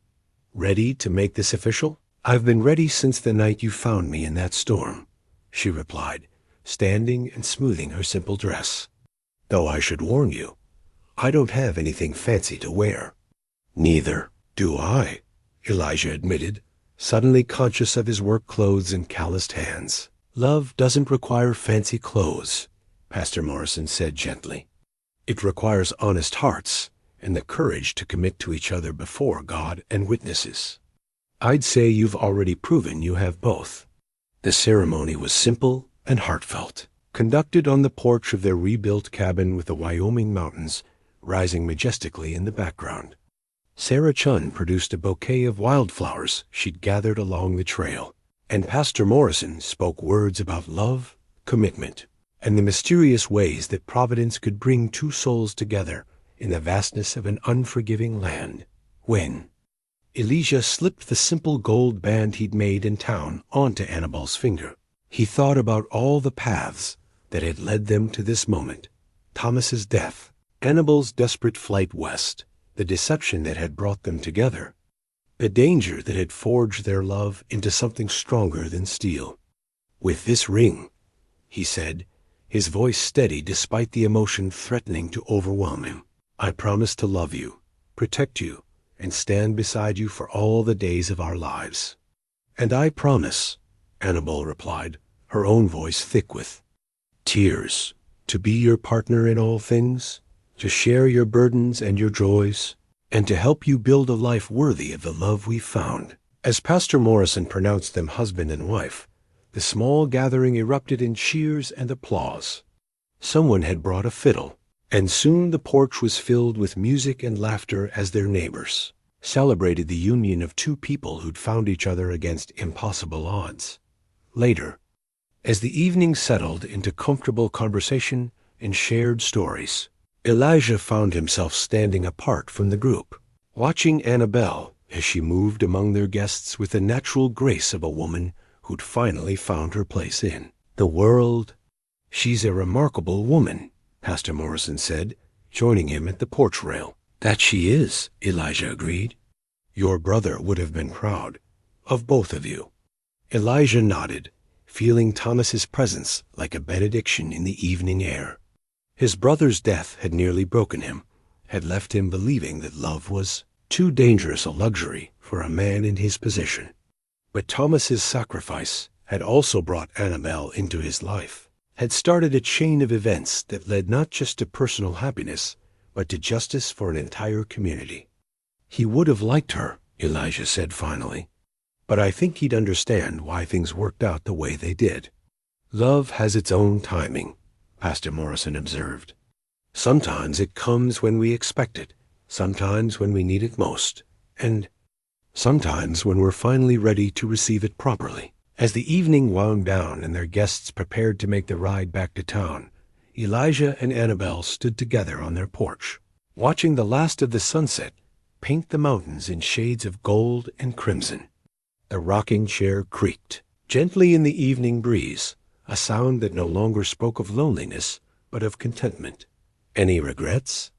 "Ready to make this official?" "I've been ready since the night you found me in that storm," she replied, standing and smoothing her simple dress. "Though I should warn you, I don't have anything fancy to wear." "Neither do I," Elijah admitted, suddenly conscious of his work clothes and calloused hands. "Love doesn't require fancy clothes," Pastor Morrison said gently. "It requires honest hearts and the courage to commit to each other before God and witnesses. I'd say you've already proven you have both." The ceremony was simple and heartfelt, conducted on the porch of their rebuilt cabin with the Wyoming mountains rising majestically in the background. Sarah Chun produced a bouquet of wildflowers she'd gathered along the trail, and Pastor Morrison spoke words about love, commitment, and the mysterious ways that Providence could bring two souls together in the vastness of an unforgiving land. When Elijah slipped the simple gold band he'd made in town onto Annabel's finger, he thought about all the paths that had led them to this moment: Thomas's death, Annabel's desperate flight west, the deception that had brought them together, the danger that had forged their love into something stronger than steel. "With this ring," he said, his voice steady despite the emotion threatening to overwhelm him, "I promise to love you, protect you, and stand beside you for all the days of our lives." "And I promise," Annabel replied, her own voice thick with tears, "to be your partner in all things, to share your burdens and your joys, and to help you build a life worthy of the love we've found." As Pastor Morrison pronounced them husband and wife, the small gathering erupted in cheers and applause. Someone had brought a fiddle, and soon the porch was filled with music and laughter as their neighbors celebrated the union of two people who'd found each other against impossible odds. Later, as the evening settled into comfortable conversation and shared stories, Elijah found himself standing apart from the group, watching Annabel as she moved among their guests with the natural grace of a woman who'd finally found her place in the world. "She's a remarkable woman," Pastor Morrison said, joining him at the porch rail. "That she is," Elijah agreed. "Your brother would have been proud of both of you." Elijah nodded, feeling Thomas's presence like a benediction in the evening air. His brother's death had nearly broken him, had left him believing that love was too dangerous a luxury for a man in his position. But Thomas's sacrifice had also brought Annabel into his life, had started a chain of events that led not just to personal happiness, but to justice for an entire community. "He would have liked her," Elijah said finally, "but I think he'd understand why things worked out the way they did." "Love has its own timing," Pastor Morrison observed. "Sometimes it comes when we expect it, sometimes when we need it most, and sometimes when we're finally ready to receive it properly." As the evening wound down and their guests prepared to make the ride back to town, Elijah and Annabel stood together on their porch, watching the last of the sunset paint the mountains in shades of gold and crimson. The rocking chair creaked gently in the evening breeze, a sound that no longer spoke of loneliness, but of contentment. "Any regrets?"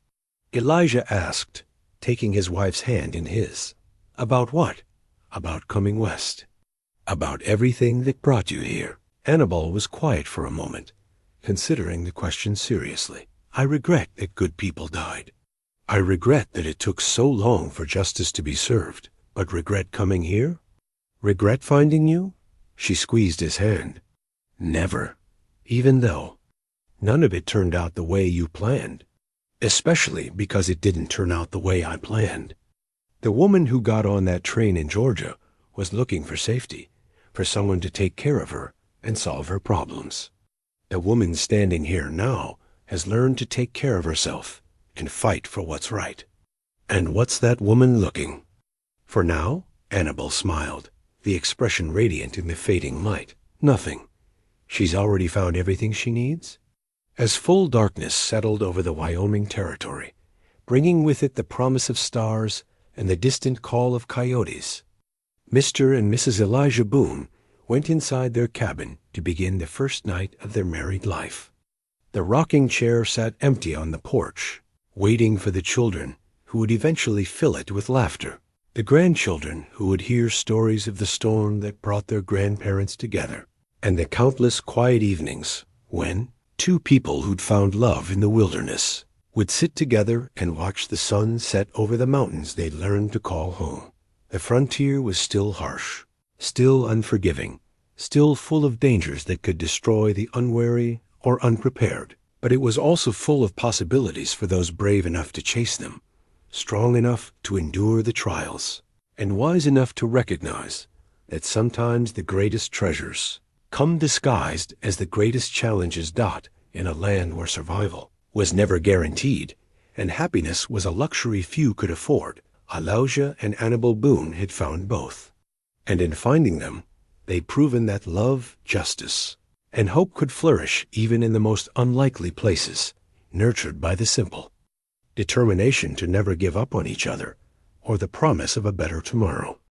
Elijah asked, taking his wife's hand in his. "About what?" "About coming west. About everything that brought you here." Annabel was quiet for a moment, considering the question seriously. "I regret that good people died. I regret that it took so long for justice to be served, but regret coming here? Regret finding you?" She squeezed his hand. "Never. Even though none of it turned out the way you planned. Especially because it didn't turn out the way I planned. The woman who got on that train in Georgia was looking for safety, for someone to take care of her and solve her problems. The woman standing here now has learned to take care of herself and fight for what's right." "And what's that woman looking for now?" Annabel smiled, the expression radiant in the fading light. "Nothing. She's already found everything she needs?" As full darkness settled over the Wyoming Territory, bringing with it the promise of stars and the distant call of coyotes, Mr. and Mrs. Elijah Boone went inside their cabin to begin the first night of their married life. The rocking chair sat empty on the porch, waiting for the children who would eventually fill it with laughter, the grandchildren who would hear stories of the storm that brought their grandparents together, and the countless quiet evenings when two people who'd found love in the wilderness would sit together and watch the sun set over the mountains they'd learned to call home. The frontier was still harsh, still unforgiving, still full of dangers that could destroy the unwary or unprepared, but it was also full of possibilities for those brave enough to chase them, strong enough to endure the trials, and wise enough to recognize that sometimes the greatest treasures come disguised as the greatest challenges dot in a land where survival was never guaranteed, and happiness was a luxury few could afford. Elijah and Annabel Boone had found both, and in finding them, they'd proven that love, justice, and hope could flourish even in the most unlikely places, nurtured by the simple, determination to never give up on each other, or the promise of a better tomorrow.